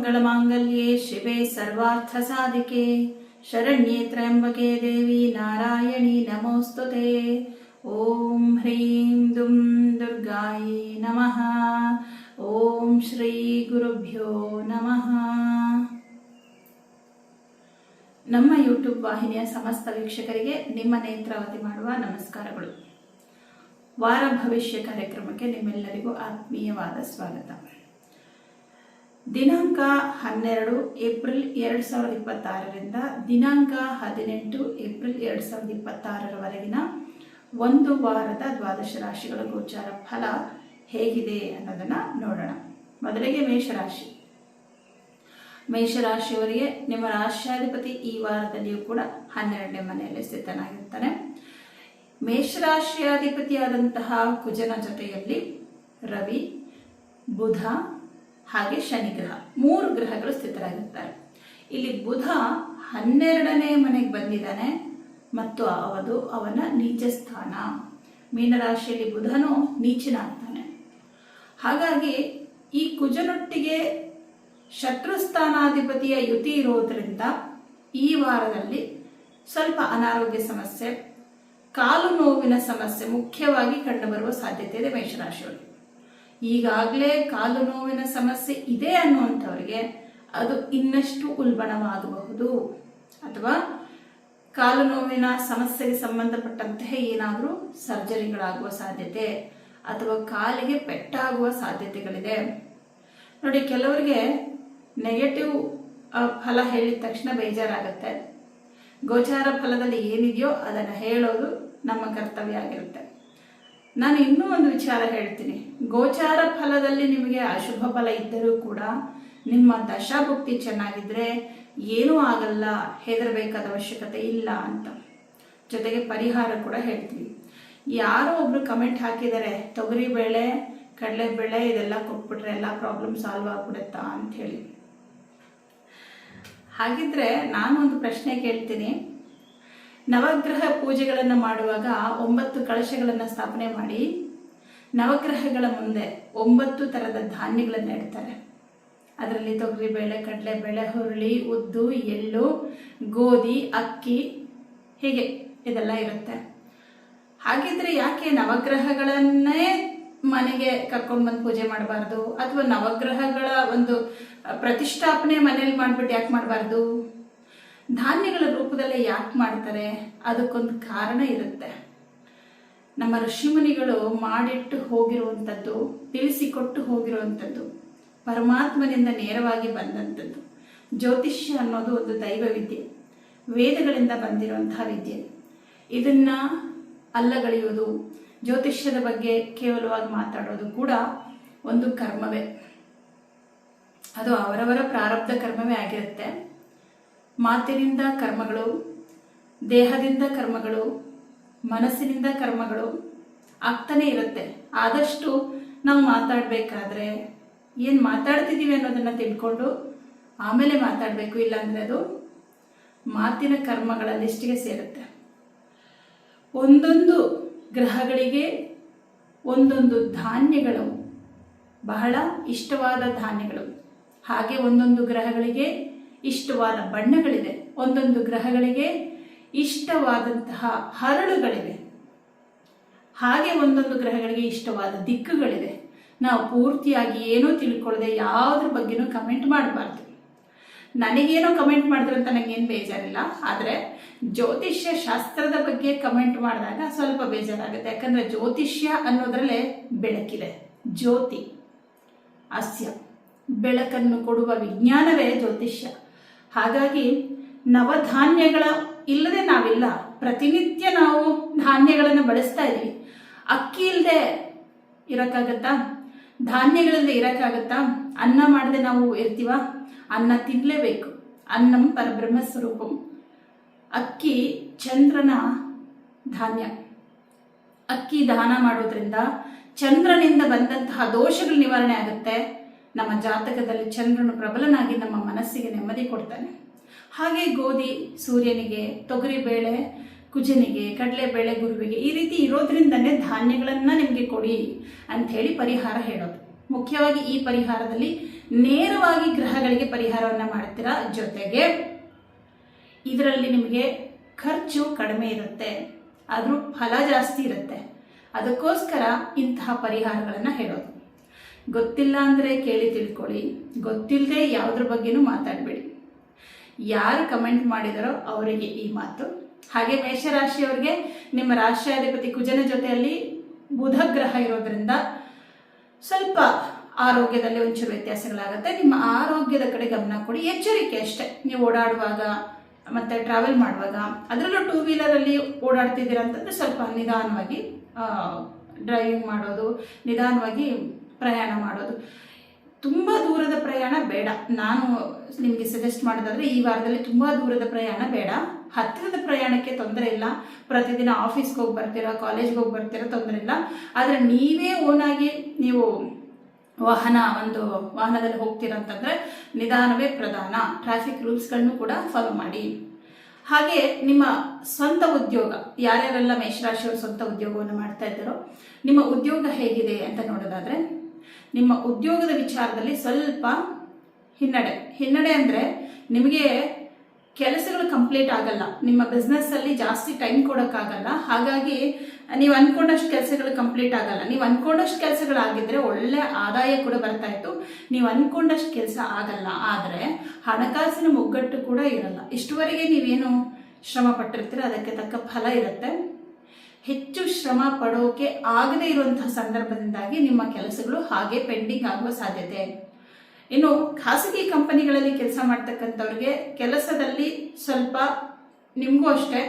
सर्वमङ्गलमाङ्गल्ये शिवे सर्वार्थसाधिके शरण्ये त्र्यम्बके देवी नारायणी नमोस्तुते। ओम ह्रीं दुं दुर्गायै नमः। ओम ಶ್ರೀ ಗುರುಭ್ಯೋ ನಮಃ। ನಮ್ಮ ಯೂಟ್ಯೂಬ್ ವಾಹಿನಿಯ ಸಮಸ್ತ ವೀಕ್ಷಕರಿಗೆ ನಿಮ್ಮ ನೇತ್ರಾವತಿ ಮಾಡುವ ನಮಸ್ಕಾರಗಳು। ವಾರ ಭವಿಷ್ಯ ಕಾರ್ಯಕ್ರಮಕ್ಕೆ ನಿಮ್ಮೆಲ್ಲರಿಗೂ ಆತ್ಮೀಯವಾದ ಸ್ವಾಗತ। ದಿನಾಂಕ 12 ಏಪ್ರಿಲ್ 2026ರಿಂದ ದಿನಾಂಕ 18 ಏಪ್ರಿಲ್ 2026ರವರೆಗಿನ ಒಂದು ವಾರದ ದ್ವಾದಶ ರಾಶಿಗಳ ಗೋಚಾರ ಫಲ ಹೇಗಿದೆ ಅನ್ನೋದನ್ನ ನೋಡೋಣ। ಮೊದಲಿಗೆ ಮೇಷರಾಶಿ। ಮೇಷರಾಶಿಯವರಿಗೆ ನಿಮ್ಮ ರಾಶ್ಯಾಧಿಪತಿ ಈ ವಾರದಲ್ಲಿಯೂ ಕೂಡ 12ನೇ ಮನೆಯಲ್ಲಿ ಸ್ಥಿತನಾಗಿರ್ತಾನೆ। ಮೇಷರಾಶಿಯಾಧಿಪತಿಯಾದಂತಹ ಕುಜನ ಜೊತೆಯಲ್ಲಿ ರವಿ, ಬುಧ ಹಾಗೆ ಶನಿ ಗ್ರಹ, 3 ಗ್ರಹಗಳು ಸ್ಥಿತರಾಗಿರ್ತಾರೆ। ಇಲ್ಲಿ ಬುಧ 12ನೇ ಮನೆಗೆ ಬಂದಿದ್ದಾನೆ ಮತ್ತು ಅವನ ನೀಚ ಸ್ಥಾನ, ಮೀನರಾಶಿಯಲ್ಲಿ ಬುಧನು ನೀಚನಾಗ್ತಾನೆ। ಹಾಗಾಗಿ ಈ ಕುಜನೊಟ್ಟಿಗೆ ಶತ್ರುಸ್ಥಾನಾಧಿಪತಿಯ ಯುತಿ ಇರೋದ್ರಿಂದ ಈ ವಾರದಲ್ಲಿ ಸ್ವಲ್ಪ ಅನಾರೋಗ್ಯ ಸಮಸ್ಯೆ, ಕಾಲು ನೋವಿನ ಸಮಸ್ಯೆ ಮುಖ್ಯವಾಗಿ ಕಂಡುಬರುವ ಸಾಧ್ಯತೆ ಇದೆ ಮೇಷರಾಶಿಯವರಿಗೆ। ಈಗಾಗಲೇ ಕಾಲು ನೋವಿನ ಸಮಸ್ಯೆ ಇದೆ ಅನ್ನುವಂಥವರಿಗೆ ಅದು ಇನ್ನಷ್ಟು ಉಲ್ಬಣವಾಗಬಹುದು, ಅಥವಾ ಕಾಲು ನೋವಿನ ಸಮಸ್ಯೆಗೆ ಸಂಬಂಧಪಟ್ಟಂತಹ ಏನಾದರೂ ಸರ್ಜರಿಗಳಾಗುವ ಸಾಧ್ಯತೆ ಅಥವಾ ಕಾಲಿಗೆ ಪೆಟ್ಟಾಗುವ ಸಾಧ್ಯತೆಗಳಿದೆ। ನೋಡಿ, ಕೆಲವರಿಗೆ ನೆಗೆಟಿವ್ ಫಲ ಹೇಳಿದ ತಕ್ಷಣ ಬೇಜಾರಾಗುತ್ತೆ। ಗೋಚಾರ ಫಲದಲ್ಲಿ ಏನಿದೆಯೋ ಅದನ್ನು ಹೇಳೋದು ನಮ್ಮ ಕರ್ತವ್ಯ ಆಗಿರುತ್ತೆ। ನಾನು ಇನ್ನೂ ಒಂದು ವಿಚಾರ ಹೇಳ್ತೀನಿ, ಗೋಚಾರ ಫಲದಲ್ಲಿ ನಿಮಗೆ ಅಶುಭ ಫಲ ಇದ್ದರೂ ಕೂಡ ನಿಮ್ಮ ದಶಾಭುಕ್ತಿ ಚೆನ್ನಾಗಿದ್ರೆ ಏನೂ ಆಗಲ್ಲ, ಹೆದರಬೇಕಾದ ಅವಶ್ಯಕತೆ ಇಲ್ಲ ಅಂತ। ಜೊತೆಗೆ ಪರಿಹಾರ ಕೂಡ ಹೇಳ್ತೀವಿ। ಯಾರೋ ಒಬ್ರು ಕಮೆಂಟ್ ಹಾಕಿದ್ದಾರೆ, ತೊಗರಿ ಬೇಳೆ ಕಡಲೆಬೇಳೆ ಇದೆಲ್ಲ ಕೊಟ್ಬಿಟ್ರೆ ಎಲ್ಲ ಪ್ರಾಬ್ಲಮ್ ಸಾಲ್ವ್ ಆಗ್ಬಿಡುತ್ತಾ ಅಂತ ಹೇಳಿ। ಹಾಗಿದ್ರೆ ನಾನು ಒಂದು ಪ್ರಶ್ನೆ ಕೇಳ್ತೀನಿ, ನವಗ್ರಹ ಪೂಜೆಗಳನ್ನು ಮಾಡುವಾಗ 9 ಕಳಶಗಳನ್ನು ಸ್ಥಾಪನೆ ಮಾಡಿ ನವಗ್ರಹಗಳ ಮುಂದೆ 9 ಥರದ ಧಾನ್ಯಗಳನ್ನು ಇಡ್ತಾರೆ। ಅದರಲ್ಲಿ ತೊಗರಿಬೇಳೆ, ಕಡಲೆಬೇಳೆ, ಹುರುಳಿ, ಉದ್ದು, ಎಳ್ಳು, ಗೋಧಿ, ಅಕ್ಕಿ ಹೀಗೆ ಇದೆಲ್ಲ ಇರುತ್ತೆ। ಹಾಗಿದ್ರೆ ಯಾಕೆ ನವಗ್ರಹಗಳನ್ನೇ ಮನೆಗೆ ಕರ್ಕೊಂಡು ಬಂದು ಪೂಜೆ ಮಾಡಬಾರ್ದು, ಅಥವಾ ನವಗ್ರಹಗಳ ಒಂದು ಪ್ರತಿಷ್ಠಾಪನೆ ಮನೇಲಿ ಮಾಡಿಬಿಟ್ಟು ಯಾಕೆ ಮಾಡಬಾರ್ದು? ಧಾನ್ಯಗಳ ರೂಪದಲ್ಲೇ ಯಾಕೆ ಮಾಡ್ತಾರೆ? ಅದಕ್ಕೊಂದು ಕಾರಣ ಇರುತ್ತೆ। ನಮ್ಮ ಋಷಿಮುನಿಗಳು ಮಾಡಿಟ್ಟು ಹೋಗಿರುವಂಥದ್ದು, ತಿಳಿಸಿಕೊಟ್ಟು ಹೋಗಿರುವಂಥದ್ದು, ಪರಮಾತ್ಮನಿಂದ ನೇರವಾಗಿ ಬಂದಂಥದ್ದು। ಜ್ಯೋತಿಷ್ಯ ಅನ್ನೋದು ಒಂದು ದೈವ ವಿದ್ಯೆ, ವೇದಗಳಿಂದ ಬಂದಿರುವಂತಹ ವಿದ್ಯೆ। ಇದನ್ನ ಅಲ್ಲಗಳೆಯುವುದು, ಜ್ಯೋತಿಷ್ಯದ ಬಗ್ಗೆ ಕೇವಲವಾಗಿ ಮಾತಾಡೋದು ಕೂಡ ಒಂದು ಕರ್ಮವೇ, ಅದು ಅವರವರ ಪ್ರಾರಬ್ಧ ಕರ್ಮವೇ ಆಗಿರುತ್ತೆ। ಮಾತಿನಿಂದ ಕರ್ಮಗಳು, ದೇಹದಿಂದ ಕರ್ಮಗಳು, ಮನಸ್ಸಿನಿಂದ ಕರ್ಮಗಳು ಆಗ್ತಾನೆ ಇರುತ್ತೆ। ಆದಷ್ಟು ನಾವು ಮಾತಾಡಬೇಕಾದ್ರೆ ಏನು ಮಾತಾಡ್ತಿದ್ದೀವಿ ಅನ್ನೋದನ್ನು ತಿಳ್ಕೊಂಡು ಆಮೇಲೆ ಮಾತಾಡಬೇಕು, ಇಲ್ಲಾಂದರೆ ಅದು ಮಾತಿನ ಕರ್ಮಗಳ ಲಿಸ್ಟಿಗೆ ಸೇರುತ್ತೆ। ಒಂದೊಂದು ಗ್ರಹಗಳಿಗೆ ಒಂದೊಂದು ಧಾನ್ಯಗಳು ಬಹಳ ಇಷ್ಟವಾದ ಧಾನ್ಯಗಳು, ಹಾಗೆ ಒಂದೊಂದು ಗ್ರಹಗಳಿಗೆ ಇಷ್ಟವಾದ ಬಣ್ಣಗಳಿವೆ, ಒಂದೊಂದು ಗ್ರಹಗಳಿಗೆ ಇಷ್ಟವಾದಂತಹ ಹರಳುಗಳಿವೆ, ಹಾಗೆ ಒಂದೊಂದು ಗ್ರಹಗಳಿಗೆ ಇಷ್ಟವಾದ ದಿಕ್ಕುಗಳಿವೆ। ನಾವು ಪೂರ್ತಿಯಾಗಿ ಏನೂ ತಿಳ್ಕೊಳ್ಳದೆ ಯಾವುದ್ರ ಬಗ್ಗೆನೂ ಕಮೆಂಟ್ ಮಾಡಬಾರ್ದು। ನನಗೇನೋ ಕಮೆಂಟ್ ಮಾಡಿದ್ರೆ ಅಂತ ನನಗೇನು ಬೇಜಾರಿಲ್ಲ, ಆದರೆ ಜ್ಯೋತಿಷ್ಯ ಶಾಸ್ತ್ರದ ಬಗ್ಗೆ ಕಮೆಂಟ್ ಮಾಡಿದಾಗ ಸ್ವಲ್ಪ ಬೇಜಾರಾಗುತ್ತೆ। ಯಾಕಂದರೆ ಜ್ಯೋತಿಷ್ಯ ಅನ್ನೋದ್ರಲ್ಲೇ ಬೆಳಕಿದೆ, ಜ್ಯೋತಿ ಹಾಸ್ಯ, ಬೆಳಕನ್ನು ಕೊಡುವ ವಿಜ್ಞಾನವೇ ಜ್ಯೋತಿಷ್ಯ। ಹಾಗಾಗಿ ನವಧಾನ್ಯಗಳ ಇಲ್ಲದೆ ನಾವಿಲ್ಲ, ಪ್ರತಿನಿತ್ಯ ನಾವು ಧಾನ್ಯಗಳನ್ನು ಬಳಸ್ತಾ ಇದ್ದೀವಿ। ಅಕ್ಕಿ ಇಲ್ಲದೆ ಇರೋಕ್ಕಾಗತ್ತಾ? ಧಾನ್ಯಗಳಿಲ್ಲದೆ ಇರೋಕ್ಕಾಗತ್ತಾ? ಅನ್ನ ಮಾಡದೆ ನಾವು ಇರ್ತೀವ? ಅನ್ನ ತಿನ್ನಲೇಬೇಕು, ಅನ್ನಂ ಪರಬ್ರಹ್ಮ ಸ್ವರೂಪಂ। ಅಕ್ಕಿ ಚಂದ್ರನ ಧಾನ್ಯ, ಅಕ್ಕಿ ದಾನ ಮಾಡೋದ್ರಿಂದ ಚಂದ್ರನಿಂದ ಬಂದಂತಹ ದೋಷಗಳು ನಿವಾರಣೆ ಆಗುತ್ತೆ। ನಮ್ಮ ಜಾತಕದಲ್ಲಿ ಚಂದ್ರನು ಪ್ರಬಲನಾಗಿ ನಮ್ಮ ಮನಸ್ಸಿಗೆ ನೆಮ್ಮದಿ ಕೊಡ್ತಾನೆ। ಹಾಗೆ ಗೋಧಿ ಸೂರ್ಯನಿಗೆ, ತೊಗರಿಬೇಳೆ ಕುಜನಿಗೆ, ಕಡಲೆಬೇಳೆ ಗುರುವಿಗೆ, ಈ ರೀತಿ ಇರೋದ್ರಿಂದನೇ ಧಾನ್ಯಗಳನ್ನು ನಿಮಗೆ ಕೊಡಿ ಅಂಥೇಳಿ ಪರಿಹಾರ ಹೇಳೋದು। ಮುಖ್ಯವಾಗಿ ಈ ಪರಿಹಾರದಲ್ಲಿ ನೇರವಾಗಿ ಗ್ರಹಗಳಿಗೆ ಪರಿಹಾರವನ್ನು ಮಾಡ್ತೀರಾ. ಜೊತೆಗೆ ಇದರಲ್ಲಿ ನಿಮಗೆ ಖರ್ಚು ಕಡಿಮೆ ಇರುತ್ತೆ, ಆದರೂ ಫಲ ಜಾಸ್ತಿ ಇರುತ್ತೆ. ಅದಕ್ಕೋಸ್ಕರ ಇಂತಹ ಪರಿಹಾರಗಳನ್ನು ಹೇಳೋದು. ಗೊತ್ತಿಲ್ಲ ಅಂದರೆ ಕೇಳಿ ತಿಳ್ಕೊಳ್ಳಿ, ಗೊತ್ತಿಲ್ಲದೆ ಯಾವುದ್ರ ಬಗ್ಗೆನೂ ಮಾತಾಡಬೇಡಿ. ಯಾರು ಕಮೆಂಟ್ ಮಾಡಿದಾರೋ ಅವರಿಗೆ ಈ ಮಾತು. ಹಾಗೆ ಮೇಷರಾಶಿಯವರಿಗೆ ನಿಮ್ಮ ರಾಶಿಯಾಧಿಪತಿ ಕುಜನ ಜೊತೆಯಲ್ಲಿ ಬುಧ ಗ್ರಹ ಇರೋದ್ರಿಂದ ಸ್ವಲ್ಪ ಆರೋಗ್ಯದಲ್ಲಿ ಒಂಚೂರು ವ್ಯತ್ಯಾಸಗಳಾಗುತ್ತೆ. ನಿಮ್ಮ ಆರೋಗ್ಯದ ಕಡೆ ಗಮನ ಕೊಡಿ, ಎಚ್ಚರಿಕೆ ಅಷ್ಟೇ. ನೀವು ಓಡಾಡುವಾಗ ಮತ್ತು ಟ್ರಾವೆಲ್ ಮಾಡುವಾಗ, ಅದರಲ್ಲೂ ಟೂ ವೀಲರಲ್ಲಿ ಓಡಾಡ್ತಿದ್ದೀರ ಅಂತಂದರೆ ಸ್ವಲ್ಪ ನಿಧಾನವಾಗಿ ಡ್ರೈವಿಂಗ್ ಮಾಡೋದು, ನಿಧಾನವಾಗಿ ಪ್ರಯಾಣ ಮಾಡೋದು. ತುಂಬ ದೂರದ ಪ್ರಯಾಣ ಬೇಡ. ನಾನು ನಿಮಗೆ ಸಜೆಸ್ಟ್ ಮಾಡೋದಾದರೆ ಈ ವಾರದಲ್ಲಿ ತುಂಬ ದೂರದ ಪ್ರಯಾಣ ಬೇಡ. ಹತ್ತಿರದ ಪ್ರಯಾಣಕ್ಕೆ ತೊಂದರೆ ಇಲ್ಲ. ಪ್ರತಿದಿನ ಆಫೀಸ್ಗೆ ಹೋಗಿ ಬರ್ತೀರಾ, ಕಾಲೇಜ್ಗೆ ಹೋಗಿ ಬರ್ತೀರಾ, ತೊಂದರೆ ಇಲ್ಲ. ಆದರೆ ನೀವೇ ಓನಾಗಿ ನೀವು ವಾಹನದಲ್ಲಿ ಹೋಗ್ತೀರಾ ಅಂತಂದರೆ ನಿಧಾನವೇ ಪ್ರಧಾನ. ಟ್ರಾಫಿಕ್ ರೂಲ್ಸ್ಗಳನ್ನು ಕೂಡ ಫಾಲೋ ಮಾಡಿ. ಹಾಗೆ ನಿಮ್ಮ ಸ್ವಂತ ಉದ್ಯೋಗ, ಯಾರ್ಯಾರೆಲ್ಲ ಮೇಷರಾಶಿಯವರು ಸ್ವಂತ ಉದ್ಯೋಗವನ್ನು ಮಾಡ್ತಾ ಇದ್ದಾರೋ ನಿಮ್ಮ ಉದ್ಯೋಗ ಹೇಗಿದೆ ಅಂತ ನೋಡೋದಾದರೆ, ನಿಮ್ಮ ಉದ್ಯೋಗದ ವಿಚಾರದಲ್ಲಿ ಸ್ವಲ್ಪ ಹಿನ್ನಡೆ ಅಂದರೆ ನಿಮಗೆ ಕೆಲಸಗಳು ಕಂಪ್ಲೀಟ್ ಆಗಲ್ಲ. ನಿಮ್ಮ ಬಿಸ್ನೆಸ್ಸಲ್ಲಿ ಜಾಸ್ತಿ ಟೈಮ್ ಕೊಡೋಕ್ಕಾಗಲ್ಲ. ಹಾಗಾಗಿ ನೀವು ಅಂದ್ಕೊಂಡಷ್ಟು ಕೆಲಸಗಳು ಕಂಪ್ಲೀಟ್ ಆಗಲ್ಲ. ನೀವು ಅಂದ್ಕೊಂಡಷ್ಟು ಕೆಲಸಗಳಾಗಿದ್ದರೆ ಒಳ್ಳೆ ಆದಾಯ ಕೂಡ ಬರ್ತಾ ಇತ್ತು. ನೀವು ಅಂದ್ಕೊಂಡಷ್ಟು ಕೆಲಸ ಆಗಲ್ಲ. ಆದರೆ ಹಣಕಾಸಿನ ಮುಗ್ಗಟ್ಟು ಕೂಡ ಇರಲ್ಲ. ಇಷ್ಟುವರೆಗೆ ನೀವೇನು ಶ್ರಮ ಪಟ್ಟಿರ್ತೀರ ಅದಕ್ಕೆ ತಕ್ಕ ಫಲ ಇರುತ್ತೆ. ಹೆಚ್ಚು ಶ್ರಮ ಪಡೋಕೆ ಆಗದೇ ಇರುವಂತಹ ಸಂದರ್ಭದಿಂದಾಗಿ ನಿಮ್ಮ ಕೆಲಸಗಳು ಹಾಗೆ ಪೆಂಡಿಂಗ್ ಆಗುವ ಸಾಧ್ಯತೆ. ಇನ್ನು ಖಾಸಗಿ ಕಂಪನಿಗಳಲ್ಲಿ ಕೆಲಸ ಮಾಡ್ತಕ್ಕಂಥವ್ರಿಗೆ ಕೆಲಸದಲ್ಲಿ ಸ್ವಲ್ಪ ನಿಮಗೂ ಅಷ್ಟೇ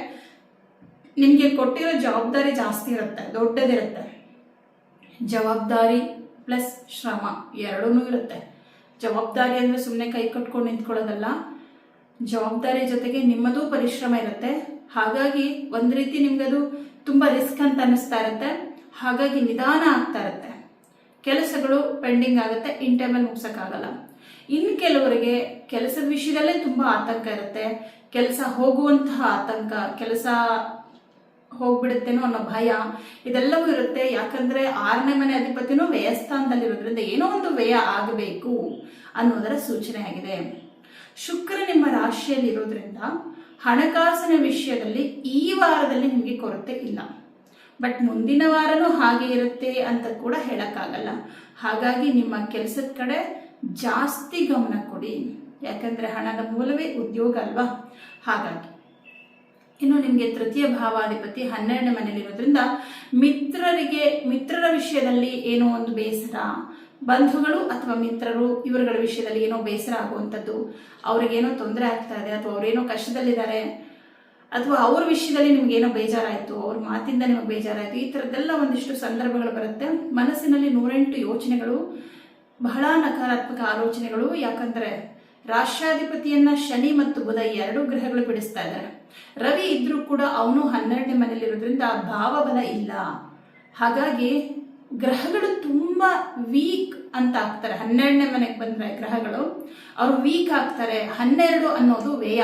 ನಿಮಗೆ ಕೊಟ್ಟಿರೋ ಜವಾಬ್ದಾರಿ ಜಾಸ್ತಿ ಇರುತ್ತೆ, ದೊಡ್ಡದಿರುತ್ತೆ. ಜವಾಬ್ದಾರಿ ಪ್ಲಸ್ ಶ್ರಮ ಎರಡೂ ಇರುತ್ತೆ. ಜವಾಬ್ದಾರಿ ಅಂದರೆ ಸುಮ್ಮನೆ ಕೈ ಕಟ್ಕೊಂಡು ನಿಂತ್ಕೊಳ್ಳೋದಲ್ಲ, ಜವಾಬ್ದಾರಿ ಜೊತೆಗೆ ನಿಮ್ಮದು ಪರಿಶ್ರಮ ಇರುತ್ತೆ. ಹಾಗಾಗಿ ಒಂದು ರೀತಿ ನಿಮ್ಗದು ತುಂಬ ರಿಸ್ಕ್ ಅಂತ ಅನ್ನಿಸ್ತಾ ಇರುತ್ತೆ. ಹಾಗಾಗಿ ನಿಧಾನ ಆಗ್ತಾ ಇರುತ್ತೆ, ಕೆಲಸಗಳು ಪೆಂಡಿಂಗ್ ಆಗುತ್ತೆ, ಇನ್ ಟೈಮಲ್ಲಿ ಮುಗ್ಸೋಕ್ಕಾಗಲ್ಲ. ಇನ್ನು ಕೆಲವರಿಗೆ ಕೆಲಸದ ವಿಷಯದಲ್ಲೇ ತುಂಬ ಆತಂಕ ಇರುತ್ತೆ. ಕೆಲಸ ಹೋಗುವಂತಹ ಆತಂಕ, ಕೆಲಸ ಹೋಗ್ಬಿಡುತ್ತೇನೋ ಅನ್ನೋ ಭಯ, ಇದೆಲ್ಲವೂ ಇರುತ್ತೆ. ಯಾಕಂದರೆ 6ನೇ ಮನೆ ಅಧಿಪತಿನೂ ವ್ಯಯಸ್ಥಾನದಲ್ಲಿರೋದ್ರಿಂದ ಏನೋ ಒಂದು ವ್ಯಯ ಆಗಬೇಕು ಅನ್ನೋದರ ಸೂಚನೆ ಆಗಿದೆ. ಶುಕ್ರ ನಿಮ್ಮ ರಾಶಿಯಲ್ಲಿ ಇರೋದ್ರಿಂದ ಹಣಕಾಸಿನ ವಿಷಯದಲ್ಲಿ ಈ ವಾರದಲ್ಲಿ ನಿಮಗೆ ಕೊರತೆ ಇಲ್ಲ. ಬಟ್ ಮುಂದಿನ ವಾರನೂ ಹಾಗೆ ಇರುತ್ತೆ ಅಂತ ಕೂಡ ಹೇಳೋಕ್ಕಾಗಲ್ಲ. ಹಾಗಾಗಿ ನಿಮ್ಮ ಕೆಲಸದ ಕಡೆ ಜಾಸ್ತಿ ಗಮನ ಕೊಡಿ. ಯಾಕಂದರೆ ಹಣದ ಮೂಲವೇ ಉದ್ಯೋಗ ಅಲ್ವಾ. ಹಾಗಾಗಿ ಇನ್ನು ನಿಮಗೆ ತೃತೀಯ ಭಾವಾಧಿಪತಿ 12ನೇ ಮನೆಯಲ್ಲಿರೋದ್ರಿಂದ ಮಿತ್ರರ ವಿಷಯದಲ್ಲಿ ಏನೋ ಒಂದು ಬೇಸರ, ಬಂಧುಗಳು ಅಥವಾ ಮಿತ್ರರು ಇವರುಗಳ ವಿಷಯದಲ್ಲಿ ಏನೋ ಬೇಸರ ಆಗುವಂಥದ್ದು, ಅವ್ರಿಗೇನೋ ತೊಂದರೆ ಆಗ್ತಾ ಇದೆ ಅಥವಾ ಅವರೇನೋ ಕಷ್ಟದಲ್ಲಿದ್ದಾರೆ ಅಥವಾ ಅವ್ರ ವಿಷಯದಲ್ಲಿ ನಿಮಗೇನೋ ಬೇಜಾರಾಯಿತು, ಅವ್ರ ಮಾತಿಂದ ನಿಮಗೆ ಬೇಜಾರಾಯಿತು, ಈ ಥರದ್ದೆಲ್ಲ ಒಂದಿಷ್ಟು ಸಂದರ್ಭಗಳು ಬರುತ್ತೆ. ಮನಸ್ಸಿನಲ್ಲಿ 108 ಯೋಚನೆಗಳು, ಬಹಳ ನಕಾರಾತ್ಮಕ ಆಲೋಚನೆಗಳು. ಯಾಕಂದರೆ ರಾಷ್ಟ್ರಾಧಿಪತಿಯನ್ನ ಶನಿ ಮತ್ತು ಬುಧ 2 ಗ್ರಹಗಳು ಬಿಡಿಸ್ತಾ ಇದ್ದಾರೆ. ರವಿ ಇದ್ರೂ ಕೂಡ ಅವನು 12ನೇ ಮನೆಯಲ್ಲಿರೋದ್ರಿಂದ ಭಾವಬಲ ಇಲ್ಲ. ಹಾಗಾಗಿ ಗ್ರಹಗಳು ತುಂಬ ವೀಕ್ ಅಂತ ಆಗ್ತಾರೆ. 12ನೇ ಮನೆಗೆ ಬಂದರೆ ಗ್ರಹಗಳು ಅವರು ವೀಕ್ ಆಗ್ತಾರೆ. 12 ಅನ್ನೋದು ವ್ಯಯ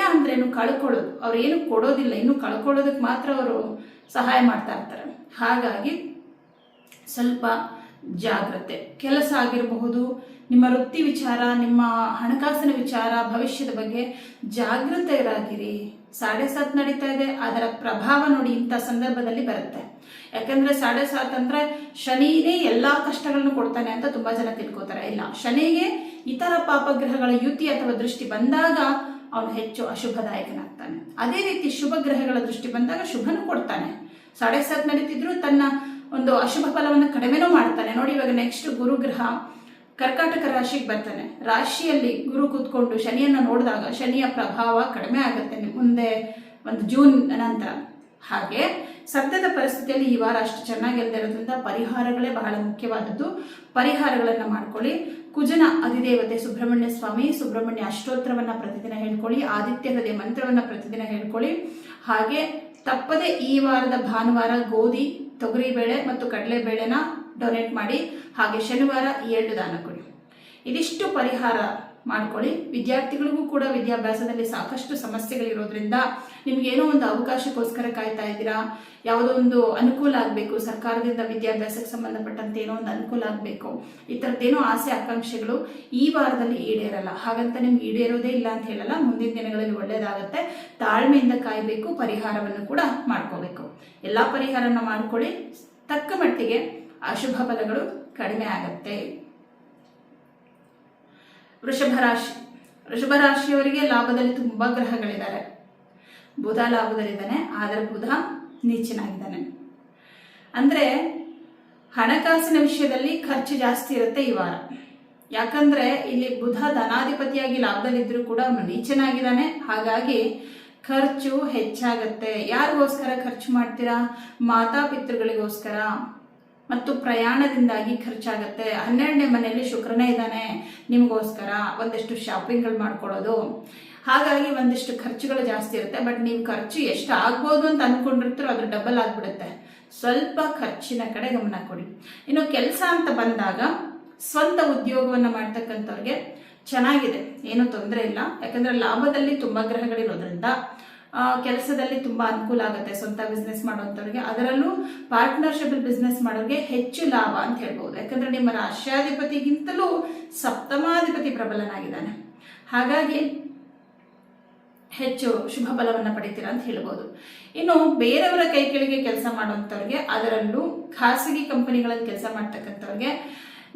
ಅಂದ್ರೇನು? ಕಳ್ಕೊಳ್ಳೋದು. ಅವ್ರು ಏನು ಕೊಡೋದಿಲ್ಲ, ಇನ್ನು ಕಳ್ಕೊಳ್ಳೋದಕ್ಕೆ ಮಾತ್ರ ಅವರು ಸಹಾಯ ಮಾಡ್ತಾ ಇರ್ತಾರೆ. ಹಾಗಾಗಿ ಸ್ವಲ್ಪ ಜಾಗ್ರತೆ. ಕೆಲಸ ಆಗಿರಬಹುದು, ನಿಮ್ಮ ವೃತ್ತಿ ವಿಚಾರ, ನಿಮ್ಮ ಹಣಕಾಸಿನ ವಿಚಾರ, ಭವಿಷ್ಯದ ಬಗ್ಗೆ ಜಾಗೃತೆಯರಾಗಿರಿ. 7.5 ನಡೀತಾ ಇದೆ, ಅದರ ಪ್ರಭಾವ ನೋಡಿ ಇಂಥ ಸಂದರ್ಭದಲ್ಲಿ ಬರುತ್ತೆ. ಯಾಕಂದ್ರೆ 7.5 ಅಂದ್ರೆ ಶನಿನೇ ಎಲ್ಲಾ ಕಷ್ಟಗಳನ್ನು ಕೊಡ್ತಾನೆ ಅಂತ ತುಂಬಾ ಜನ ತಿಳ್ಕೊತಾರೆ. ಇಲ್ಲ, ಶನಿಗೆ ಇತರ ಪಾಪಗ್ರಹಗಳ ಯುತಿ ಅಥವಾ ದೃಷ್ಟಿ ಬಂದಾಗ ಅವನು ಹೆಚ್ಚು ಅಶುಭದಾಯಕನಾಗ್ತಾನೆ. ಅದೇ ರೀತಿ ಶುಭ ಗ್ರಹಗಳ ದೃಷ್ಟಿ ಬಂದಾಗ ಶುಭನೂ ಕೊಡ್ತಾನೆ. 7.5 ನಡೀತಿದ್ರು ತನ್ನ ಒಂದು ಅಶುಭ ಫಲವನ್ನು ಕಡಿಮೆನೂ ಮಾಡ್ತಾನೆ. ನೋಡಿ, ಇವಾಗ ನೆಕ್ಸ್ಟ್ ಗುರುಗ್ರಹ ಕರ್ಕಾಟಕ ರಾಶಿಗೆ ಬರ್ತಾನೆ. ರಾಶಿಯಲ್ಲಿ ಗುರು ಕೂತ್ಕೊಂಡು ಶನಿಯನ್ನ ನೋಡಿದಾಗ ಶನಿಯ ಪ್ರಭಾವ ಕಡಿಮೆ ಆಗುತ್ತೆ ಮುಂದೆ ಒಂದು ಜೂನ್ ನಂತರ. ಹಾಗೆ ಸದ್ಯದ ಪರಿಸ್ಥಿತಿಯಲ್ಲಿ ಈ ವಾರ ಅಷ್ಟು ಚೆನ್ನಾಗಿಲ್ಲದೆ ಇರೋದ್ರಿಂದ ಪರಿಹಾರಗಳೇ ಬಹಳ ಮುಖ್ಯವಾದದ್ದು. ಪರಿಹಾರಗಳನ್ನು ಮಾಡ್ಕೊಳ್ಳಿ. ಕುಜನ ಅಧಿದೇವತೆ ಸುಬ್ರಹ್ಮಣ್ಯ ಸ್ವಾಮಿ, ಸುಬ್ರಹ್ಮಣ್ಯ ಅಷ್ಟೋತ್ತರವನ್ನ ಪ್ರತಿದಿನ ಹೇಳ್ಕೊಳ್ಳಿ. ಆದಿತ್ಯ ಹೃದಯ ಮಂತ್ರವನ್ನ ಪ್ರತಿದಿನ ಹೇಳ್ಕೊಳ್ಳಿ. ಹಾಗೆ ತಪ್ಪದೆ ಈ ವಾರದ ಭಾನುವಾರ ಗೋಧಿ, ತೊಗರಿಬೇಳೆ ಮತ್ತು ಕಡಲೆಬೇಳೆನ ಡೊನೇಟ್ ಮಾಡಿ. ಹಾಗೆ ಶನಿವಾರ 7 ದಾನ ಕೊಡಿ. ಇದಿಷ್ಟು ಪರಿಹಾರ ಮಾಡ್ಕೊಳ್ಳಿ. ವಿದ್ಯಾರ್ಥಿಗಳಿಗೂ ಕೂಡ ವಿದ್ಯಾಭ್ಯಾಸದಲ್ಲಿ ಸಾಕಷ್ಟು ಸಮಸ್ಯೆಗಳಿರೋದ್ರಿಂದ ನಿಮ್ಗೇನೋ ಒಂದು ಅವಕಾಶಕ್ಕೋಸ್ಕರ ಕಾಯ್ತಾ ಇದ್ದೀರಾ, ಯಾವುದೋ ಒಂದು ಅನುಕೂಲ ಆಗಬೇಕು, ಸರ್ಕಾರದಿಂದ ವಿದ್ಯಾಭ್ಯಾಸಕ್ಕೆ ಸಂಬಂಧಪಟ್ಟಂತೆ ಏನೋ ಒಂದು ಅನುಕೂಲ ಆಗಬೇಕು, ಈ ಥರದ್ದೇನೋ ಆಸೆ ಆಕಾಂಕ್ಷೆಗಳು ಈ ವಾರದಲ್ಲಿ ಈಡೇರಲ್ಲ. ಹಾಗಂತ ನಿಮ್ಗೆ ಈಡೇರೋದೇ ಇಲ್ಲ ಅಂತ ಹೇಳಲ್ಲ, ಮುಂದಿನ ದಿನಗಳಲ್ಲಿ ಒಳ್ಳೇದಾಗುತ್ತೆ. ತಾಳ್ಮೆಯಿಂದ ಕಾಯಬೇಕು, ಪರಿಹಾರವನ್ನು ಕೂಡ ಮಾಡ್ಕೋಬೇಕು. ಎಲ್ಲ ಪರಿಹಾರನ ಮಾಡ್ಕೊಳ್ಳಿ, ತಕ್ಕ ಮಟ್ಟಿಗೆ ಅಶುಭ ಫಲಗಳು ಕಡಿಮೆ ಆಗತ್ತೆ. ವೃಷಭ ರಾಶಿಯವರಿಗೆ ಲಾಭದಲ್ಲಿ ತುಂಬಾ ಗ್ರಹಗಳಿದ್ದಾರೆ. ಬುಧ ಲಾಭದಲ್ಲಿದ್ದಾನೆ, ಆದರೆ ಬುಧ ನೀಚನಾಗಿದ್ದಾನೆ. ಅಂದ್ರೆ ಹಣಕಾಸಿನ ವಿಷಯದಲ್ಲಿ ಖರ್ಚು ಜಾಸ್ತಿ ಇರುತ್ತೆ ಈ ವಾರ. ಯಾಕಂದ್ರೆ ಇಲ್ಲಿ ಬುಧ ಧನಾಧಿಪತಿಯಾಗಿ ಲಾಭದಲ್ಲಿದ್ರೂ ಕೂಡ ಅವನು ನೀಚನಾಗಿದ್ದಾನೆ. ಹಾಗಾಗಿ ಖರ್ಚು ಹೆಚ್ಚಾಗತ್ತೆ. ಯಾರಿಗೋಸ್ಕರ ಖರ್ಚು ಮಾಡ್ತೀರಾ? ಮಾತಾಪಿತೃಗಳಿಗೋಸ್ಕರ ಮತ್ತು ಪ್ರಯಾಣದಿಂದಾಗಿ ಖರ್ಚಾಗತ್ತೆ. 12ನೇ ಮನೆಯಲ್ಲಿ ಶುಕ್ರನೇ ಇದ್ದಾನೆ, ನಿಮಗೋಸ್ಕರ ಒಂದಷ್ಟು ಶಾಪಿಂಗ್ಗಳು ಮಾಡ್ಕೊಳ್ಳೋದು. ಹಾಗಾಗಿ ಒಂದಿಷ್ಟು ಖರ್ಚುಗಳು ಜಾಸ್ತಿ ಇರುತ್ತೆ. ಬಟ್ ನೀವು ಖರ್ಚು ಎಷ್ಟು ಆಗ್ಬೋದು ಅಂತ ಅನ್ಕೊಂಡಿರ್ತೀರೋ ಅದು ಡಬಲ್ ಆಗ್ಬಿಡುತ್ತೆ. ಸ್ವಲ್ಪ ಖರ್ಚಿನ ಕಡೆ ಗಮನ ಕೊಡಿ. ಇನ್ನು ಕೆಲಸ ಅಂತ ಬಂದಾಗ ಸ್ವಂತ ಉದ್ಯೋಗವನ್ನ ಮಾಡ್ತಕ್ಕಂಥವ್ರಿಗೆ ಚೆನ್ನಾಗಿದೆ, ಏನೂ ತೊಂದರೆ ಇಲ್ಲ. ಯಾಕಂದ್ರೆ ಲಾಭದಲ್ಲಿ ತುಂಬಾ ಗ್ರಹಗಳಿರೋದ್ರಿಂದ ಕೆಲಸದಲ್ಲಿ ತುಂಬಾ ಅನುಕೂಲ ಆಗುತ್ತೆ. ಸ್ವಂತ ಬಿಸ್ನೆಸ್ ಮಾಡುವಂಥವ್ರಿಗೆ, ಅದರಲ್ಲೂ ಪಾರ್ಟ್ನರ್ಶಿಪ್ ಬಿಸ್ನೆಸ್ ಮಾಡೋರಿಗೆ ಹೆಚ್ಚು ಲಾಭ ಅಂತ ಹೇಳ್ಬೋದು. ಯಾಕಂದ್ರೆ ನಿಮ್ಮ ರಾಷ್ಟ್ರಾಧಿಪತಿಗಿಂತಲೂ ಸಪ್ತಮಾಧಿಪತಿ ಪ್ರಬಲನಾಗಿದ್ದಾನೆ. ಹಾಗಾಗಿ ಹೆಚ್ಚು ಶುಭ ಫಲವನ್ನ ಪಡಿತೀರಾ ಅಂತ ಹೇಳ್ಬೋದು. ಇನ್ನು ಬೇರೆಯವರ ಕೈ ಕೆಳಗೆ ಕೆಲಸ ಮಾಡುವಂಥವ್ರಿಗೆ, ಅದರಲ್ಲೂ ಖಾಸಗಿ ಕಂಪನಿಗಳಲ್ಲಿ ಕೆಲಸ ಮಾಡ್ತಕ್ಕಂಥವ್ರಿಗೆ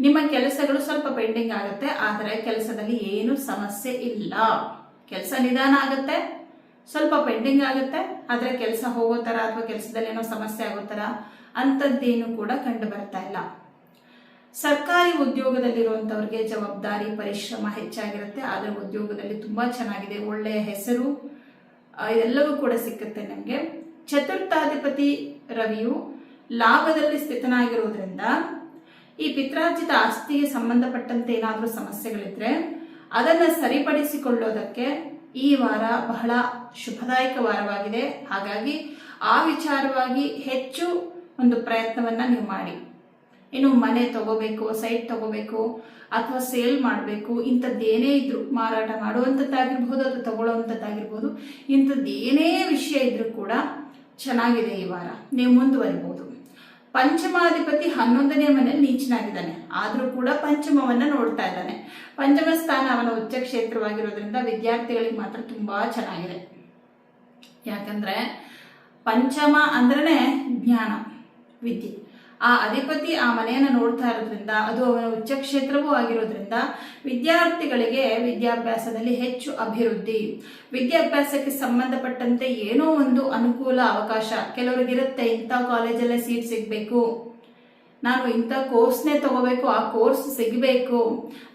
ನಿಮ್ಮ ಕೆಲಸಗಳು ಸ್ವಲ್ಪ ಪೆಂಡಿಂಗ್ ಆಗುತ್ತೆ. ಆದರೆ ಕೆಲಸದಲ್ಲಿ ಏನು ಸಮಸ್ಯೆ ಇಲ್ಲ. ಕೆಲಸ ನಿಧಾನ ಆಗುತ್ತೆ, ಸ್ವಲ್ಪ ಪೆಂಡಿಂಗ್ ಆಗುತ್ತೆ. ಆದರೆ ಕೆಲಸ ಹೋಗೋ ಥರ ಅಥವಾ ಕೆಲಸದಲ್ಲಿ ಏನೋ ಸಮಸ್ಯೆ ಆಗೋ ಥರ ಅಂಥದ್ದೇನು ಕೂಡ ಕಂಡು ಬರ್ತಾ ಇಲ್ಲ. ಸರ್ಕಾರಿ ಉದ್ಯೋಗದಲ್ಲಿರುವಂಥವ್ರಿಗೆ ಜವಾಬ್ದಾರಿ ಪರಿಶ್ರಮ ಹೆಚ್ಚಾಗಿರುತ್ತೆ. ಆದರೆ ಉದ್ಯೋಗದಲ್ಲಿ ತುಂಬಾ ಚೆನ್ನಾಗಿದೆ, ಒಳ್ಳೆಯ ಹೆಸರು ಇದೆಲ್ಲವೂ ಕೂಡ ಸಿಕ್ಕುತ್ತೆ ನಿಮಗೆ. ಚತುರ್ಥಾಧಿಪತಿ ರವಿಯು ಲಾಭದಲ್ಲಿ ಸ್ಥಿತನಾಗಿರೋದ್ರಿಂದ ಈ ಪಿತ್ರಾರ್ಜಿತ ಆಸ್ತಿಗೆ ಸಂಬಂಧಪಟ್ಟಂತೆ ಏನಾದರೂ ಸಮಸ್ಯೆಗಳಿದ್ರೆ ಅದನ್ನು ಸರಿಪಡಿಸಿಕೊಳ್ಳೋದಕ್ಕೆ ಈ ವಾರ ಬಹಳ ಶುಭದಾಯಕ ವಾರವಾಗಿದೆ. ಹಾಗಾಗಿ ಆ ವಿಚಾರವಾಗಿ ಹೆಚ್ಚು ಒಂದು ಪ್ರಯತ್ನವನ್ನ ನೀವು ಮಾಡಿ. ಇನ್ನು ಮನೆ ತಗೋಬೇಕು, ಸೈಟ್ ತಗೋಬೇಕು ಅಥವಾ ಸೇಲ್ ಮಾಡಬೇಕು, ಇಂಥದ್ದೇನೇ ಇದ್ರು, ಮಾರಾಟ ಮಾಡುವಂಥದ್ದಾಗಿರ್ಬೋದು ಅಥವಾ ತಗೊಳ್ಳೋವಂಥದ್ದಾಗಿರ್ಬೋದು, ಇಂಥದ್ದೇನೇ ವಿಷಯ ಇದ್ರೂ ಕೂಡ ಚೆನ್ನಾಗಿದೆ ಈ ವಾರ, ನೀವು ಮುಂದುವರಿಬಹುದು. ಪಂಚಮಾಧಿಪತಿ 11ನೇ ಮನೆಯಲ್ಲಿ ನೀಚನಾಗಿದ್ದಾನೆ, ಆದರೂ ಕೂಡ ಪಂಚಮವನ್ನ ನೋಡ್ತಾ ಇದ್ದಾನೆ. ಪಂಚಮ ಸ್ಥಾನ ಅವನ ಉಚ್ಚ ಕ್ಷೇತ್ರವಾಗಿರೋದ್ರಿಂದ ವಿದ್ಯಾರ್ಥಿಗಳಿಗೆ ಮಾತ್ರ ತುಂಬಾ ಚೆನ್ನಾಗಿದೆ. ಯಾಕಂದ್ರೆ ಪಂಚಮ ಅಂದ್ರನೇ ಜ್ಞಾನ, ವಿದ್ಯೆ. ಆ ಅಧಿಪತಿ ಆ ಮನೆಯನ್ನು ನೋಡ್ತಾ ಇರೋದ್ರಿಂದ, ಅದು ಅವನ ಉಚ್ಚ ಕ್ಷೇತ್ರವೂ ಆಗಿರೋದ್ರಿಂದ ವಿದ್ಯಾರ್ಥಿಗಳಿಗೆ ವಿದ್ಯಾಭ್ಯಾಸದಲ್ಲಿ ಹೆಚ್ಚು ಅಭಿವೃದ್ಧಿ, ವಿದ್ಯಾಭ್ಯಾಸಕ್ಕೆ ಸಂಬಂಧಪಟ್ಟಂತೆ ಏನೋ ಒಂದು ಅನುಕೂಲ ಅವಕಾಶ. ಕೆಲವರಿಗಿರುತ್ತೆ, ಇಂಥ ಕಾಲೇಜಲ್ಲೇ ಸೀಟ್ ಸಿಗಬೇಕು, ನಾನು ಇಂಥ ಕೋರ್ಸ್ನೇ ತಗೋಬೇಕು, ಆ ಕೋರ್ಸ್ ಸಿಗಬೇಕು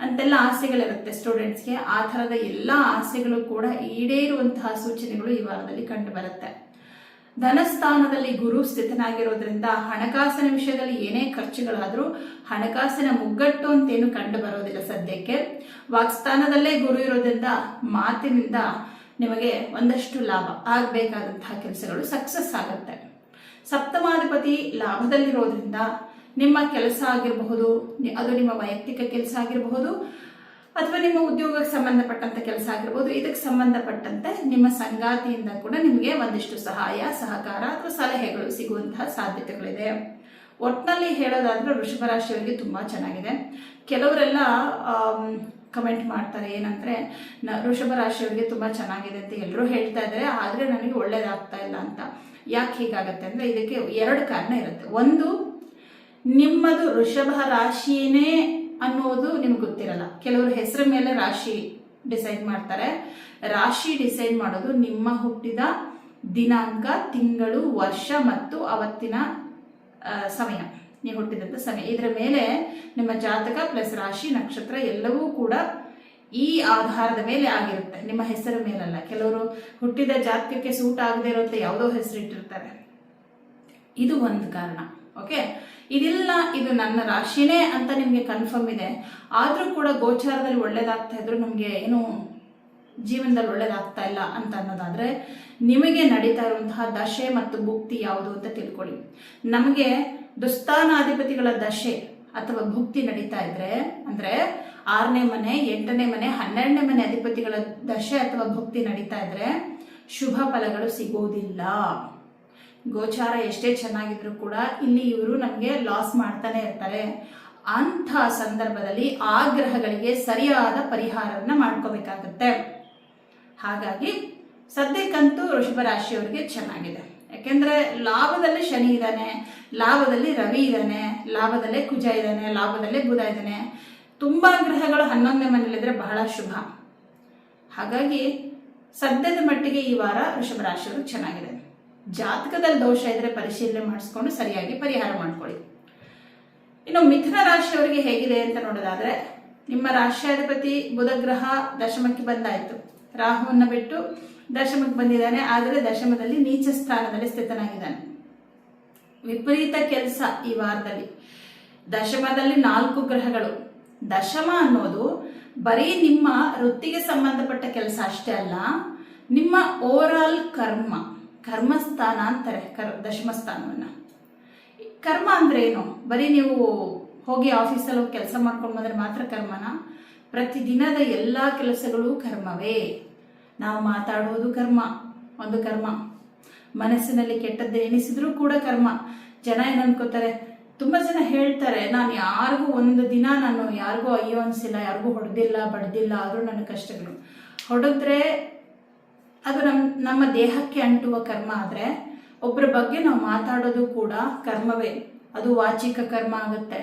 ಅಂತೆಲ್ಲ ಆಸೆಗಳಿರುತ್ತೆ ಸ್ಟೂಡೆಂಟ್ಸ್ಗೆ. ಆ ಥರದ ಎಲ್ಲ ಆಸೆಗಳು ಕೂಡ ಈಡೇರುವಂತಹ ಸೂಚನೆಗಳು ಈ ವಾರದಲ್ಲಿ ಕಂಡು ಬರುತ್ತೆ. ಧನಸ್ಥಾನದಲ್ಲಿ ಗುರು ಸ್ಥಿತನಾಗಿರೋದ್ರಿಂದ ಹಣಕಾಸಿನ ವಿಷಯದಲ್ಲಿ ಏನೇ ಖರ್ಚುಗಳಾದರೂ ಹಣಕಾಸಿನ ಮುಗ್ಗಟ್ಟು ಅಂತೇನು ಕಂಡು ಬರೋದಿಲ್ಲ ಸದ್ಯಕ್ಕೆ. ವಾಕ್ಸ್ಥಾನದಲ್ಲೇ ಗುರು ಇರೋದ್ರಿಂದ ಮಾತಿನಿಂದ ನಿಮಗೆ ಒಂದಷ್ಟು ಲಾಭ, ಆಗಬೇಕಾದಂತಹ ಕೆಲಸಗಳು ಸಕ್ಸಸ್ ಆಗುತ್ತೆ. ಸಪ್ತಮಾಧಿಪತಿ ಲಾಭದಲ್ಲಿರೋದ್ರಿಂದ ನಿಮ್ಮ ಕೆಲಸ ಆಗಿರಬಹುದು, ಅದು ನಿಮ್ಮ ವೈಯಕ್ತಿಕ ಕೆಲಸ ಆಗಿರಬಹುದು ಅಥವಾ ನಿಮ್ಮ ಉದ್ಯೋಗಕ್ಕೆ ಸಂಬಂಧಪಟ್ಟಂತ ಕೆಲಸ ಆಗಿರ್ಬೋದು, ಇದಕ್ಕೆ ಸಂಬಂಧಪಟ್ಟಂತೆ ನಿಮ್ಮ ಸಂಗಾತಿಯಿಂದ ಕೂಡ ನಿಮಗೆ ಒಂದಿಷ್ಟು ಸಹಾಯ, ಸಹಕಾರ ಅಥವಾ ಸಲಹೆಗಳು ಸಿಗುವಂತಹ ಸಾಧ್ಯತೆಗಳಿದೆ. ಒಟ್ಟಿನಲ್ಲಿ ಹೇಳೋದಾದ್ರೆ ವೃಷಭ ರಾಶಿಯವರಿಗೆ ತುಂಬಾ ಚೆನ್ನಾಗಿದೆ. ಕೆಲವರೆಲ್ಲ ಕಮೆಂಟ್ ಮಾಡ್ತಾರೆ ಏನಂದ್ರೆ, ವೃಷಭ ರಾಶಿಯವರಿಗೆ ತುಂಬಾ ಚೆನ್ನಾಗಿದೆ ಅಂತ ಎಲ್ಲರೂ ಹೇಳ್ತಾ ಇದ್ದಾರೆ, ಆದ್ರೆ ನನಗೆ ಒಳ್ಳೇದಾಗ್ತಾ ಇಲ್ಲ ಅಂತ. ಯಾಕೆ ಹೀಗಾಗತ್ತೆ ಅಂದ್ರೆ ಇದಕ್ಕೆ 2 ಕಾರಣ ಇರುತ್ತೆ. ಒಂದು, ನಿಮ್ಮದು ವೃಷಭ ರಾಶಿನೇ ಅನ್ನೋದು ನಿಮ್ಗೆ ಗೊತ್ತಿರಲ್ಲ. ಕೆಲವರು ಹೆಸರ ಮೇಲೆ ರಾಶಿ ಡಿಸೈಡ್ ಮಾಡ್ತಾರೆ. ರಾಶಿ ಡಿಸೈಡ್ ಮಾಡೋದು ನಿಮ್ಮ ಹುಟ್ಟಿದ ದಿನಾಂಕ, ತಿಂಗಳು, ವರ್ಷ ಮತ್ತು ಅವತ್ತಿನ ಸಮಯ, ನೀವು ಹುಟ್ಟಿದಂಥ ಸಮಯ. ಇದರ ಮೇಲೆ ನಿಮ್ಮ ಜಾತಕ ಪ್ಲಸ್ ರಾಶಿ, ನಕ್ಷತ್ರ ಎಲ್ಲವೂ ಕೂಡ ಈ ಆಧಾರದ ಮೇಲೆ ಆಗಿರುತ್ತೆ, ನಿಮ್ಮ ಹೆಸರ ಮೇಲಲ್ಲ. ಕೆಲವರು ಹುಟ್ಟಿದ ಜಾತಕಕ್ಕೆ ಸೂಟ್ ಆಗದೆ ಇರುತ್ತೆ ಯಾವುದೋ ಹೆಸರಿಟ್ಟಿರ್ತಾರೆ. ಇದು ಒಂದು ಕಾರಣ. ಓಕೆ, ಇದಿಲ್ಲ, ಇದು ನನ್ನ ರಾಶಿನೇ ಅಂತ ನಿಮಗೆ ಕನ್ಫರ್ಮ್ ಇದೆ, ಆದ್ರೂ ಕೂಡ ಗೋಚಾರದಲ್ಲಿ ಒಳ್ಳೇದಾಗ್ತಾ ಇದ್ರು ನಮಗೆ ಏನು ಜೀವನದಲ್ಲಿ ಒಳ್ಳೇದಾಗ್ತಾ ಇಲ್ಲ ಅಂತ ಅನ್ನೋದಾದ್ರೆ ನಿಮಗೆ ನಡೀತಾ ಇರುವಂತಹ ದಶೆ ಮತ್ತು ಭುಕ್ತಿ ಯಾವುದು ಅಂತ ತಿಳ್ಕೊಳ್ಳಿ. ನಮಗೆ ದುಸ್ಥಾನಾಧಿಪತಿಗಳ ದಶೆ ಅಥವಾ ಭುಕ್ತಿ ನಡೀತಾ ಇದ್ರೆ ಅಂದ್ರೆ 6ನೇ ಮನೆ, 8ನೇ ಮನೆ, 12ನೇ ಮನೆ ಅಧಿಪತಿಗಳ ದಶೆ ಅಥವಾ ಭಕ್ತಿ ನಡೀತಾ ಇದ್ರೆ ಶುಭ ಫಲಗಳು ಸಿಗೋದಿಲ್ಲ. ಗೋಚಾರ ಎಷ್ಟೇ ಚೆನ್ನಾಗಿದ್ರು ಕೂಡ ಇಲ್ಲಿ ಇವರು ನಮಗೆ ಲಾಸ್ ಮಾಡ್ತಾನೆ ಇರ್ತಾರೆ. ಅಂಥ ಸಂದರ್ಭದಲ್ಲಿ ಆ ಗ್ರಹಗಳಿಗೆ ಸರಿಯಾದ ಪರಿಹಾರವನ್ನ ಮಾಡ್ಕೋಬೇಕಾಗತ್ತೆ. ಹಾಗಾಗಿ ಸದ್ಯಕ್ಕಂತೂ ವೃಷಭ ರಾಶಿಯವರಿಗೆ ಚೆನ್ನಾಗಿದೆ. ಯಾಕೆಂದ್ರೆ ಲಾಭದಲ್ಲಿ ಶನಿ ಇದ್ದಾನೆ, ಲಾಭದಲ್ಲಿ ರವಿ ಇದ್ದಾನೆ, ಲಾಭದಲ್ಲೇ ಕುಜ ಇದ್ದಾನೆ, ಲಾಭದಲ್ಲೇ ಬುಧ ಇದ್ದಾನೆ. ತುಂಬಾ ಗ್ರಹಗಳು 11ನೇ ಮನೆಯಲ್ಲಿದ್ರೆ ಬಹಳ ಶುಭ. ಹಾಗಾಗಿ ಸದ್ಯದ ಮಟ್ಟಿಗೆ ಈ ವಾರ ವೃಷಭ ರಾಶಿಯವರು ಚೆನ್ನಾಗಿದೆ. ಜಾತಕದಲ್ಲಿ ದೋಷ ಇದ್ರೆ ಪರಿಶೀಲನೆ ಮಾಡಿಸ್ಕೊಂಡು ಸರಿಯಾಗಿ ಪರಿಹಾರ ಮಾಡ್ಕೊಳ್ಳಿ. ಇನ್ನು ಮಿಥುನ ರಾಶಿಯವರಿಗೆ ಹೇಗಿದೆ ಅಂತ ನೋಡೋದಾದ್ರೆ, ನಿಮ್ಮ ರಾಶಿಯಾಧಿಪತಿ ಬುಧ ಗ್ರಹ ದಶಮಕ್ಕೆ ಬಂದಾಯ್ತು. ರಾಹುವನ್ನ ಬಿಟ್ಟು ದಶಮಕ್ಕೆ ಬಂದಿದ್ದಾನೆ. ಆದರೆ ದಶಮದಲ್ಲಿ ನೀಚ ಸ್ಥಾನದಲ್ಲಿ ಸ್ಥಿತನಾಗಿದ್ದಾನೆ. ವಿಪರೀತ ಕೆಲಸ ಈ ವಾರದಲ್ಲಿ. ದಶಮದಲ್ಲಿ 4 ಗ್ರಹಗಳು. ದಶಮ ಅನ್ನೋದು ಬರೀ ನಿಮ್ಮ ವೃತ್ತಿಗೆ ಸಂಬಂಧಪಟ್ಟ ಕೆಲಸ ಅಷ್ಟೇ ಅಲ್ಲ, ನಿಮ್ಮ ಓವರಾಲ್ ಕರ್ಮಸ್ಥಾನ ಅಂತಾರೆ ದಶಮ ಸ್ಥಾನವನ್ನ. ಕರ್ಮ ಅಂದ್ರೆ ಏನು? ಬರೀ ನೀವು ಹೋಗಿ ಆಫೀಸಲ್ಲಿ ಹೋಗಿ ಕೆಲಸ ಮಾಡ್ಕೊಂಡು ಬಂದ್ರೆ ಮಾತ್ರ ಕರ್ಮನ? ಪ್ರತಿದಿನದ ಎಲ್ಲಾ ಕೆಲಸಗಳು ಕರ್ಮವೇ. ನಾವು ಮಾತಾಡೋದು ಒಂದು ಕರ್ಮ. ಮನಸ್ಸಿನಲ್ಲಿ ಕೆಟ್ಟದ್ದು ಎನಿಸಿದ್ರೂ ಕೂಡ ಕರ್ಮ. ಜನ ಏನು ಅನ್ಕೋತಾರೆ, ತುಂಬಾ ಜನ ಹೇಳ್ತಾರೆ, ನಾನು ಯಾರಿಗೂ ಒಂದು ದಿನ ನಾನು ಯಾರಿಗೂ ಅಯ್ಯೋ ಅನ್ಸಿಲ್ಲ, ಯಾರಿಗೂ ಹೊಡೆದಿಲ್ಲ ಬಡ್ದಿಲ್ಲ, ಆದ್ರೂ ನನ್ನ ಕಷ್ಟಗಳು. ಹೊಡೆದ್ರೆ ಅದು ನಮ್ಮ ದೇಹಕ್ಕೆ ಅಂಟುವ ಕರ್ಮ. ಆದ್ರೆ ಒಬ್ಬರ ಬಗ್ಗೆ ನಾವು ಮಾತಾಡೋದು ಕೂಡ ಕರ್ಮವೇ. ಅದು ವಾಚಿಕ ಕರ್ಮ ಆಗುತ್ತೆ.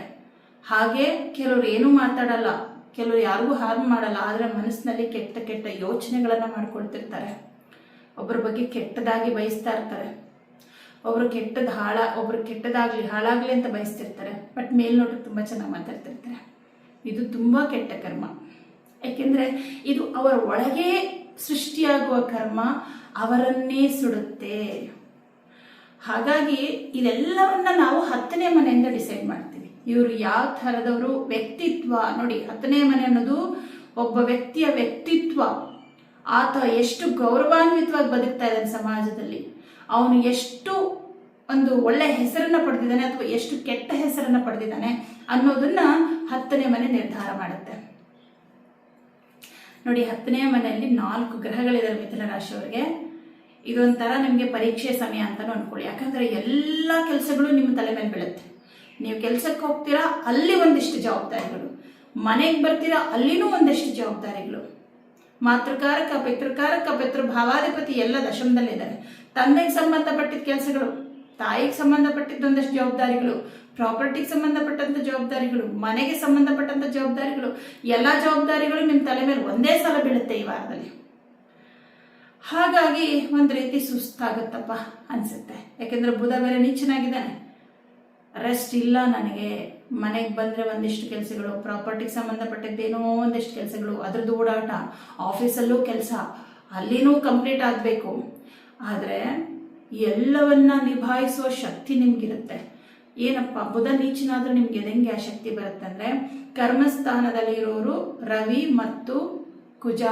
ಹಾಗೆ ಕೆಲವರು ಏನೂ ಮಾತಾಡಲ್ಲ, ಕೆಲವರು ಯಾರಿಗೂ ಹಾರ್ಮ್ ಮಾಡಲ್ಲ, ಆದ್ರೆ ಮನಸ್ಸಿನಲ್ಲಿ ಕೆಟ್ಟ ಕೆಟ್ಟ ಯೋಚನೆಗಳನ್ನ ಮಾಡ್ಕೊಳ್ತಿರ್ತಾರೆ. ಒಬ್ಬರ ಬಗ್ಗೆ ಕೆಟ್ಟದಾಗಿ ಬಯಸ್ತಾ ಇರ್ತಾರೆ. ಒಬ್ರು ಕೆಟ್ಟದಾಗ್ಲಿ ಹಾಳಾಗ್ಲಿ ಅಂತ ಬಯಸ್ತಿರ್ತಾರೆ. ಬಟ್ ಮೇಲ್ನೋಟಕ್ಕೆ ತುಂಬಾ ಚೆನ್ನಾಗಿ ಮಾತಾಡ್ತಿರ್ತಾರೆ. ಇದು ತುಂಬಾ ಕೆಟ್ಟ ಕರ್ಮ. ಯಾಕೆಂದ್ರೆ ಇದು ಅವರ ಒಳಗೆ ಸೃಷ್ಟಿಯಾಗುವ ಕರ್ಮ ಅವರನ್ನೇ ಸುಡುತ್ತೆ. ಹಾಗಾಗಿ ಇದೆಲ್ಲವನ್ನ ನಾವು 10ನೇ ಮನೆಯಿಂದ ಡಿಸೈಡ್ ಮಾಡ್ತೀವಿ. ಇವರು ಯಾವ ಥರದವರು, ವ್ಯಕ್ತಿತ್ವ ನೋಡಿ. 10ನೇ ಮನೆ ಅನ್ನೋದು ಒಬ್ಬ ವ್ಯಕ್ತಿಯ ವ್ಯಕ್ತಿತ್ವ. ಆತ ಎಷ್ಟು ಗೌರವಾನ್ವಿತವಾಗಿ ಬದುಕ್ತಾ ಇದ್ದಾನೆ ಸಮಾಜದಲ್ಲಿ, ಅವನು ಎಷ್ಟು ಒಂದು ಒಳ್ಳೆ ಹೆಸರನ್ನ ಪಡೆದಿದ್ದಾನೆ ಅಥವಾ ಎಷ್ಟು ಕೆಟ್ಟ ಹೆಸರನ್ನ ಪಡೆದಿದ್ದಾನೆ ಅನ್ನೋದನ್ನ 10ನೇ ಮನೆ ನಿರ್ಧಾರ ಮಾಡುತ್ತೆ. ನೋಡಿ, 10ನೇ ಮನೆಯಲ್ಲಿ 4 ಗ್ರಹಗಳಿದಾವೆ ಮಿಥುನ ರಾಶಿಯವರಿಗೆ. ಇದೊಂಥರ ನಿಮಗೆ ಪರೀಕ್ಷೆ ಸಮಯ ಅಂತಾನು ಅನ್ಕೊಳ್ಳಿ. ಯಾಕಂದ್ರೆ ಎಲ್ಲ ಕೆಲಸಗಳು ನಿಮ್ಮ ತಲೆ ಮೇಲೆ ಬೀಳುತ್ತೆ. ನೀವು ಕೆಲಸಕ್ಕೆ ಹೋಗ್ತೀರಾ, ಅಲ್ಲಿ ಒಂದಿಷ್ಟು ಜವಾಬ್ದಾರಿಗಳು. ಮನೆಗೆ ಬರ್ತೀರಾ, ಅಲ್ಲಿನೂ ಒಂದಿಷ್ಟು ಜವಾಬ್ದಾರಿಗಳು. ಮಾತೃಕಾರಕ, ಪಿತೃಭಾವಾಧಿಪತಿ ಎಲ್ಲ ದಶಮದಲ್ಲಿದ್ದಾರೆ. ತಂದೆಗೆ ಸಂಬಂಧಪಟ್ಟಿದ್ದ ಕೆಲಸಗಳು, ತಾಯಿಗೆ ಸಂಬಂಧಪಟ್ಟಿದ್ದೊಂದಷ್ಟು ಜವಾಬ್ದಾರಿಗಳು, ಪ್ರಾಪರ್ಟಿಗೆ ಸಂಬಂಧಪಟ್ಟಂತ ಜವಾಬ್ದಾರಿಗಳು, ಮನೆಗೆ ಸಂಬಂಧಪಟ್ಟಂತ ಜವಾಬ್ದಾರಿಗಳು, ಎಲ್ಲ ಜವಾಬ್ದಾರಿಗಳು ನಿಮ್ಮ ತಲೆ ಮೇಲೆ ಒಂದೇ ಸಲ ಬೀಳುತ್ತೆ ಈ ವಾರದಲ್ಲಿ. ಹಾಗಾಗಿ ಒಂದು ರೀತಿ ಸುಸ್ತಾಗುತ್ತಪ್ಪ ಅನ್ಸುತ್ತೆ. ಯಾಕೆಂದ್ರೆ ಬುಧ ಬೇರೆ ನೀಚನಾಗಿದ್ದಾನೆ. ರೆಸ್ಟ್ ಇಲ್ಲ ನನಗೆ. ಮನೆಗೆ ಬಂದ್ರೆ ಒಂದಿಷ್ಟು ಕೆಲಸಗಳು, ಪ್ರಾಪರ್ಟಿಗೆ ಸಂಬಂಧಪಟ್ಟಿದ್ದೇನೋ ಒಂದಿಷ್ಟು ಕೆಲಸಗಳು, ಅದ್ರದ್ದು ಓಡಾಟ, ಆಫೀಸಲ್ಲೂ ಕೆಲಸ, ಅಲ್ಲಿನೂ ಕಂಪ್ಲೀಟ್ ಆಗಬೇಕು. ಆದರೆ ಎಲ್ಲವನ್ನ ನಿಭಾಯಿಸುವ ಶಕ್ತಿ ನಿಮ್ಗಿರುತ್ತೆ. ಏನಪ್ಪ, ಬುಧ ನೀಚನಾದ್ರೂ ನಿಮ್ಗೆ ಹೆಂಗೆ ಆ ಶಕ್ತಿ ಬರುತ್ತೆ ಅಂದ್ರೆ, ಕರ್ಮಸ್ಥಾನದಲ್ಲಿರೋರು ರವಿ ಮತ್ತು ಕುಜ.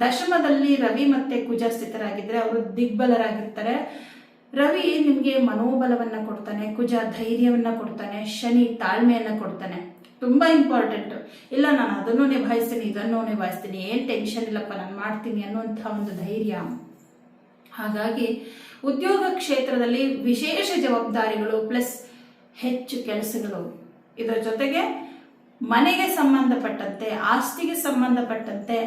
ದಶಮದಲ್ಲಿ ರವಿ ಮತ್ತೆ ಕುಜ ಸ್ಥಿತರಾಗಿದ್ರೆ ಅವರು ದಿಗ್ಬಲರಾಗಿರ್ತಾರೆ. ರವಿ ನಿಮ್ಗೆ ಮನೋಬಲವನ್ನ ಕೊಡ್ತಾನೆ, ಕುಜ ಧೈರ್ಯವನ್ನ ಕೊಡ್ತಾನೆ, ಶನಿ ತಾಳ್ಮೆಯನ್ನ ಕೊಡ್ತಾನೆ. ತುಂಬಾ ಇಂಪಾರ್ಟೆಂಟ್. ಇಲ್ಲ, ನಾನು ಅದನ್ನು ನಿಭಾಯಿಸ್ತೀನಿ, ಇದನ್ನು ನಿಭಾಯಿಸ್ತೀನಿ, ಏನ್ ಟೆನ್ಷನ್ ಇಲ್ಲಪ್ಪ, ನಾನು ಮಾಡ್ತೀನಿ ಅನ್ನುವಂಥ ಒಂದು ಧೈರ್ಯ. ಹಾಗಾಗಿ ಉದ್ಯೋಗ ಕ್ಷೇತ್ರದಲ್ಲಿ ವಿಶೇಷ ಜವಾಬ್ದಾರಿಗಳು ಪ್ಲಸ್ ಹೆಚ್ಚು ಕೆಲಸಗಳು. ಇದರ ಜೊತೆಗೆ ಮನೆಗೆ ಸಂಬಂಧಪಟ್ಟಂತೆ, ಆಸ್ತಿಗೆ ಸಂಬಂಧಪಟ್ಟಂತೆ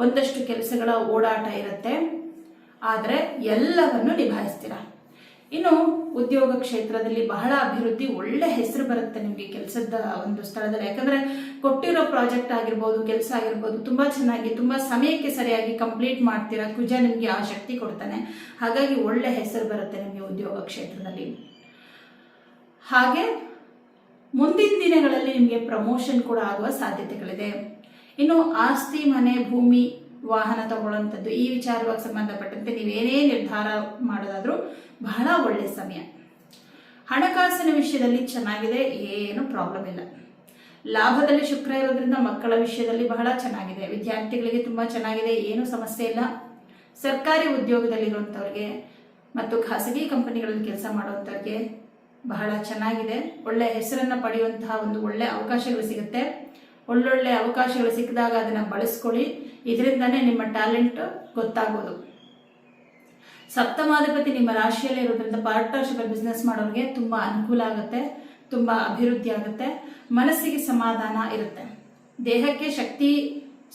ಒಂದಷ್ಟು ಕೆಲಸಗಳ ಓಡಾಟ ಇರುತ್ತೆ. ಆದರೆ ಎಲ್ಲವನ್ನು ನಿಭಾಯಿಸ್ತೀರ. ಇನ್ನು ಉದ್ಯೋಗ ಕ್ಷೇತ್ರದಲ್ಲಿ ಬಹಳ ಅಭಿವೃದ್ಧಿ, ಒಳ್ಳೆ ಹೆಸರು ಬರುತ್ತೆ ನಿಮಗೆ ಕೆಲಸದ ಒಂದು ಸ್ಥಳದಲ್ಲಿ. ಯಾಕಂದ್ರೆ ಕೊಟ್ಟಿರೋ ಪ್ರಾಜೆಕ್ಟ್ ಆಗಿರ್ಬೋದು, ಕೆಲಸ ಆಗಿರ್ಬೋದು, ತುಂಬಾ ಚೆನ್ನಾಗಿ ತುಂಬಾ ಸಮಯಕ್ಕೆ ಸರಿಯಾಗಿ ಕಂಪ್ಲೀಟ್ ಮಾಡ್ತೀರಾ. ಕುಜ ನಿಮ್ಗೆ ಆ ಶಕ್ತಿ ಕೊಡ್ತಾನೆ. ಹಾಗಾಗಿ ಒಳ್ಳೆ ಹೆಸರು ಬರುತ್ತೆ ನಿಮಗೆ ಉದ್ಯೋಗ ಕ್ಷೇತ್ರದಲ್ಲಿ. ಹಾಗೆ ಮುಂದಿನ ದಿನಗಳಲ್ಲಿ ನಿಮಗೆ ಪ್ರಮೋಷನ್ ಕೂಡ ಆಗುವ ಸಾಧ್ಯತೆಗಳಿದೆ. ಇನ್ನು ಆಸ್ತಿ, ಮನೆ, ಭೂಮಿ, ವಾಹನ ತಗೊಳ್ಳುವಂಥದ್ದು, ಈ ವಿಚಾರವಾಗಿ ಸಂಬಂಧಪಟ್ಟಂತೆ ನೀವೇನೇ ನಿರ್ಧಾರ ಮಾಡೋದಾದ್ರೂ ಬಹಳ ಒಳ್ಳೆ ಸಮಯ. ಹಣಕಾಸಿನ ವಿಷಯದಲ್ಲಿ ಚೆನ್ನಾಗಿದೆ, ಏನು ಪ್ರಾಬ್ಲಮ್ ಇಲ್ಲ. ಲಾಭದಲ್ಲಿ ಶುಕ್ರ ಇರೋದ್ರಿಂದ ಮಕ್ಕಳ ವಿಷಯದಲ್ಲಿ ಬಹಳ ಚೆನ್ನಾಗಿದೆ. ವಿದ್ಯಾರ್ಥಿಗಳಿಗೆ ತುಂಬಾ ಚೆನ್ನಾಗಿದೆ, ಏನು ಸಮಸ್ಯೆ ಇಲ್ಲ. ಸರ್ಕಾರಿ ಉದ್ಯೋಗದಲ್ಲಿರುವಂಥವ್ರಿಗೆ ಮತ್ತು ಖಾಸಗಿ ಕಂಪನಿಗಳಲ್ಲಿ ಕೆಲಸ ಮಾಡುವಂಥವ್ರಿಗೆ ಬಹಳ ಚೆನ್ನಾಗಿದೆ. ಒಳ್ಳೆ ಹೆಸರನ್ನ ಪಡೆಯುವಂತಹ ಒಂದು ಒಳ್ಳೆ ಅವಕಾಶಗಳು ಸಿಗುತ್ತೆ. ಒಳ್ಳೊಳ್ಳೆ ಅವಕಾಶಗಳು ಸಿಕ್ಕಿದಾಗ ಅದನ್ನು ಬಳಸ್ಕೊಳ್ಳಿ. ಇದರಿಂದನೇ ನಿಮ್ಮ ಟ್ಯಾಲೆಂಟ್ ಗೊತ್ತಾಗೋದು. ಸಪ್ತಮಾಧಿಪತಿ ನಿಮ್ಮ ರಾಶಿಯಲ್ಲೇ ಇರೋದ್ರಿಂದ ಪಾರ್ಟ್ನರ್ಶಿಪ್ ಬಿಸ್ನೆಸ್ ಮಾಡೋರಿಗೆ ತುಂಬ ಅನುಕೂಲ ಆಗುತ್ತೆ, ತುಂಬ ಅಭಿವೃದ್ಧಿ ಆಗುತ್ತೆ, ಮನಸ್ಸಿಗೆ ಸಮಾಧಾನ ಇರುತ್ತೆ. ದೇಹಕ್ಕೆ ಶಕ್ತಿ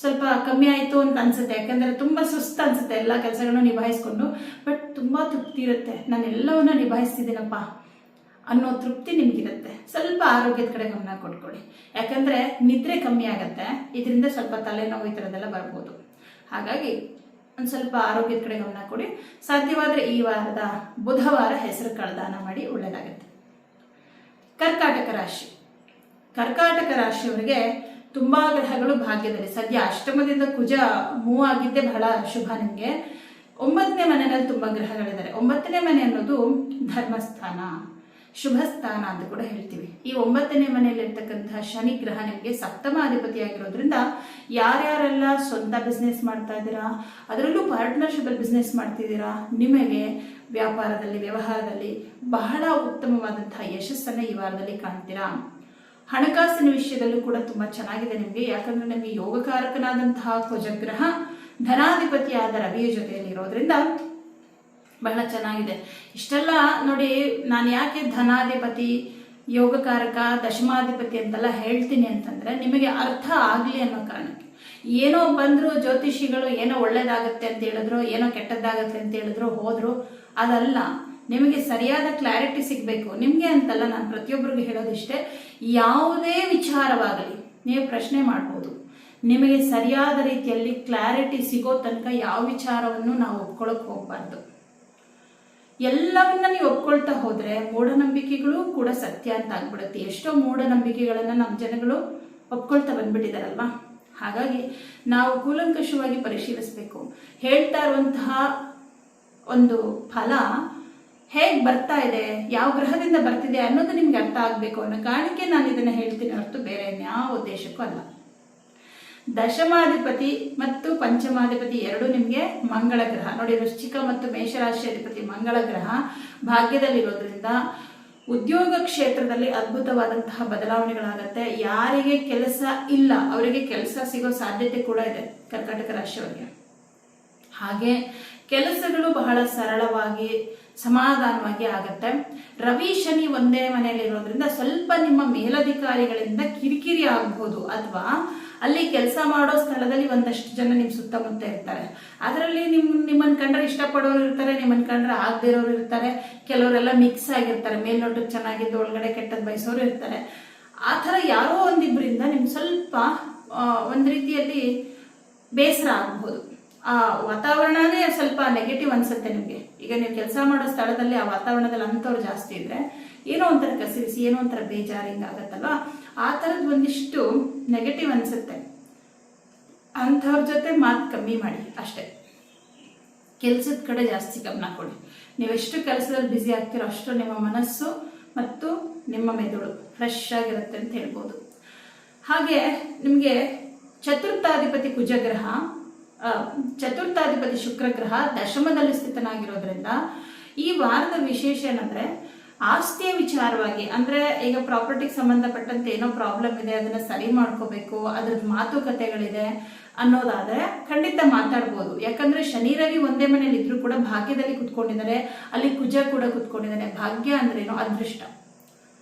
ಸ್ವಲ್ಪ ಕಮ್ಮಿ ಆಯಿತು ಅಂತ ಅನ್ಸುತ್ತೆ, ಯಾಕಂದರೆ ತುಂಬ ಸುಸ್ತು ಅನ್ಸುತ್ತೆ ಎಲ್ಲ ಕೆಲಸಗಳನ್ನು ನಿಭಾಯಿಸ್ಕೊಂಡು. ಬಟ್ ತುಂಬ ತೃಪ್ತಿ ಇರುತ್ತೆ, ನಾನು ಎಲ್ಲವನ್ನ ನಿಭಾಯಿಸ್ತಿದ್ದೀನಪ್ಪ ಅನ್ನೋ ತೃಪ್ತಿ ನಿಮಗಿರುತ್ತೆ. ಸ್ವಲ್ಪ ಆರೋಗ್ಯದ ಕಡೆ ಗಮನ ಕೊಟ್ಕೊಳ್ಳಿ, ಯಾಕಂದರೆ ನಿದ್ರೆ ಕಮ್ಮಿ ಆಗುತ್ತೆ, ಇದರಿಂದ ಸ್ವಲ್ಪ ತಲೆನೋವು ಈ ಥರದ್ದೆಲ್ಲ ಬರ್ಬೋದು. ಹಾಗಾಗಿ ಒಂದು ಸ್ವಲ್ಪ ಆರೋಗ್ಯದ ಕಡೆ ಗಮನ ಕೊಡಿ. ಸಾಧ್ಯವಾದರೆ ಈ ವಾರದ ಬುಧವಾರ ಹೆಸರು ಕಾಳು ಮಾಡಿ, ಒಳ್ಳೆಯದಾಗುತ್ತೆ. ಕರ್ಕಾಟಕ ರಾಶಿ. ಕರ್ಕಾಟಕ ರಾಶಿಯವರಿಗೆ ತುಂಬ ಗ್ರಹಗಳು ಭಾಗ್ಯದಲ್ಲಿ. ಸದ್ಯ ಅಷ್ಟಮದಿಂದ ಕುಜ ಮೂವ್ ಆಗಿದ್ದೇ ಬಹಳ ಶುಭ. ನಿಮಗೆ 9ನೇ ಮನೆಯಲ್ಲಿ ತುಂಬ ಗ್ರಹಗಳಿದ್ದಾರೆ. 9ನೇ ಮನೆ ಅನ್ನೋದು ಧರ್ಮಸ್ಥಾನ, ಶುಭ ಸ್ಥಾನ ಅಂತ ಕೂಡ ಹೇಳ್ತೀವಿ. ಈ 9ನೇ ಮನೆಯಲ್ಲಿರ್ತಕ್ಕಂತಹ ಶನಿ ಗ್ರಹ ನಿಮಗೆ ಸಪ್ತಮಾಧಿಪತಿಯಾಗಿರೋದ್ರಿಂದ ಯಾರ್ಯಾರೆಲ್ಲ ಸ್ವಂತ ಬಿಸ್ನೆಸ್ ಮಾಡ್ತಾ ಇದ್ದೀರಾ, ಅದರಲ್ಲೂ ಪಾರ್ಟ್ನರ್ಶಿಪ್ ಬಿಸ್ನೆಸ್ ಮಾಡ್ತಿದ್ದೀರಾ, ನಿಮಗೆ ವ್ಯಾಪಾರದಲ್ಲಿ ವ್ಯವಹಾರದಲ್ಲಿ ಬಹಳ ಉತ್ತಮವಾದಂತಹ ಯಶಸ್ಸನ್ನು ಈ ವಾರದಲ್ಲಿ ಕಾಣ್ತೀರಾ. ಹಣಕಾಸಿನ ವಿಷಯದಲ್ಲೂ ಕೂಡ ತುಂಬ ಚೆನ್ನಾಗಿದೆ ನಿಮಗೆ, ಯಾಕಂದ್ರೆ ನಿಮಗೆ ಯೋಗಕಾರಕನಾದಂತಹ ಕುಜಗ್ರಹ ಧನಾಧಿಪತಿಯಾದ ರವಿಯ ಜೊತೆಯಲ್ಲಿ ಇರೋದ್ರಿಂದ ಬಹಳ ಚೆನ್ನಾಗಿದೆ. ಇಷ್ಟೆಲ್ಲ ನೋಡಿ, ನಾನು ಯಾಕೆ ಧನಾಧಿಪತಿ, ಯೋಗಕಾರಕ, ದಶಮಾಧಿಪತಿ ಅಂತೆಲ್ಲ ಹೇಳ್ತೀನಿ ಅಂತಂದ್ರೆ ನಿಮಗೆ ಅರ್ಥ ಆಗಲಿ ಅನ್ನೋ ಕಾರಣಕ್ಕೆ. ಏನೋ ಬಂದ್ರು ಜ್ಯೋತಿಷಿಗಳು, ಏನೋ ಒಳ್ಳೇದಾಗತ್ತೆ ಅಂತ ಹೇಳಿದ್ರು, ಏನೋ ಕೆಟ್ಟದ್ದಾಗತ್ತೆ ಅಂತ ಹೇಳಿದ್ರು, ಹೋದ್ರು, ಅದಲ್ಲ. ನಿಮಗೆ ಸರಿಯಾದ ಕ್ಲಾರಿಟಿ ಸಿಗಬೇಕು. ನಿಮಗೆ ಅಂತಲ್ಲ, ನಾನು ಪ್ರತಿಯೊಬ್ಬರಿಗೂ ಹೇಳೋದಿಷ್ಟೇ, ಯಾವುದೇ ವಿಚಾರವಾಗಲಿ ನೀವು ಪ್ರಶ್ನೆ ಮಾಡ್ಬೋದು. ನಿಮಗೆ ಸರಿಯಾದ ರೀತಿಯಲ್ಲಿ ಕ್ಲಾರಿಟಿ ಸಿಗೋ ತನಕ ಯಾವ ವಿಚಾರವನ್ನು ನಾವು ಒಪ್ಕೊಳ್ಳೋಕೆ ಹೋಗ್ಬಾರ್ದು. ಎಲ್ಲವನ್ನ ನೀವು ಒಪ್ಕೊಳ್ತಾ ಹೋದ್ರೆ ಮೂಢನಂಬಿಕೆಗಳು ಕೂಡ ಸತ್ಯ ಅಂತ ಆಗ್ಬಿಡುತ್ತೆ. ಎಷ್ಟೋ ಮೂಢನಂಬಿಕೆಗಳನ್ನ ನಮ್ಮ ಜನಗಳು ಒಪ್ಕೊಳ್ತಾ ಬಂದ್ಬಿಟ್ಟಿದಾರಲ್ವಾ. ಹಾಗಾಗಿ ನಾವು ಕೂಲಂಕಷವಾಗಿ ಪರಿಶೀಲಿಸಬೇಕು. ಹೇಳ್ತಾ ಇರುವಂತಹ ಒಂದು ಫಲ ಹೇಗೆ ಬರ್ತಾ ಇದೆ, ಯಾವ ಗ್ರಹದಿಂದ ಬರ್ತಿದೆ ಅನ್ನೋದು ನಿಮ್ಗೆ ಅರ್ಥ ಆಗಬೇಕು ಅನ್ನೋ ಕಾರಣಕ್ಕೆ ನಾನು ಇದನ್ನ ಹೇಳ್ತೀನಿ ಹೊರತು ಬೇರೆ ಯಾವ ಉದ್ದೇಶಕ್ಕೂ ಅಲ್ಲ. ದಶಮಾಧಿಪತಿ ಮತ್ತು ಪಂಚಮಾಧಿಪತಿ ಎರಡು ನಿಮಗೆ ಮಂಗಳ ಗ್ರಹ. ನೋಡಿ, ವೃಶ್ಚಿಕ ಮತ್ತು ಮೇಷರಾಶಿ ಅಧಿಪತಿ ಮಂಗಳ ಗ್ರಹ ಭಾಗ್ಯದಲ್ಲಿರೋದ್ರಿಂದ ಉದ್ಯೋಗ ಕ್ಷೇತ್ರದಲ್ಲಿ ಅದ್ಭುತವಾದಂತಹ ಬದಲಾವಣೆಗಳಾಗತ್ತೆ. ಯಾರಿಗೆ ಕೆಲಸ ಇಲ್ಲ ಅವರಿಗೆ ಕೆಲಸ ಸಿಗೋ ಸಾಧ್ಯತೆ ಕೂಡ ಇದೆ ಕರ್ಕಾಟಕ ರಾಶಿಯವರಿಗೆ. ಹಾಗೆ ಕೆಲಸಗಳು ಬಹಳ ಸರಳವಾಗಿ ಸಮಾಧಾನವಾಗಿ ಆಗತ್ತೆ. ರವಿ ಶನಿ ಒಂದೇ ಮನೆಯಲ್ಲಿ ಇರೋದ್ರಿಂದ ಸ್ವಲ್ಪ ನಿಮ್ಮ ಮೇಲಧಿಕಾರಿಗಳಿಂದ ಕಿರಿಕಿರಿ ಆಗಬಹುದು, ಅಥವಾ ಅಲ್ಲಿ ಕೆಲಸ ಮಾಡೋ ಸ್ಥಳದಲ್ಲಿ ಒಂದಷ್ಟು ಜನ ನಿಮ್ಮ ಸುತ್ತಮುತ್ತ ಇರ್ತಾರೆ. ಅದರಲ್ಲಿ ನಿಮ್ಮನ್ನು ಕಂಡ್ರೆ ಇಷ್ಟಪಡೋರು ಇರ್ತಾರೆ, ನಿಮ್ಮನ್ನು ಕಂಡ್ರೆ ಆಗದೇ ಇರೋರು ಇರ್ತಾರೆ, ಕೆಲವರೆಲ್ಲ ಮಿಕ್ಸ್ ಆಗಿರ್ತಾರೆ, ಮೇಲ್ನೋಟಕ್ಕೆ ಚೆನ್ನಾಗಿದ್ದು ಒಳಗಡೆ ಕೆಟ್ಟದ್ದು ಬಯಸೋರು ಇರ್ತಾರೆ. ಆ ಥರ ಯಾರೋ ಒಂದಿಬ್ಬರಿಂದ ನಿಮ್ಗೆ ಸ್ವಲ್ಪ ಒಂದು ರೀತಿಯಲ್ಲಿ ಬೇಸರ ಆಗಬಹುದು. ಆ ವಾತಾವರಣನೇ ಸ್ವಲ್ಪ ನೆಗೆಟಿವ್ ಅನ್ಸುತ್ತೆ ನಿಮಗೆ. ಈಗ ನೀವು ಕೆಲಸ ಮಾಡೋ ಸ್ಥಳದಲ್ಲಿ ಆ ವಾತಾವರಣದಲ್ಲಿ ಅಂಥವ್ರು ಜಾಸ್ತಿ ಇದ್ರೆ ಏನೋ ಒಂಥರ ಕಸಿರಿಸಿ, ಏನೋ ಒಂಥರ ಬೇಜಾರಿಂಗ್ ಆಗತ್ತಲ್ವಾ, ಆ ಥರದ್ದು ಒಂದಿಷ್ಟು ನೆಗೆಟಿವ್ ಅನ್ಸುತ್ತೆ. ಅಂಥವ್ರ ಜೊತೆ ಮಾತು ಕಮ್ಮಿ ಮಾಡಿ ಅಷ್ಟೇ. ಕೆಲಸದ ಕಡೆ ಜಾಸ್ತಿ ಗಮನ ಕೊಡಿ. ನೀವೆಷ್ಟು ಕೆಲಸದಲ್ಲಿ ಬ್ಯುಸಿ ಆಗ್ತೀರೋ ಅಷ್ಟು ನಿಮ್ಮ ಮನಸ್ಸು ಮತ್ತು ನಿಮ್ಮ ಮೆದುಳು ಫ್ರೆಶ್ ಆಗಿರುತ್ತೆ ಅಂತ ಹೇಳ್ಬೋದು. ಹಾಗೆ ನಿಮಗೆ ಚತುರ್ಥಾಧಿಪತಿ ಕುಜಗ್ರಹ, ಚತುರ್ಥಾಧಿಪತಿ ಶುಕ್ರಗ್ರಹ ದಶಮದಲ್ಲಿ ಸ್ಥಿತನಾಗಿರೋದ್ರಿಂದ ಈ ವಾರದ ವಿಶೇಷ ಏನಂದ್ರೆ ಆಸ್ತಿಯ ವಿಚಾರವಾಗಿ, ಅಂದ್ರೆ ಈಗ ಪ್ರಾಪರ್ಟಿಗೆ ಸಂಬಂಧಪಟ್ಟಂತೆ ಏನೋ ಪ್ರಾಬ್ಲಮ್ ಇದೆ, ಅದನ್ನ ಸರಿ ಮಾಡ್ಕೋಬೇಕು, ಅದ್ರದ್ದು ಮಾತುಕತೆಗಳಿದೆ ಅನ್ನೋದಾದ್ರೆ ಖಂಡಿತ ಮಾತಾಡ್ಬೋದು. ಯಾಕಂದ್ರೆ ಶನಿ ರವಿ ಒಂದೇ ಮನೇಲಿ ಇದ್ರೂ ಕೂಡ ಭಾಗ್ಯದಲ್ಲಿ ಕುತ್ಕೊಂಡಿದ್ದಾರೆ, ಅಲ್ಲಿ ಕುಜ ಕೂಡ ಕುತ್ಕೊಂಡಿದ್ದಾನೆ. ಭಾಗ್ಯ ಅಂದ್ರೇನು? ಅದೃಷ್ಟ.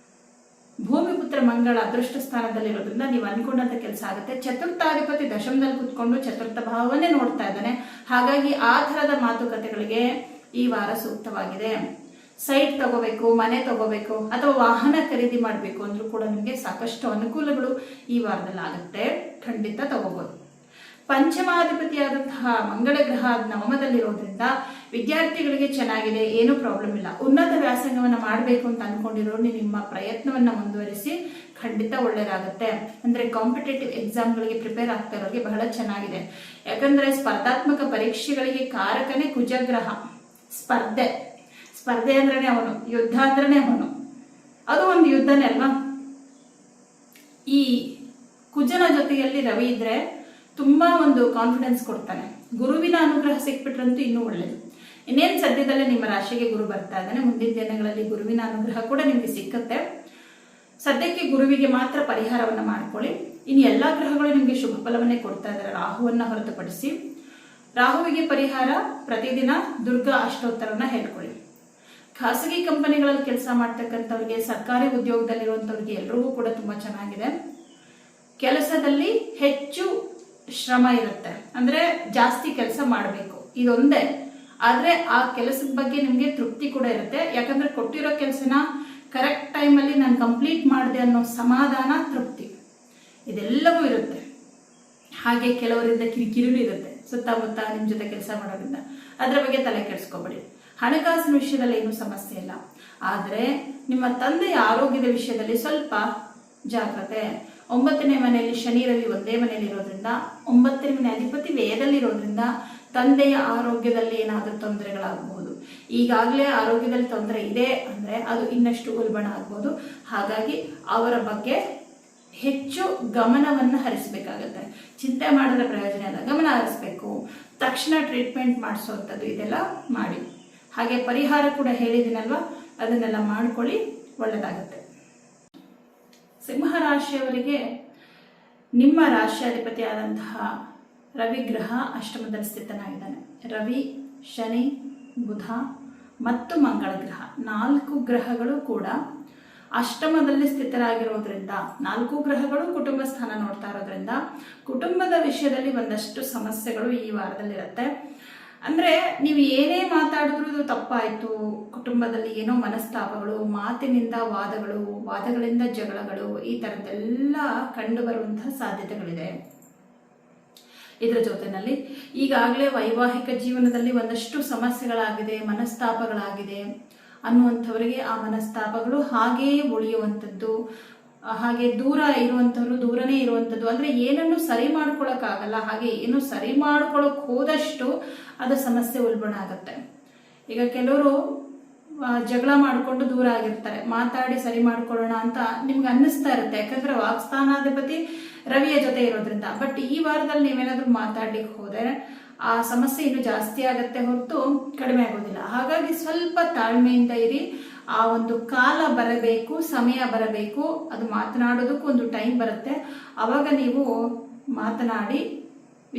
ಭೂಮಿಪುತ್ರ ಮಂಗಳ ಅದೃಷ್ಟ ಸ್ಥಾನದಲ್ಲಿರೋದ್ರಿಂದ ನೀವು ಅನ್ಕೊಂಡಂತ ಕೆಲಸ ಆಗುತ್ತೆ. ಚತುರ್ಥಾಧಿಪತಿ ದಶಮದಲ್ಲಿ ಕುತ್ಕೊಂಡು ಚತುರ್ಥ ಭಾವವನ್ನೇ ನೋಡ್ತಾ ಇದ್ದಾನೆ. ಹಾಗಾಗಿ ಆ ಥರದ ಮಾತುಕತೆಗಳಿಗೆ ಈ ವಾರ ಸೂಕ್ತವಾಗಿದೆ. ಸೈಟ್ ತಗೋಬೇಕು, ಮನೆ ತಗೋಬೇಕು, ಅಥವಾ ವಾಹನ ಖರೀದಿ ಮಾಡಬೇಕು ಅಂದ್ರೂ ಕೂಡ ನಿಮಗೆ ಸಾಕಷ್ಟು ಅನುಕೂಲಗಳು ಈ ವಾರದಲ್ಲಿ ಆಗುತ್ತೆ. ಖಂಡಿತ ತಗೋಬಹುದು. ಪಂಚಮಾಧಿಪತಿಯಾದಂತಹ ಮಂಗಳ ಗ್ರಹ ನವಮದಲ್ಲಿರೋದ್ರಿಂದ ವಿದ್ಯಾರ್ಥಿಗಳಿಗೆ ಚೆನ್ನಾಗಿದೆ, ಏನೂ ಪ್ರಾಬ್ಲಮ್ ಇಲ್ಲ. ಉನ್ನತ ವ್ಯಾಸಂಗವನ್ನು ಮಾಡಬೇಕು ಅಂತ ಅನ್ಕೊಂಡಿರೋರು ನಿಮ್ಮ ಪ್ರಯತ್ನವನ್ನ ಮುಂದುವರಿಸಿ, ಖಂಡಿತ ಒಳ್ಳೇದಾಗುತ್ತೆ. ಅಂದ್ರೆ ಕಾಂಪಿಟೇಟಿವ್ ಎಕ್ಸಾಮ್ಗಳಿಗೆ ಪ್ರಿಪೇರ್ ಆಗ್ತಾ ಇರೋರಿಗೆ ಬಹಳ ಚೆನ್ನಾಗಿದೆ. ಯಾಕಂದ್ರೆ ಸ್ಪರ್ಧಾತ್ಮಕ ಪರೀಕ್ಷೆಗಳಿಗೆ ಕಾರಕನೇ ಕುಜಗ್ರಹ. ಸ್ಪರ್ಧೆ ಅಂದ್ರೇನೆ ಅವನು, ಯುದ್ಧ ಅಂದ್ರೇನೆ ಅವನು, ಅದು ಒಂದು ಯುದ್ಧನೇ ಅಲ್ವಾ. ಈ ಕುಜನ ಜೊತೆಯಲ್ಲಿ ರವಿ ಇದ್ರೆ ತುಂಬಾ ಒಂದು ಕಾನ್ಫಿಡೆನ್ಸ್ ಕೊಡ್ತಾನೆ. ಗುರುವಿನ ಅನುಗ್ರಹ ಸಿಕ್ಬಿಟ್ರಂತೂ ಇನ್ನೂ ಒಳ್ಳೇದು. ಇನ್ನೇನು ಸದ್ಯದಲ್ಲೇ ನಿಮ್ಮ ರಾಶಿಗೆ ಗುರು ಬರ್ತಾ ಇದ್ದಾನೆ. ಮುಂದಿನ ದಿನಗಳಲ್ಲಿ ಗುರುವಿನ ಅನುಗ್ರಹ ಕೂಡ ನಿಮಗೆ ಸಿಕ್ಕತ್ತೆ. ಸದ್ಯಕ್ಕೆ ಗುರುವಿಗೆ ಮಾತ್ರ ಪರಿಹಾರವನ್ನ ಮಾಡ್ಕೊಳ್ಳಿ. ಇನ್ನು ಎಲ್ಲ ಗ್ರಹಗಳು ನಿಮಗೆ ಶುಭ ಫಲವನ್ನೇ ಕೊಡ್ತಾ ಇದ್ದಾರೆ ರಾಹುವನ್ನ ಹೊರತುಪಡಿಸಿ. ರಾಹುವಿಗೆ ಪರಿಹಾರ ಪ್ರತಿದಿನ ದುರ್ಗಾ ಅಷ್ಟೋತ್ತರವನ್ನ ಹೇಳ್ಕೊಳ್ಳಿ. ಖಾಸಗಿ ಕಂಪನಿಗಳಲ್ಲಿ ಕೆಲಸ ಮಾಡ್ತಕ್ಕಂಥವ್ರಿಗೆ, ಸರ್ಕಾರಿ ಉದ್ಯೋಗದಲ್ಲಿರುವಂಥವ್ರಿಗೆ ಎಲ್ರಿಗೂ ಕೂಡ ತುಂಬ ಚೆನ್ನಾಗಿದೆ. ಕೆಲಸದಲ್ಲಿ ಹೆಚ್ಚು ಶ್ರಮ ಇರುತ್ತೆ, ಅಂದರೆ ಜಾಸ್ತಿ ಕೆಲಸ ಮಾಡಬೇಕು, ಇದೊಂದೇ. ಆದರೆ ಆ ಕೆಲಸದ ಬಗ್ಗೆ ನಿಮಗೆ ತೃಪ್ತಿ ಕೂಡ ಇರುತ್ತೆ. ಯಾಕಂದರೆ ಕೊಟ್ಟಿರೋ ಕೆಲಸನ ಕರೆಕ್ಟ್ ಟೈಮಲ್ಲಿ ನಾನು ಕಂಪ್ಲೀಟ್ ಮಾಡಿದೆ ಅನ್ನೋ ಸಮಾಧಾನ, ತೃಪ್ತಿ ಇದೆಲ್ಲವೂ ಇರುತ್ತೆ. ಹಾಗೆ ಕೆಲವರಿಂದ ಕಿರಿಕಿರಿನೂ ಇರುತ್ತೆ ಸುತ್ತಮುತ್ತ ನಿಮ್ಮ ಜೊತೆ ಕೆಲಸ ಮಾಡೋದ್ರಿಂದ. ಅದರ ಬಗ್ಗೆ ತಲೆ ಕೆಡಿಸ್ಕೋಬೇಡಿ. ಹಣಕಾಸಿನ ವಿಷಯದಲ್ಲಿ ಏನೂ ಸಮಸ್ಯೆ ಇಲ್ಲ. ಆದರೆ ನಿಮ್ಮ ತಂದೆಯ ಆರೋಗ್ಯದ ವಿಷಯದಲ್ಲಿ ಸ್ವಲ್ಪ ಜಾಗ್ರತೆ. 9ನೇ ಮನೆಯಲ್ಲಿ ಶನಿ ರವಿ ಒಂದೇ ಮನೆಯಲ್ಲಿ ಇರೋದ್ರಿಂದ, 9ನೇ ಮನೆ ಅಧಿಪತಿ ವ್ಯಯದಲ್ಲಿರೋದ್ರಿಂದ ತಂದೆಯ ಆರೋಗ್ಯದಲ್ಲಿ ಏನಾದರೂ ತೊಂದರೆಗಳಾಗಬಹುದು. ಈಗಾಗಲೇ ಆರೋಗ್ಯದಲ್ಲಿ ತೊಂದರೆ ಇದೆ ಅಂದರೆ ಅದು ಇನ್ನಷ್ಟು ಉಲ್ಬಣ ಆಗ್ಬೋದು. ಹಾಗಾಗಿ ಅವರ ಬಗ್ಗೆ ಹೆಚ್ಚು ಗಮನವನ್ನು ಹರಿಸಬೇಕಾಗತ್ತೆ. ಚಿಂತೆ ಮಾಡಿದ್ರೆ ಪ್ರಯೋಜನ ಇಲ್ಲ, ಗಮನ ಹರಿಸಬೇಕು. ತಕ್ಷಣ ಟ್ರೀಟ್ಮೆಂಟ್ ಮಾಡಿಸೋವಂಥದ್ದು ಇದೆಲ್ಲ ಮಾಡಿ. ಹಾಗೆ ಪರಿಹಾರ ಕೂಡ ಹೇಳಿದ್ದೀನಲ್ವ, ಅದನ್ನೆಲ್ಲ ಮಾಡ್ಕೊಳ್ಳಿ, ಒಳ್ಳೆಯದಾಗುತ್ತೆ. ಸಿಂಹ ರಾಶಿಯವರಿಗೆ ನಿಮ್ಮ ರಾಶಿಯಾಧಿಪತಿಯಾದಂತಹ ರವಿ ಗ್ರಹ ಅಷ್ಟಮದಲ್ಲಿ ಸ್ಥಿತನಾಗಿದ್ದಾನೆ. ರವಿ, ಶನಿ, ಬುಧ ಮತ್ತು ಮಂಗಳ ಗ್ರಹ 4 ಗ್ರಹಗಳು ಕೂಡ ಅಷ್ಟಮದಲ್ಲಿ ಸ್ಥಿತರಾಗಿರೋದ್ರಿಂದ, 4 ಗ್ರಹಗಳು ಕುಟುಂಬ ಸ್ಥಾನ ನೋಡ್ತಾ ಇರೋದ್ರಿಂದ ಕುಟುಂಬದ ವಿಷಯದಲ್ಲಿ ಒಂದಷ್ಟು ಸಮಸ್ಯೆಗಳು ಈ ವಾರದಲ್ಲಿರುತ್ತೆ. ಅಂದರೆ ನೀವು ಏನೇ ಮಾತಾಡಿದ್ರೂ ಇದು ತಪ್ಪಾಯಿತು, ಕುಟುಂಬದಲ್ಲಿ ಏನೋ ಮನಸ್ತಾಪಗಳು, ಮಾತಿನಿಂದ ವಾದಗಳು, ವಾದಗಳಿಂದ ಜಗಳಗಳು, ಈ ಥರದ್ದೆಲ್ಲ ಕಂಡು ಬರುವಂತಹ ಸಾಧ್ಯತೆಗಳಿದೆ. ಇದರ ಜೊತೆಯಲ್ಲಿ ಈಗಾಗಲೇ ವೈವಾಹಿಕ ಜೀವನದಲ್ಲಿ ಒಂದಷ್ಟು ಸಮಸ್ಯೆಗಳಾಗಿದೆ, ಮನಸ್ತಾಪಗಳಾಗಿದೆ ಅನ್ನುವಂಥವರಿಗೆ ಆ ಮನಸ್ತಾಪಗಳು ಹಾಗೆಯೇ ಉಳಿಯುವಂಥದ್ದು, ಹಾಗೆ ದೂರ ಇರುವಂಥವ್ರು ದೂರನೇ ಇರುವಂಥದ್ದು. ಅಂದರೆ ಏನನ್ನು ಸರಿ ಮಾಡ್ಕೊಳಕ್ಕಾಗಲ್ಲ, ಹಾಗೆ ಏನು ಸರಿ ಮಾಡ್ಕೊಳಕ್ಕೆ ಹೋದಷ್ಟು ಅದು ಸಮಸ್ಯೆ ಉಲ್ಬಣ ಆಗುತ್ತೆ. ಈಗ ಕೆಲವರು ಜಗಳ ಮಾಡಿಕೊಂಡು ದೂರ ಆಗಿರ್ತಾರೆ, ಮಾತಾಡಿ ಸರಿ ಮಾಡ್ಕೊಳ್ಳೋಣ ಅಂತ ನಿಮ್ಗೆ ಅನ್ನಿಸ್ತಾ ಇರುತ್ತೆ, ಯಾಕಂದ್ರೆ ವಾಕ್ಸ್ಥಾನಾಧಿಪತಿ ರವಿಯ ಜೊತೆ ಇರೋದ್ರಿಂದ. ಬಟ್ ಈ ವಾರದಲ್ಲಿ ನೀವೇನಾದ್ರೂ ಮಾತಾಡ್ಲಿಕ್ಕೆ ಹೋದರೆ ಆ ಸಮಸ್ಯೆ ಇನ್ನೂ ಜಾಸ್ತಿ ಆಗತ್ತೆ ಹೊರತು ಕಡಿಮೆ ಆಗೋದಿಲ್ಲ. ಹಾಗಾಗಿ ಸ್ವಲ್ಪ ತಾಳ್ಮೆಯಿಂದ ಇರಿ. ಆ ಒಂದು ಕಾಲ ಬರಬೇಕು, ಸಮಯ ಬರಬೇಕು, ಅದು ಮಾತನಾಡೋದಕ್ಕೂ ಒಂದು ಟೈಮ್ ಬರುತ್ತೆ. ಆವಾಗ ನೀವು ಮಾತನಾಡಿ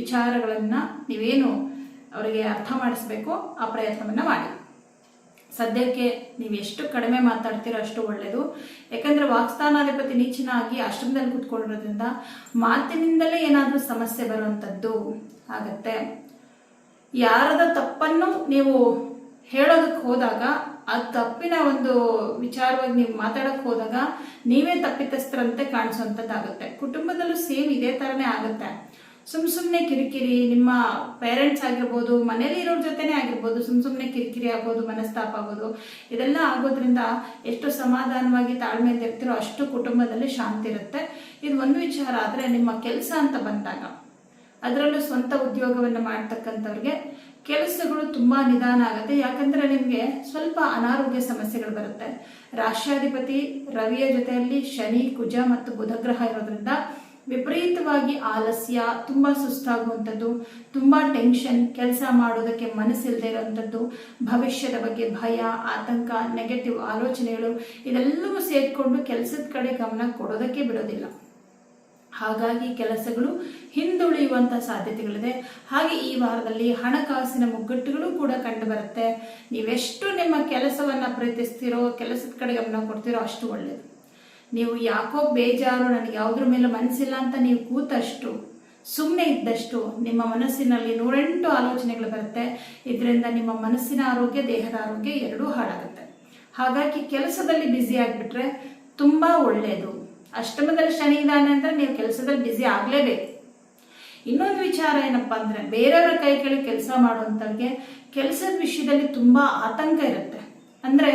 ವಿಚಾರಗಳನ್ನು ನೀವೇನು ಅವರಿಗೆ ಅರ್ಥ ಮಾಡಿಸ್ಬೇಕು ಆ ಪ್ರಯತ್ನವನ್ನು ಮಾಡಿ. ಸದ್ಯಕ್ಕೆ ನೀವು ಎಷ್ಟು ಕಡಿಮೆ ಮಾತಾಡ್ತೀರೋ ಅಷ್ಟು ಒಳ್ಳೆಯದು. ಯಾಕಂದರೆ ವಾಕ್ಸ್ಥಾನಾಧಿಪತಿ ನೀಚನಾಗಿ ಅಷ್ಟಮದಲ್ಲಿ ಕೂತ್ಕೊಳ್ಳೋದ್ರಿಂದ ಮಾತಿನಿಂದಲೇ ಏನಾದರೂ ಸಮಸ್ಯೆ ಬರುವಂಥದ್ದು ಆಗತ್ತೆ. ಯಾರದ ತಪ್ಪನ್ನು ನೀವು ಹೇಳೋದಕ್ಕೆ ಹೋದಾಗ ಆ ತಪ್ಪಿನ ಒಂದು ವಿಚಾರವಾಗಿ ನೀವು ಮಾತಾಡೋಕ್ಕೆ ಹೋದಾಗ ನೀವೇ ತಪ್ಪಿತಸ್ಥರಂತೆ ಕಾಣಿಸುವಂಥದ್ದಾಗುತ್ತೆ. ಕುಟುಂಬದಲ್ಲೂ ಸೇಮ್ ಇದೇ ಥರನೇ ಆಗುತ್ತೆ. ಸುಮ್ಮನೆ ಕಿರಿಕಿರಿ, ನಿಮ್ಮ ಪೇರೆಂಟ್ಸ್ ಆಗಿರ್ಬೋದು, ಮನೇಲಿ ಇರೋರ ಜೊತೆನೇ ಆಗಿರ್ಬೋದು, ಸುಮ್ಮನೆ ಕಿರಿಕಿರಿ ಆಗೋದು, ಮನಸ್ತಾಪ ಆಗೋದು, ಇದೆಲ್ಲ ಆಗೋದ್ರಿಂದ ಎಷ್ಟು ಸಮಾಧಾನವಾಗಿ ತಾಳ್ಮೆಯಿಂದ ಇರ್ತೀರೋ ಅಷ್ಟು ಕುಟುಂಬದಲ್ಲಿ ಶಾಂತಿ ಇರುತ್ತೆ. ಇದು ಒಂದು ವಿಚಾರ. ಆದರೆ ನಿಮ್ಮ ಕೆಲಸ ಅಂತ ಬಂದಾಗ, ಅದರಲ್ಲೂ ಸ್ವಂತ ಉದ್ಯೋಗವನ್ನು ಮಾಡ್ತಕ್ಕಂಥವ್ರಿಗೆ ಕೆಲಸಗಳು ತುಂಬ ನಿಧಾನ ಆಗುತ್ತೆ. ಯಾಕಂದರೆ ನಿಮಗೆ ಸ್ವಲ್ಪ ಅನಾರೋಗ್ಯ ಸಮಸ್ಯೆಗಳು ಬರುತ್ತೆ. ರಾಷ್ಟ್ರಾಧಿಪತಿ ರವಿಯ ಜೊತೆಯಲ್ಲಿ ಶನಿ, ಕುಜ ಮತ್ತು ಬುಧ ಗ್ರಹ ಇರೋದ್ರಿಂದ ವಿಪರೀತವಾಗಿ ಆಲಸ್ಯ, ತುಂಬ ಸುಸ್ತಾಗುವಂಥದ್ದು, ತುಂಬ ಟೆನ್ಷನ್, ಕೆಲಸ ಮಾಡೋದಕ್ಕೆ ಮನಸ್ಸಿಲ್ಲದೆ ಇರೋವಂಥದ್ದು, ಭವಿಷ್ಯದ ಬಗ್ಗೆ ಭಯ, ಆತಂಕ, ನೆಗೆಟಿವ್ ಆಲೋಚನೆಗಳು ಇದೆಲ್ಲವೂ ಸೇರಿಕೊಂಡು ಕೆಲಸದ ಕಡೆ ಗಮನ ಕೊಡೋದಕ್ಕೆ ಬಿಡೋದಿಲ್ಲ. ಹಾಗಾಗಿ ಕೆಲಸಗಳು ಹಿಂದುಳಿಯುವಂಥ ಸಾಧ್ಯತೆಗಳಿದೆ. ಹಾಗೆ ಈ ವಾರದಲ್ಲಿ ಹಣಕಾಸಿನ ಮುಗ್ಗಟ್ಟುಗಳು ಕೂಡ ಕಂಡು ಬರುತ್ತೆ. ನೀವೆಷ್ಟು ನಿಮ್ಮ ಕೆಲಸವನ್ನು ಪ್ರೀತಿಸ್ತೀರೋ, ಕೆಲಸದ ಕಡೆ ಗಮನ ಕೊಡ್ತೀರೋ ಅಷ್ಟು ಒಳ್ಳೆಯದು. ನೀವು ಯಾಕೋ ಬೇಜಾರು, ನನಗೆ ಯಾವುದ್ರ ಮೇಲೆ ಮನಸ್ಸಿಲ್ಲ ಅಂತ ನೀವು ಕೂತಷ್ಟು, ಸುಮ್ಮನೆ ಇದ್ದಷ್ಟು ನಿಮ್ಮ ಮನಸ್ಸಿನಲ್ಲಿ 108 ಆಲೋಚನೆಗಳು ಬರುತ್ತೆ. ಇದರಿಂದ ನಿಮ್ಮ ಮನಸ್ಸಿನ ಆರೋಗ್ಯ, ದೇಹದ ಆರೋಗ್ಯ ಎರಡೂ ಹಾಳಾಗುತ್ತೆ. ಹಾಗಾಗಿ ಕೆಲಸದಲ್ಲಿ ಬ್ಯುಸಿ ಆಗಿಬಿಟ್ರೆ ತುಂಬ ಒಳ್ಳೆಯದು. ಅಷ್ಟಮದಲ್ಲಿ ಶನಿ ಇದ್ದಾನೆ ಅಂದರೆ ನೀವು ಕೆಲಸದಲ್ಲಿ ಬ್ಯುಸಿ ಆಗಲೇಬೇಕು. ಇನ್ನೊಂದು ವಿಚಾರ ಏನಪ್ಪ ಅಂದರೆ, ಬೇರೆಯವರ ಕೈ ಕೆಳಗೆ ಕೆಲಸ ಮಾಡುವಂಥವ್ರಿಗೆ ಕೆಲಸದ ವಿಷಯದಲ್ಲಿ ತುಂಬ ಆತಂಕ ಇರುತ್ತೆ. ಅಂದರೆ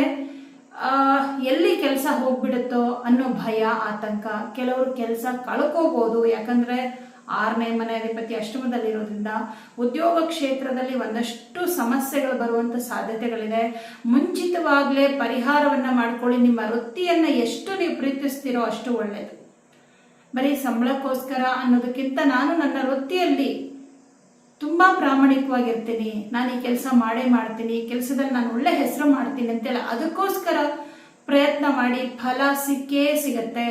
ಎಲ್ಲಿ ಕೆಲಸ ಹೋಗ್ಬಿಡುತ್ತೋ ಅನ್ನೋ ಭಯ, ಆತಂಕ. ಕೆಲವರು ಕೆಲಸ ಕಳ್ಕೋಬೋದು, ಯಾಕಂದರೆ 6ನೇ ಮನೆ ಅಧಿಪತಿ ಅಷ್ಟಮದಲ್ಲಿರೋದ್ರಿಂದ ಉದ್ಯೋಗ ಕ್ಷೇತ್ರದಲ್ಲಿ ಒಂದಷ್ಟು ಸಮಸ್ಯೆಗಳು ಬರುವಂಥ ಸಾಧ್ಯತೆಗಳಿದೆ. ಮುಂಚಿತವಾಗಲೇ ಪರಿಹಾರವನ್ನು ಮಾಡ್ಕೊಳ್ಳಿ. ನಿಮ್ಮ ವೃತ್ತಿಯನ್ನು ಎಷ್ಟು ನೀವು ಪ್ರೀತಿಸ್ತೀರೋ ಅಷ್ಟು ಒಳ್ಳೆಯದು. ಬರೀ ಸಂಬಳಕ್ಕೋಸ್ಕರ ಅನ್ನೋದಕ್ಕಿಂತ ನಾನು ನನ್ನ ವೃತ್ತಿಯಲ್ಲಿ ತುಂಬ ಪ್ರಾಮಾಣಿಕವಾಗಿರ್ತೀನಿ, ನಾನು ಈ ಕೆಲಸ ಮಾಡೇ ಮಾಡ್ತೀನಿ, ಕೆಲಸದಲ್ಲಿ ನಾನು ಒಳ್ಳೆ ಹೆಸರು ಮಾಡ್ತೀನಿ ಅಂತೇಳಿ ಅದಕ್ಕೋಸ್ಕರ ಪ್ರಯತ್ನ ಮಾಡಿ, ಫಲ ಸಿಕ್ಕೇ ಸಿಗತ್ತೆ.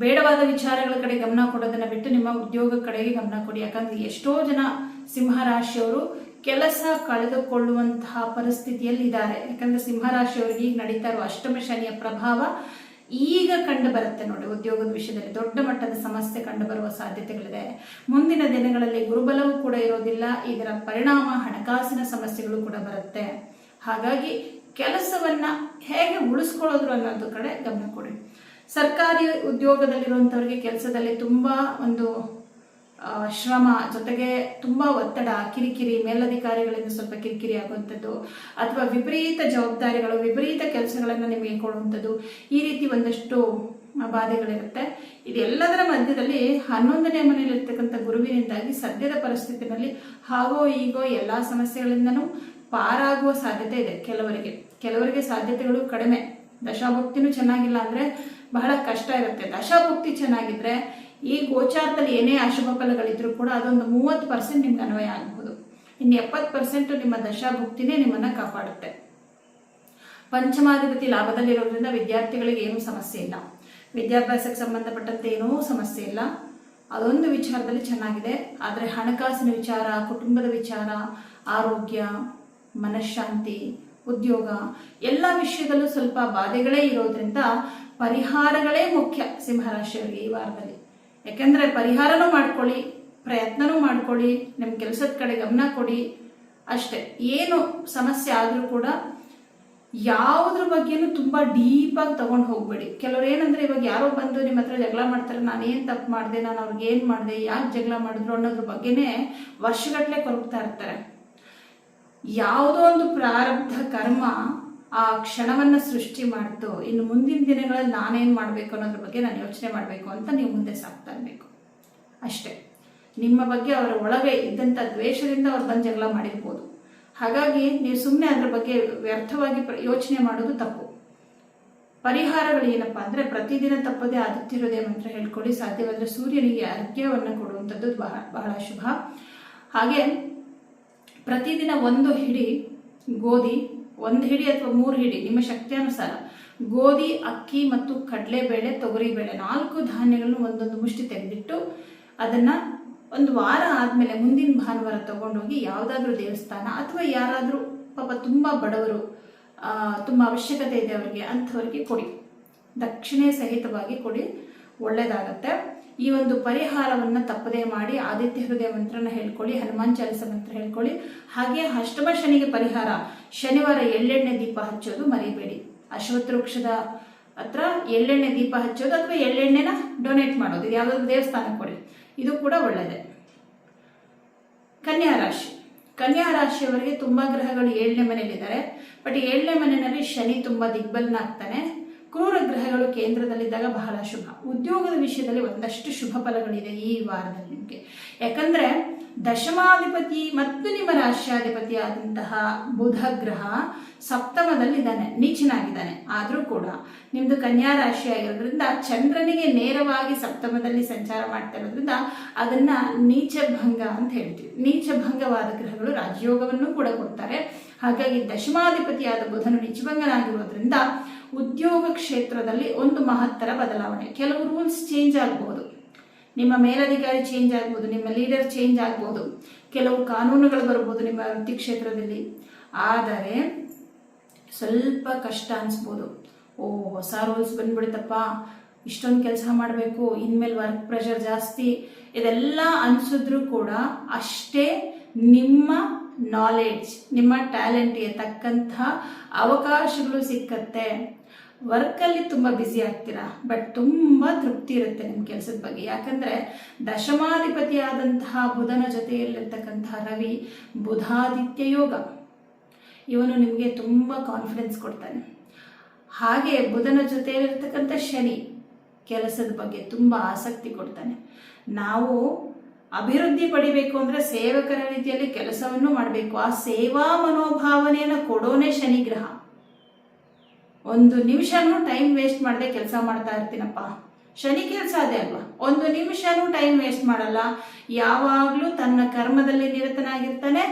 ಬೇಡವಾದ ವಿಚಾರಗಳ ಕಡೆ ಗಮನ ಕೊಡೋದನ್ನ ಬಿಟ್ಟು ನಿಮ್ಮ ಉದ್ಯೋಗ ಕಡೆಗೆ ಗಮನ ಕೊಡಿ. ಯಾಕಂದ್ರೆ ಎಷ್ಟೋ ಜನ ಸಿಂಹರಾಶಿಯವರು ಕೆಲಸ ಕಳೆದುಕೊಳ್ಳುವಂತಹ ಪರಿಸ್ಥಿತಿಯಲ್ಲಿ ಇದ್ದಾರೆ. ಯಾಕಂದ್ರೆ ಸಿಂಹರಾಶಿಯವರಿಗೆ ಈಗ ನಡೀತಾ ಇರುವ ಅಷ್ಟಮ ಶನಿಯ ಪ್ರಭಾವ ಈಗ ಕಂಡು ಬರುತ್ತೆ ನೋಡಿ. ಉದ್ಯೋಗದ ವಿಷಯದಲ್ಲಿ ದೊಡ್ಡ ಮಟ್ಟದ ಸಮಸ್ಯೆ ಕಂಡು ಬರುವ ಸಾಧ್ಯತೆಗಳಿದೆ. ಮುಂದಿನ ದಿನಗಳಲ್ಲಿ ಗುರುಬಲವೂ ಕೂಡ ಇರೋದಿಲ್ಲ. ಇದರ ಪರಿಣಾಮ ಹಣಕಾಸಿನ ಸಮಸ್ಯೆಗಳು ಕೂಡ ಬರುತ್ತೆ. ಹಾಗಾಗಿ ಕೆಲಸವನ್ನ ಹೇಗೆ ಉಳಿಸ್ಕೊಳ್ಳೋದ್ರು ಅನ್ನೋದ್ರ ಕಡೆ ಗಮನ ಕೊಡಿ. ಸರ್ಕಾರಿ ಉದ್ಯೋಗದಲ್ಲಿರುವಂಥವ್ರಿಗೆ ಕೆಲಸದಲ್ಲಿ ತುಂಬಾ ಒಂದು ಶ್ರಮ, ಜೊತೆಗೆ ತುಂಬಾ ಒತ್ತಡ, ಕಿರಿಕಿರಿ, ಮೇಲಧಿಕಾರಿಗಳಿಂದ ಸ್ವಲ್ಪ ಕಿರಿಕಿರಿ ಆಗುವಂಥದ್ದು, ಅಥವಾ ವಿಪರೀತ ಜವಾಬ್ದಾರಿಗಳು, ವಿಪರೀತ ಕೆಲಸಗಳನ್ನು ನಿಮಗೆ ಕೊಡುವಂಥದ್ದು, ಈ ರೀತಿ ಒಂದಷ್ಟು ಬಾಧೆಗಳಿರುತ್ತೆ. ಇದೆಲ್ಲದರ ಮಧ್ಯದಲ್ಲಿ 11ನೇ ಮನೆಯಲ್ಲಿರ್ತಕ್ಕಂಥ ಗುರುವಿನಿಂದಾಗಿ ಸದ್ಯದ ಪರಿಸ್ಥಿತಿನಲ್ಲಿ ಹಾಗೋ ಈಗೋ ಎಲ್ಲಾ ಸಮಸ್ಯೆಗಳಿಂದನೂ ಪಾರಾಗುವ ಸಾಧ್ಯತೆ ಇದೆ. ಕೆಲವರಿಗೆ ಸಾಧ್ಯತೆಗಳು ಕಡಿಮೆ. ದಶಾಭುಕ್ತಿನೂ ಚೆನ್ನಾಗಿಲ್ಲ ಅಂದ್ರೆ ಬಹಳ ಕಷ್ಟ ಇರುತ್ತೆ. ದಶಾಭುಕ್ತಿ ಚೆನ್ನಾಗಿದ್ರೆ ಈ ಗೋಚಾರದಲ್ಲಿ ಏನೇ ಅಶುಭ ಫಲಗಳಿದ್ರು ಕೂಡ ಅದೊಂದು 30% ನಿಮ್ಗೆ ಅನ್ವಯ ಆಗಬಹುದು. ಇನ್ನು 70% ನಿಮ್ಮ ದಶಾಭುಕ್ತಿನೇ ನಿಮ್ಮನ್ನ ಕಾಪಾಡುತ್ತೆ. ಪಂಚಮಾಧಿಪತಿ ಲಾಭದಲ್ಲಿರೋದ್ರಿಂದ ವಿದ್ಯಾರ್ಥಿಗಳಿಗೆ ಏನೂ ಸಮಸ್ಯೆ ಇಲ್ಲ. ವಿದ್ಯಾಭ್ಯಾಸಕ್ಕೆ ಸಂಬಂಧಪಟ್ಟಂತೆ ಏನೂ ಸಮಸ್ಯೆ ಇಲ್ಲ. ಅದೊಂದು ವಿಚಾರದಲ್ಲಿ ಚೆನ್ನಾಗಿದೆ. ಆದರೆ ಹಣಕಾಸಿನ ವಿಚಾರ, ಕುಟುಂಬದ ವಿಚಾರ, ಆರೋಗ್ಯ, ಮನಃಶಾಂತಿ, ಉದ್ಯೋಗ ಎಲ್ಲ ವಿಷಯದಲ್ಲೂ ಸ್ವಲ್ಪ ಬಾಧೆಗಳೇ ಇರೋದ್ರಿಂದ ಪರಿಹಾರಗಳೇ ಮುಖ್ಯ ಸಿಂಹರಾಶಿಯವರಿಗೆ ಈ ವಾರದಲ್ಲಿ. ಯಾಕೆಂದ್ರೆ ಪರಿಹಾರನೂ ಮಾಡ್ಕೊಳ್ಳಿ, ಪ್ರಯತ್ನನೂ ಮಾಡ್ಕೊಳ್ಳಿ, ನಿಮ್ಮ ಕೆಲಸದ ಕಡೆ ಗಮನ ಕೊಡಿ ಅಷ್ಟೇ. ಏನು ಸಮಸ್ಯೆ ಆದರೂ ಕೂಡ ಯಾವುದ್ರ ಬಗ್ಗೆನೂ ತುಂಬಾ ಡೀಪಾಗಿ ತಗೊಂಡು ಹೋಗ್ಬೇಡಿ. ಕೆಲವ್ರು ಏನಂದ್ರೆ ಇವಾಗ ಯಾರೋ ಬಂದು ನಿಮ್ಮ ಹತ್ರ ಜಗಳ ಮಾಡ್ತಾರೆ, ನಾನೇನು ತಪ್ಪು ಮಾಡಿದೆ, ನಾನು ಅವ್ರಿಗೆ ಏನು ಮಾಡಿದೆ, ಯಾಕೆ ಜಗಳ ಮಾಡಿದ್ರು ಅನ್ನೋದ್ರ ಬಗ್ಗೆನೇ ವರ್ಷಗಟ್ಟಲೆ ಕೊರಗ್ತಾ ಇರ್ತಾರೆ. ಯಾವುದೋ ಒಂದು ಪ್ರಾರಬ್ಧ ಕರ್ಮ ಆ ಕ್ಷಣವನ್ನ ಸೃಷ್ಟಿ ಮಾಡ್ತು. ಇನ್ನು ಮುಂದಿನ ದಿನಗಳಲ್ಲಿ ನಾನೇನು ಮಾಡಬೇಕು ಅನ್ನೋದ್ರ ಬಗ್ಗೆ ನಾನು ಯೋಚನೆ ಮಾಡಬೇಕು ಅಂತ ನೀವು ಮುಂದೆ ಸಾಕ್ತಾ ಇರಬೇಕು ಅಷ್ಟೇ. ನಿಮ್ಮ ಬಗ್ಗೆ ಅವರ ಒಳಗೆ ಇದ್ದಂಥ ದ್ವೇಷದಿಂದ ಅವ್ರು ಬಂದು ಜಗಳ ಮಾಡಿರ್ಬೋದು. ಹಾಗಾಗಿ ನೀವು ಸುಮ್ಮನೆ ಅದ್ರ ಬಗ್ಗೆ ವ್ಯರ್ಥವಾಗಿ ಯೋಚನೆ ಮಾಡೋದು ತಪ್ಪು. ಪರಿಹಾರಗಳು ಏನಪ್ಪಾ ಅಂದ್ರೆ ಪ್ರತಿದಿನ ತಪ್ಪದೇ ಆದಿತ್ಯ ಮಂತ್ರ ಹೇಳ್ಕೊಳ್ಳಿ. ಸಾಧ್ಯವಾದ್ರೆ ಸೂರ್ಯನಿಗೆ ಅರ್ಘ್ಯವನ್ನು ಕೊಡುವಂಥದ್ದು ಬಹಳ ಶುಭ. ಹಾಗೆ ಪ್ರತಿದಿನ 1 ಹಿಡಿ ಗೋಧಿ, 1 ಹಿಡಿ ಅಥವಾ 3 ಹಿಡಿ ನಿಮ್ಮ ಶಕ್ತಿಯಾನುಸಾರ ಗೋಧಿ, ಅಕ್ಕಿ ಮತ್ತು ಕಡಲೆಬೇಳೆ, ತೊಗರಿಬೇಳೆ 4 ಧಾನ್ಯಗಳನ್ನು ಒಂದೊಂದು ಮುಷ್ಟಿ ತೆಗೆದಿಟ್ಟು ಅದನ್ನ ಒಂದು ವಾರ ಆದ್ಮೇಲೆ ಮುಂದಿನ ಭಾನುವಾರ ತಗೊಂಡೋಗಿ ಯಾವುದಾದ್ರೂ ದೇವಸ್ಥಾನ ಅಥವಾ ಯಾರಾದ್ರೂ ಪಾಪ ತುಂಬಾ ಬಡವರು, ತುಂಬಾ ಅವಶ್ಯಕತೆ ಇದೆ ಅವರಿಗೆ, ಅಂಥವರಿಗೆ ಕೊಡಿ. ದಕ್ಷಿಣೆ ಸಹಿತವಾಗಿ ಕೊಡಿ, ಒಳ್ಳೇದಾಗತ್ತೆ. ಈ ಒಂದು ಪರಿಹಾರವನ್ನ ತಪ್ಪದೇ ಮಾಡಿ. ಆದಿತ್ಯ ಹೃದಯ ಮಂತ್ರನ ಹೇಳ್ಕೊಳ್ಳಿ, ಹನುಮಾನ್ ಚಾಲಿಸ ಮಂತ್ರ ಹೇಳ್ಕೊಳ್ಳಿ. ಹಾಗೆ ಅಷ್ಟಮ ಶನಿಗೆ ಪರಿಹಾರ ಶನಿವಾರ ಎಳ್ಳೆಣ್ಣೆ ದೀಪ ಹಚ್ಚೋದು ಮರಿಬೇಡಿ. ಅಶ್ವತ್ಥ ವೃಕ್ಷದ ಹತ್ರ ಎಳ್ಳೆಣ್ಣೆ ದೀಪ ಹಚ್ಚೋದು ಅಥವಾ ಎಳ್ಳೆಣ್ಣೆನ ಡೊನೇಟ್ ಮಾಡೋದು, ಯಾವುದಾದ್ರು ದೇವಸ್ಥಾನಕ್ಕೆ ಕೊಡಿ, ಇದು ಕೂಡ ಒಳ್ಳೆಯದೇ. ಕನ್ಯಾ ರಾಶಿಯವರಿಗೆ ತುಂಬಾ ಗ್ರಹಗಳು 7ನೇ ಮನೆಯಲ್ಲಿದ್ದಾರೆ. ಬಟ್ 7ನೇ ಮನೆಯಲ್ಲಿ ಶನಿ ತುಂಬಾ ದಿಗ್ಬಲನಾಗ್ತಾನೆ. ಕ್ರೂರ ಗ್ರಹಗಳು ಕೇಂದ್ರದಲ್ಲಿದ್ದಾಗ ಬಹಳ ಶುಭ. ಉದ್ಯೋಗದ ವಿಷಯದಲ್ಲಿ ಒಂದಷ್ಟು ಶುಭ ಫಲಗಳಿದೆ ಈ ವಾರದಲ್ಲಿ ನಿಮಗೆ. ಯಾಕಂದ್ರೆ ದಶಮಾಧಿಪತಿ ಮತ್ತು ನಿಮ್ಮ ರಾಶ್ಯಾಧಿಪತಿ ಆದಂತಹ ಬುಧ ಗ್ರಹ ಸಪ್ತಮದಲ್ಲಿದ್ದಾನೆ, ನೀಚನಾಗಿದ್ದಾನೆ. ಆದರೂ ಕೂಡ ನಿಮ್ದು ಕನ್ಯಾ ರಾಶಿ ಆಗಿರೋದ್ರಿಂದ ಚಂದ್ರನಿಗೆ ನೇರವಾಗಿ ಸಪ್ತಮದಲ್ಲಿ ಸಂಚಾರ ಮಾಡ್ತಾ ಇರೋದ್ರಿಂದ ಅದನ್ನ ನೀಚಭಂಗ ಅಂತ ಹೇಳ್ತೀವಿ. ನೀಚಭಂಗವಾದ ಗ್ರಹಗಳು ರಾಜಯೋಗವನ್ನು ಕೂಡ ಕೊಡ್ತಾರೆ. ಹಾಗಾಗಿ ದಶಮಾಧಿಪತಿಯಾದ ಬುಧನು ನೀಚಭಂಗನಾಗಿರೋದ್ರಿಂದ ಉದ್ಯೋಗ ಕ್ಷೇತ್ರದಲ್ಲಿ ಒಂದು ಮಹತ್ತರ ಬದಲಾವಣೆ. ಕೆಲವು ರೂಲ್ಸ್ ಚೇಂಜ್ ಆಗಬಹುದು, ನಿಮ್ಮ ಮೇಲಧಿಕಾರಿ ಚೇಂಜ್ ಆಗ್ಬೋದು, ನಿಮ್ಮ ಲೀಡರ್ ಚೇಂಜ್ ಆಗ್ಬೋದು, ಕೆಲವು ಕಾನೂನುಗಳು ಬರ್ಬೋದು ನಿಮ್ಮ ವೃತ್ತಿ ಕ್ಷೇತ್ರದಲ್ಲಿ. ಆದರೆ ಸ್ವಲ್ಪ ಕಷ್ಟ ಅನಿಸ್ಬೋದು. ಹೊಸ ರೂಲ್ಸ್ ಬಂದ್ಬಿಡುತ್ತಪ್ಪ, ಇಷ್ಟೊಂದು ಕೆಲಸ ಮಾಡಬೇಕು, ಇನ್ಮೇಲೆ ವರ್ಕ್ ಪ್ರೆಷರ್ ಜಾಸ್ತಿ, ಇದೆಲ್ಲ ಅನಿಸಿದ್ರು ಕೂಡ ಅಷ್ಟೇ ನಿಮ್ಮ ನಾಲೆಡ್ಜ್, ನಿಮ್ಮ ಟ್ಯಾಲೆಂಟ್ಗೆ ತಕ್ಕಂಥ ಅವಕಾಶಗಳು ಸಿಕ್ಕತ್ತೆ. ವರ್ಕಲ್ಲಿ ತುಂಬ ಬ್ಯುಸಿ ಆಗ್ತೀರಾ, ಬಟ್ ತುಂಬ ತೃಪ್ತಿ ಇರುತ್ತೆ ನಿಮ್ಮ ಕೆಲಸದ ಬಗ್ಗೆ. ಯಾಕಂದರೆ ದಶಮಾಧಿಪತಿಯಾದಂತಹ ಬುಧನ ಜೊತೆಯಲ್ಲಿರ್ತಕ್ಕಂತಹ ರವಿ ಬುಧಾದಿತ್ಯ ಯೋಗ, ಇವನು ನಿಮಗೆ ತುಂಬ ಕಾನ್ಫಿಡೆನ್ಸ್ ಕೊಡ್ತಾನೆ. ಹಾಗೆ ಬುಧನ ಜೊತೆಯಲ್ಲಿರ್ತಕ್ಕಂಥ ಶನಿ ಕೆಲಸದ ಬಗ್ಗೆ ತುಂಬ ಆಸಕ್ತಿ ಕೊಡ್ತಾನೆ. ನಾವು ಅಭಿವೃದ್ಧಿ ಪಡಿಬೇಕು ಅಂದರೆ ಸೇವಕರ ರೀತಿಯಲ್ಲಿ ಕೆಲಸವನ್ನು ಮಾಡಬೇಕು. ಆ ಸೇವಾ ಮನೋಭಾವನೆಯನ್ನು ಕೊಡೋನೇ ಶನಿ ಗ್ರಹ. ಒಂದು ನಿಮಿಷನೂ ಟೈಮ್ ವೇಸ್ಟ್ ಮಾಡದೆ ಕೆಲಸ ಮಾಡ್ತಾ ಇರ್ತೀನಪ್ಪ, ಶನಿ ಕೆಲಸ ಅದೇ ಅಲ್ವಾ. ಒಂದು ನಿಮಿಷನೂ ಟೈಮ್ ವೇಸ್ಟ್ ಮಾಡಲ್ಲ, ಯಾವಾಗಲೂ ತನ್ನ ಕರ್ಮದಲ್ಲಿ ನಿರತನಾಗಿರ್ತಾನೆ,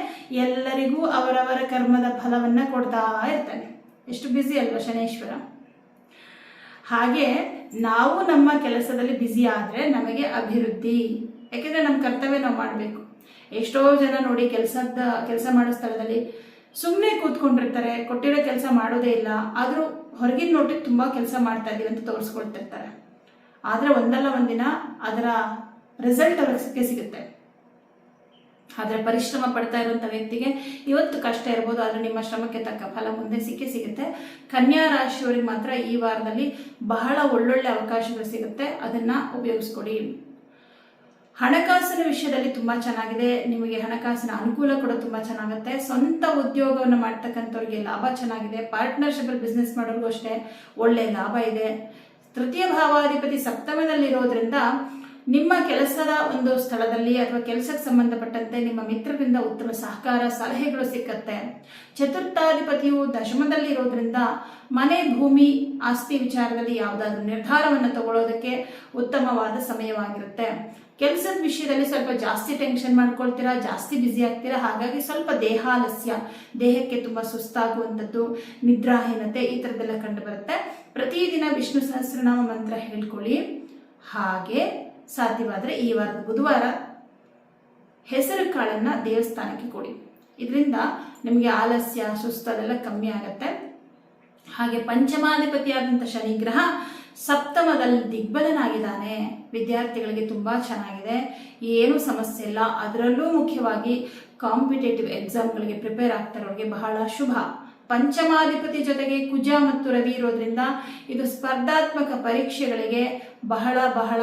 ಎಲ್ಲರಿಗೂ ಅವರವರ ಕರ್ಮದ ಫಲವನ್ನ ಕೊಡ್ತಾ ಇರ್ತಾನೆ. ಎಷ್ಟು ಬ್ಯುಸಿ ಅಲ್ವಾ ಶನೇಶ್ವರ. ಹಾಗೆ ನಾವು ನಮ್ಮ ಕೆಲಸದಲ್ಲಿ ಬ್ಯುಸಿ ಆದರೆ ನಮಗೆ ಅಭಿವೃದ್ಧಿ. ಯಾಕೆಂದರೆ ನಮ್ಮ ಕರ್ತವ್ಯ ನಾವು ಮಾಡಬೇಕು. ಎಷ್ಟೋ ಜನ ನೋಡಿ ಕೆಲಸ ಮಾಡೋ ಸ್ಥಳದಲ್ಲಿ ಸುಮ್ಮನೆ ಕೂತ್ಕೊಂಡಿರ್ತಾರೆ, ಕೊಟ್ಟಿರೋ ಕೆಲಸ ಮಾಡೋದೇ ಇಲ್ಲ. ಆದರೂ ಹೊರಗಿನ ನೋಟಿಗೆ ತುಂಬ ಕೆಲಸ ಮಾಡ್ತಾ ಇದೀವಿ ಅಂತ ತೋರಿಸ್ಕೊಳ್ತಿರ್ತಾರೆ. ಆದರೆ ಒಂದಲ್ಲ ಒಂದಿನ ಅದರ ರಿಸಲ್ಟ್ ಅವ್ರಿಗೆ ಸಿಗುತ್ತೆ. ಆದರೆ ಪರಿಶ್ರಮ ಪಡ್ತಾ ಇರುವಂಥ ವ್ಯಕ್ತಿಗೆ ಇವತ್ತು ಕಷ್ಟ ಇರ್ಬೋದು, ಆದರೆ ನಿಮ್ಮ ಶ್ರಮಕ್ಕೆ ತಕ್ಕ ಫಲ ಮುಂದೆ ಸಿಗುತ್ತೆ. ಕನ್ಯಾ ರಾಶಿಯವರಿಗೆ ಮಾತ್ರ ಈ ವಾರದಲ್ಲಿ ಬಹಳ ಒಳ್ಳೊಳ್ಳೆ ಅವಕಾಶಗಳು ಸಿಗುತ್ತೆ, ಅದನ್ನು ಉಪಯೋಗಿಸ್ಕೊಡಿ. ಹಣಕಾಸಿನ ವಿಷಯದಲ್ಲಿ ತುಂಬ ಚೆನ್ನಾಗಿದೆ. ನಿಮಗೆ ಹಣಕಾಸಿನ ಅನುಕೂಲ ಕೂಡ ತುಂಬ ಚೆನ್ನಾಗುತ್ತೆ. ಸ್ವಂತ ಉದ್ಯೋಗವನ್ನು ಮಾಡ್ತಕ್ಕಂಥವ್ರಿಗೆ ಲಾಭ ಚೆನ್ನಾಗಿದೆ. ಪಾರ್ಟ್ನರ್ಶಿಪ್ ಬಿಸ್ನೆಸ್ ಮಾಡೋರಿಗೂ ಅಷ್ಟೇ ಒಳ್ಳೆಯ ಲಾಭ ಇದೆ. ತೃತೀಯ ಭಾವಾಧಿಪತಿ ಸಪ್ತಮದಲ್ಲಿರೋದ್ರಿಂದ ನಿಮ್ಮ ಕೆಲಸದ ಒಂದು ಸ್ಥಳದಲ್ಲಿ ಅಥವಾ ಕೆಲಸಕ್ಕೆ ಸಂಬಂಧಪಟ್ಟಂತೆ ನಿಮ್ಮ ಮಿತ್ರರಿಂದ ಉತ್ತಮ ಸಹಕಾರ ಸಲಹೆಗಳು ಸಿಕ್ಕತ್ತೆ. ಚತುರ್ಥಾಧಿಪತಿಯು ದಶಮದಲ್ಲಿ ಇರೋದ್ರಿಂದ ಮನೆ ಭೂಮಿ ಆಸ್ತಿ ವಿಚಾರದಲ್ಲಿ ಯಾವುದಾದ್ರೂ ನಿರ್ಧಾರವನ್ನು ತಗೊಳ್ಳೋದಕ್ಕೆ ಉತ್ತಮವಾದ ಸಮಯವಾಗಿರುತ್ತೆ. ಕೆಲಸದ ವಿಷಯದಲ್ಲಿ ಸ್ವಲ್ಪ ಜಾಸ್ತಿ ಟೆನ್ಷನ್ ಮಾಡ್ಕೊಳ್ತೀರಾ, ಜಾಸ್ತಿ ಬ್ಯುಸಿ ಆಗ್ತೀರಾ. ಹಾಗಾಗಿ ಸ್ವಲ್ಪ ದೇಹಾಲಸ್ಯ, ದೇಹಕ್ಕೆ ತುಂಬ ಸುಸ್ತಾಗುವಂಥದ್ದು, ನಿದ್ರಾಹೀನತೆ ಈ ಥರದ್ದೆಲ್ಲ ಕಂಡು ಬರುತ್ತೆ. ಪ್ರತಿದಿನ ವಿಷ್ಣು ಸಹಸ್ರನಾಮ ಮಂತ್ರ ಹೇಳ್ಕೊಳ್ಳಿ. ಹಾಗೆ ಸಾಧ್ಯವಾದರೆ ಈ ವಾರದ ಬುಧವಾರ ಹೆಸರು ಕಾಳನ್ನು ದೇವಸ್ಥಾನಕ್ಕೆ ಕೊಡಿ. ಇದರಿಂದ ನಿಮಗೆ ಆಲಸ್ಯ, ಸುಸ್ತು ಅದೆಲ್ಲ ಕಮ್ಮಿ ಆಗುತ್ತೆ. ಹಾಗೆ ಪಂಚಮಾಧಿಪತಿಯಾದಂಥ ಶನಿ ಗ್ರಹ ಸಪ್ತಮದಲ್ಲಿ ದಿಗ್ಬಲನಾಗಿದ್ದಾನೆ. ವಿದ್ಯಾರ್ಥಿಗಳಿಗೆ ತುಂಬ ಚೆನ್ನಾಗಿದೆ, ಏನೂ ಸಮಸ್ಯೆ ಇಲ್ಲ. ಅದರಲ್ಲೂ ಮುಖ್ಯವಾಗಿ ಕಾಂಪಿಟೇಟಿವ್ ಎಕ್ಸಾಮ್ಗಳಿಗೆ ಪ್ರಿಪೇರ್ ಆಗ್ತಾರೋರಿಗೆ ಬಹಳ ಶುಭ. ಪಂಚಮಾಧಿಪತಿ ಜೊತೆಗೆ ಕುಜ ಮತ್ತು ರವಿ ಇರೋದ್ರಿಂದ ಇದು ಸ್ಪರ್ಧಾತ್ಮಕ ಪರೀಕ್ಷೆಗಳಿಗೆ ಬಹಳ ಬಹಳ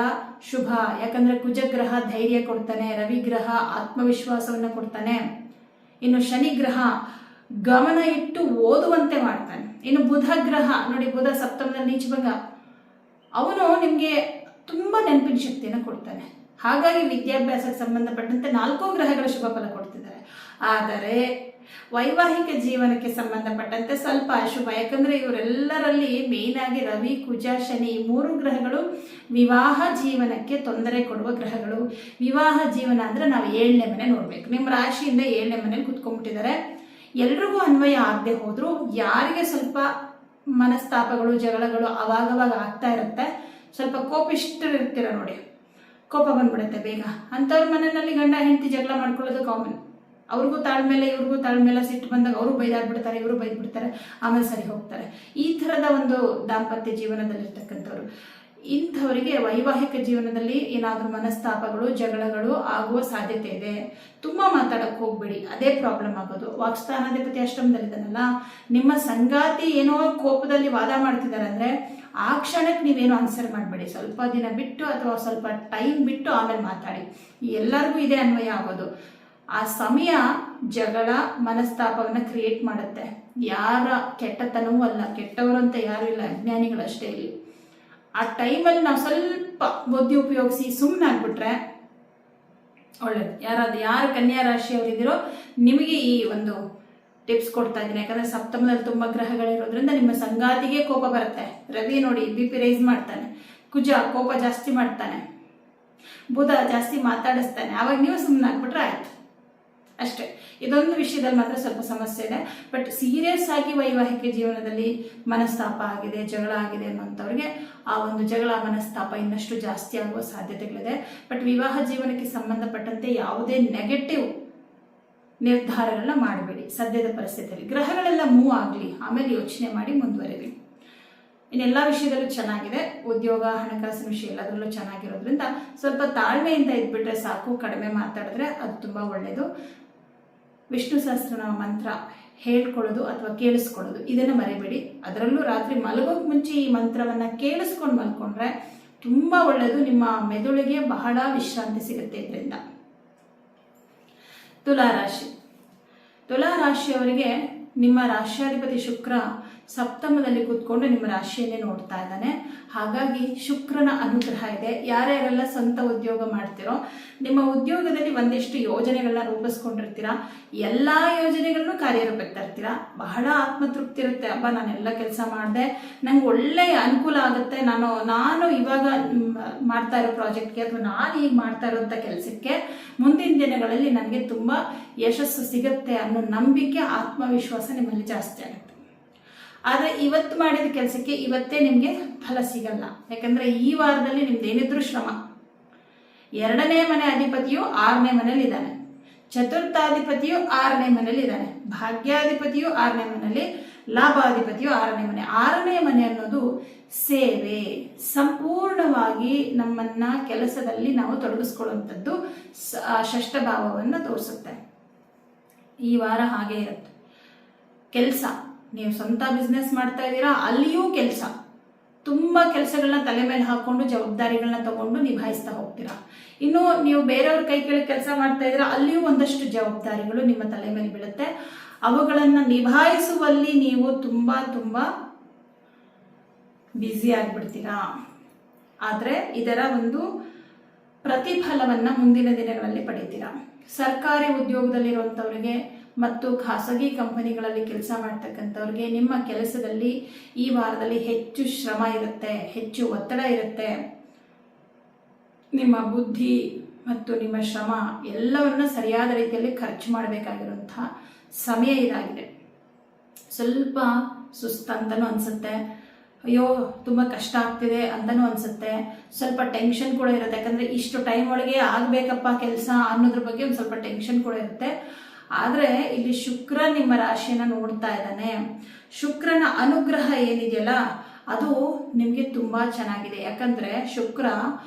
ಶುಭ. ಯಾಕಂದರೆ ಕುಜಗ್ರಹ ಧೈರ್ಯ ಕೊಡ್ತಾನೆ, ರವಿಗ್ರಹ ಆತ್ಮವಿಶ್ವಾಸವನ್ನು ಕೊಡ್ತಾನೆ, ಇನ್ನು ಶನಿಗ್ರಹ ಗಮನ ಇಟ್ಟು ಓದುವಂತೆ ಮಾಡ್ತಾನೆ. ಇನ್ನು ಬುಧ ಗ್ರಹ ನೋಡಿ, ಬುಧ ಸಪ್ತಮದಲ್ಲಿ ನೀಚಭಂಗ, ಅವನು ನಿಮಗೆ ತುಂಬ ನೆನಪಿನ ಶಕ್ತಿಯನ್ನು ಕೊಡ್ತಾನೆ. ಹಾಗಾಗಿ ವಿದ್ಯಾಭ್ಯಾಸಕ್ಕೆ ಸಂಬಂಧಪಟ್ಟಂತೆ 4 ಗ್ರಹಗಳ ಶುಭ ಫಲ ಕೊಡ್ತಿದ್ದಾರೆ. ಆದರೆ ವೈವಾಹಿಕ ಜೀವನಕ್ಕೆ ಸಂಬಂಧಪಟ್ಟಂತೆ ಸ್ವಲ್ಪ ಅಶುಭ. ಯಾಕಂದರೆ ಇವರೆಲ್ಲರಲ್ಲಿ ಮೇಯ್ನ್ ಆಗಿ ರವಿ, ಕುಜ, ಶನಿ 3 ಗ್ರಹಗಳು ವಿವಾಹ ಜೀವನಕ್ಕೆ ತೊಂದರೆ ಕೊಡುವ ಗ್ರಹಗಳು. ವಿವಾಹ ಜೀವನ ಅಂದರೆ ನಾವು 7ನೇ ಮನೆ ನೋಡಬೇಕು. ನಿಮ್ಮ ರಾಶಿಯಿಂದ 7ನೇ ಮನೇಲಿ ಕುತ್ಕೊಂಡ್ಬಿಟ್ಟಿದ್ದಾರೆ. ಎಲ್ರಿಗೂ ಅನ್ವಯ ಆಗದೆ ಹೋದರೂ ಯಾರಿಗೆ ಸ್ವಲ್ಪ ಮನಸ್ತಾಪಗಳು, ಜಗಳಗಳು ಅವಾಗವಾಗ ಆಗ್ತಾ ಇರುತ್ತೆ. ಸ್ವಲ್ಪ ಕೋಪಿಷ್ಟರು ಇರ್ತೀರ ನೋಡಿ, ಕೋಪ ಬಂದ್ಬಿಡುತ್ತೆ ಬೇಗ. ಅಂಥವ್ರ ಮನೆಯಲ್ಲಿ ಗಂಡ ಹೆಂಡತಿ ಜಗಳ ಮಾಡ್ಕೊಳ್ಳೋದು ಕಾಮನ್. ಅವ್ರಿಗೂ ತಾಳ್ಮೇಲೆ ಇವ್ರಿಗೂ ತಾಳ್ಮೇಲೆ ಸಿಟ್ಟು ಬಂದಾಗ ಅವರು ಬೈದಾಡ್ಬಿಡ್ತಾರೆ, ಇವರು ಬೈದ್ಬಿಡ್ತಾರೆ, ಆಮೇಲೆ ಸರಿ ಹೋಗ್ತಾರೆ. ಈ ಥರದ ಒಂದು ದಾಂಪತ್ಯ ಜೀವನದಲ್ಲಿರ್ತಕ್ಕಂಥವ್ರು, ಇಂಥವರಿಗೆ ವೈವಾಹಿಕ ಜೀವನದಲ್ಲಿ ಏನಾದರೂ ಮನಸ್ತಾಪಗಳು, ಜಗಳಗಳು ಆಗುವ ಸಾಧ್ಯತೆ ಇದೆ. ತುಂಬ ಮಾತಾಡೋಕ್ಕೆ ಹೋಗ್ಬೇಡಿ, ಅದೇ ಪ್ರಾಬ್ಲಮ್ ಆಗೋದು. ವಾಕ್ಸ್ಥಾನಾಧಿಪತಿ ಅಷ್ಟಮದಲ್ಲಿದ್ದಾನಲ್ಲ, ನಿಮ್ಮ ಸಂಗಾತಿ ಏನೋ ಕೋಪದಲ್ಲಿ ವಾದ ಮಾಡ್ತಿದ್ದಾರೆ ಅಂದರೆ ಆ ಕ್ಷಣಕ್ಕೆ ನೀವೇನೋ ಆನ್ಸರ್ ಮಾಡಬೇಡಿ. ಸ್ವಲ್ಪ ದಿನ ಬಿಟ್ಟು ಅಥವಾ ಸ್ವಲ್ಪ ಟೈಮ್ ಬಿಟ್ಟು ಆಮೇಲೆ ಮಾತಾಡಿ. ಎಲ್ಲರಿಗೂ ಇದೇ ಅನ್ವಯ ಆಗೋದು. ಆ ಸಮಯ ಜಗಳ ಮನಸ್ತಾಪವನ್ನು ಕ್ರಿಯೇಟ್ ಮಾಡುತ್ತೆ. ಯಾರ ಕೆಟ್ಟತನವೂ ಅಲ್ಲ, ಕೆಟ್ಟವರು ಅಂತ ಯಾರೂ ಇಲ್ಲ, ಅಜ್ಞಾನಿಗಳಷ್ಟೇ ಇಲ್ಲಿ. ಆ ಟೈಮಲ್ಲಿ ನಾವು ಸ್ವಲ್ಪ ಬುದ್ಧಿ ಉಪಯೋಗಿಸಿ ಸುಮ್ಮನೆ ಆಗ್ಬಿಟ್ರೆ ಒಳ್ಳೇದು. ಯಾರು ಕನ್ಯಾ ರಾಶಿಯವರಿದ್ದೀರೋ ನಿಮಗೆ ಈ ಒಂದು ಟಿಪ್ಸ್ ಕೊಡ್ತಾ ಇದ್ದೀನಿ. ಯಾಕಂದರೆ ಸಪ್ತಮದಲ್ಲಿ ತುಂಬ ಗ್ರಹಗಳಿರೋದ್ರಿಂದ ನಿಮ್ಮ ಸಂಗಾತಿಗೆ ಕೋಪ ಬರುತ್ತೆ. ರವಿ ನೋಡಿ BP ರೈಸ್ ಮಾಡ್ತಾನೆ, ಕುಜ ಕೋಪ ಜಾಸ್ತಿ ಮಾಡ್ತಾನೆ, ಬುಧ ಜಾಸ್ತಿ ಮಾತಾಡಿಸ್ತಾನೆ. ಆವಾಗ ನೀವು ಸುಮ್ಮನೆ ಆಗ್ಬಿಟ್ರೆ ಆಯ್ತು ಅಷ್ಟೇ. ಇದೊಂದು ವಿಷಯದಲ್ಲಿ ಮಾತ್ರ ಸ್ವಲ್ಪ ಸಮಸ್ಯೆ ಇದೆ. ಬಟ್ ಸೀರಿಯಸ್ ಆಗಿ ವೈವಾಹಿಕ ಜೀವನದಲ್ಲಿ ಮನಸ್ತಾಪ ಆಗಿದೆ, ಜಗಳ ಆಗಿದೆ ಅನ್ನೋಂಥವ್ರಿಗೆ ಆ ಒಂದು ಜಗಳ ಮನಸ್ತಾಪ ಇನ್ನಷ್ಟು ಜಾಸ್ತಿ ಆಗುವ ಸಾಧ್ಯತೆಗಳಿದೆ. ಬಟ್ ವಿವಾಹ ಜೀವನಕ್ಕೆ ಸಂಬಂಧಪಟ್ಟಂತೆ ಯಾವುದೇ ನೆಗೆಟಿವ್ ನಿರ್ಧಾರಗಳನ್ನ ಮಾಡಬೇಡಿ ಸದ್ಯದ ಪರಿಸ್ಥಿತಿಯಲ್ಲಿ. ಗ್ರಹಗಳೆಲ್ಲ ಮೂವ್ ಆಗಲಿ, ಆಮೇಲೆ ಯೋಚನೆ ಮಾಡಿ ಮುಂದುವರಿರಿ. ಇನ್ನೆಲ್ಲ ವಿಷಯದಲ್ಲೂ ಚೆನ್ನಾಗಿದೆ. ಉದ್ಯೋಗ, ಹಣಕಾಸಿನ ವಿಷಯ ಎಲ್ಲದರಲ್ಲೂ ಚೆನ್ನಾಗಿರೋದ್ರಿಂದ ಸ್ವಲ್ಪ ತಾಳ್ಮೆಯಿಂದ ಇದ್ಬಿಟ್ರೆ ಸಾಕು. ಕಡಿಮೆ ಮಾತಾಡಿದ್ರೆ ಅದು ತುಂಬ ಒಳ್ಳೆಯದು. ವಿಷ್ಣು ಸಹಸ್ರನಾಮ ಮಂತ್ರ ಹೇಳ್ಕೊಳ್ಳೋದು ಅಥವಾ ಕೇಳಿಸ್ಕೊಳ್ಳೋದು ಇದನ್ನು ಮರಿಬೇಡಿ. ಅದರಲ್ಲೂ ರಾತ್ರಿ ಮಲಗೋಕೆ ಮುಂಚೆ ಈ ಮಂತ್ರವನ್ನು ಕೇಳಿಸ್ಕೊಂಡು ಮಲ್ಕೊಂಡ್ರೆ ತುಂಬ ಒಳ್ಳೆಯದು. ನಿಮ್ಮ ಮೆದುಳಿಗೆ ಬಹಳ ವಿಶ್ರಾಂತಿ ಸಿಗುತ್ತೆ ಇದರಿಂದ. ತುಲಾರಾಶಿಯವರಿಗೆ ನಿಮ್ಮ ರಾಶ್ಯಾಧಿಪತಿ ಶುಕ್ರ ಸಪ್ತಮದಲ್ಲಿ ಕೂತ್ಕೊಂಡು ನಿಮ್ಮ ರಾಶಿಯನ್ನೇ ನೋಡ್ತಾ ಇದ್ದಾನೆ. ಹಾಗಾಗಿ ಶುಕ್ರನ ಅನುಗ್ರಹ ಇದೆ. ಯಾರ್ಯಾರೆಲ್ಲ ಸ್ವಂತ ಉದ್ಯೋಗ ಮಾಡ್ತಿರೋ ನಿಮ್ಮ ಉದ್ಯೋಗದಲ್ಲಿ ಒಂದಿಷ್ಟು ಯೋಜನೆಗಳನ್ನ ರೂಪಿಸ್ಕೊಂಡಿರ್ತೀರಾ. ಎಲ್ಲ ಯೋಜನೆಗಳನ್ನು ಕಾರ್ಯರೂಪಕ್ಕೆ ತರ್ತೀರಾ. ಬಹಳ ಆತ್ಮತೃಪ್ತಿ ಇರುತ್ತೆ. ಅಬ್ಬಾ ನಾನೆಲ್ಲ ಕೆಲಸ ಮಾಡಿದೆ, ನಂಗೆ ಒಳ್ಳೆಯ ಅನುಕೂಲ ಆಗುತ್ತೆ, ನಾನು ಇವಾಗ ಮಾಡ್ತಾ ಇರೋ ಪ್ರಾಜೆಕ್ಟ್ಗೆ ಅಥವಾ ನಾನು ಈಗ ಮಾಡ್ತಾ ಇರೋಂಥ ಕೆಲಸಕ್ಕೆ ಮುಂದಿನ ದಿನಗಳಲ್ಲಿ ನನಗೆ ತುಂಬ ಯಶಸ್ಸು ಸಿಗುತ್ತೆ ಅನ್ನೋ ನಂಬಿಕೆ, ಆತ್ಮವಿಶ್ವಾಸ ನಿಮ್ಮಲ್ಲಿ ಜಾಸ್ತಿ ಆಗುತ್ತೆ. ಆದರೆ ಇವತ್ತು ಮಾಡಿದ ಕೆಲಸಕ್ಕೆ ಇವತ್ತೇ ನಿಮಗೆ ಫಲ ಸಿಗಲ್ಲ. ಯಾಕಂದರೆ ಈ ವಾರದಲ್ಲಿ ನಿಮ್ದೇನಿದ್ರೂ ಶ್ರಮ. 2ನೇ ಮನೆ ಅಧಿಪತಿಯು 6ನೇ ಮನೇಲಿ ಇದ್ದಾನೆ, ಚತುರ್ಥಾಧಿಪತಿಯು 6ನೇ ಮನೇಲಿ ಇದ್ದಾನೆ, ಭಾಗ್ಯಾಧಿಪತಿಯು 6ನೇ ಮನೆಯಲ್ಲಿ, ಲಾಭಾಧಿಪತಿಯು 6ನೇ ಮನೆ. 6ನೇ ಮನೆ ಅನ್ನೋದು ಸೇವೆ, ಸಂಪೂರ್ಣವಾಗಿ ನಮ್ಮನ್ನ ಕೆಲಸದಲ್ಲಿ ನಾವು ತೊಡಗಿಸ್ಕೊಳ್ಳುವಂಥದ್ದು ಷಷ್ಠಭಾವವನ್ನು ತೋರಿಸುತ್ತೆ. ಈ ವಾರ ಹಾಗೆ ಇರುತ್ತೆ. ಕೆಲಸ, ನೀವು ಸ್ವಂತ ಬಿಸ್ನೆಸ್ ಮಾಡ್ತಾ ಇದ್ದೀರಾ, ಅಲ್ಲಿಯೂ ಕೆಲಸ, ತುಂಬ ಕೆಲಸಗಳನ್ನ ತಲೆ ಮೇಲೆ ಹಾಕೊಂಡು ಜವಾಬ್ದಾರಿಗಳನ್ನ ತಗೊಂಡು ನಿಭಾಯಿಸ್ತಾ ಹೋಗ್ತೀರಾ. ಇನ್ನು ನೀವು ಬೇರೆಯವ್ರ ಕೈ ಕೆಳಗೆ ಕೆಲಸ ಮಾಡ್ತಾ ಇದ್ದೀರಾ, ಅಲ್ಲಿಯೂ ಒಂದಷ್ಟು ಜವಾಬ್ದಾರಿಗಳು ನಿಮ್ಮ ತಲೆ ಮೇಲೆ ಬೀಳುತ್ತೆ. ಅವುಗಳನ್ನು ನಿಭಾಯಿಸುವಲ್ಲಿ ನೀವು ತುಂಬ ತುಂಬ ಬ್ಯುಸಿ ಆಗಿಬಿಡ್ತೀರಾ. ಆದರೆ ಇದರ ಒಂದು ಪ್ರತಿಫಲವನ್ನು ಮುಂದಿನ ದಿನಗಳಲ್ಲಿ ಪಡಿತೀರಾ. ಸರ್ಕಾರಿ ಉದ್ಯೋಗದಲ್ಲಿರುವಂಥವ್ರಿಗೆ ಮತ್ತು ಖಾಸಗಿ ಕಂಪನಿಗಳಲ್ಲಿ ಕೆಲಸ ಮಾಡ್ತಕ್ಕಂಥವ್ರಿಗೆ ನಿಮ್ಮ ಕೆಲಸದಲ್ಲಿ ಈ ವಾರದಲ್ಲಿ ಹೆಚ್ಚು ಶ್ರಮ ಇರುತ್ತೆ, ಹೆಚ್ಚು ಒತ್ತಡ ಇರುತ್ತೆ. ನಿಮ್ಮ ಬುದ್ಧಿ ಮತ್ತು ನಿಮ್ಮ ಶ್ರಮ ಎಲ್ಲವನ್ನ ಸರಿಯಾದ ರೀತಿಯಲ್ಲಿ ಖರ್ಚು ಮಾಡಬೇಕಾಗಿರುವಂತಹ ಸಮಯ ಇದಾಗಿದೆ. ಸ್ವಲ್ಪ ಸುಸ್ತಂತನೂ ಅನಿಸುತ್ತೆ, ಅಯ್ಯೋ ತುಂಬ ಕಷ್ಟ ಆಗ್ತಿದೆ ಅಂತಲೂ ಅನಿಸುತ್ತೆ, ಸ್ವಲ್ಪ ಟೆನ್ಷನ್ ಕೂಡ ಇರುತ್ತೆ. ಯಾಕಂದರೆ ಇಷ್ಟು ಟೈಮ್ ಒಳಗೆ ಆಗಬೇಕಪ್ಪ ಕೆಲಸ ಅನ್ನೋದ್ರ ಬಗ್ಗೆ ಒಂದು ಸ್ವಲ್ಪ ಟೆನ್ಷನ್ ಕೂಡ ಇರುತ್ತೆ. ಆದರೆ ಇಲ್ಲಿ ಶುಕ್ರ ನಿಮ್ಮ ರಾಶಿಯನ್ನು ನೋಡ್ತಾ ಇದ್ದಾನೆ. ಶುಕ್ರನ ಅನುಗ್ರಹ ಏನಿದೆಯಲ್ಲ ಅದು ನಿಮಗೆ ತುಂಬ ಚೆನ್ನಾಗಿದೆ. ಯಾಕಂದರೆ ಶುಕ್ರ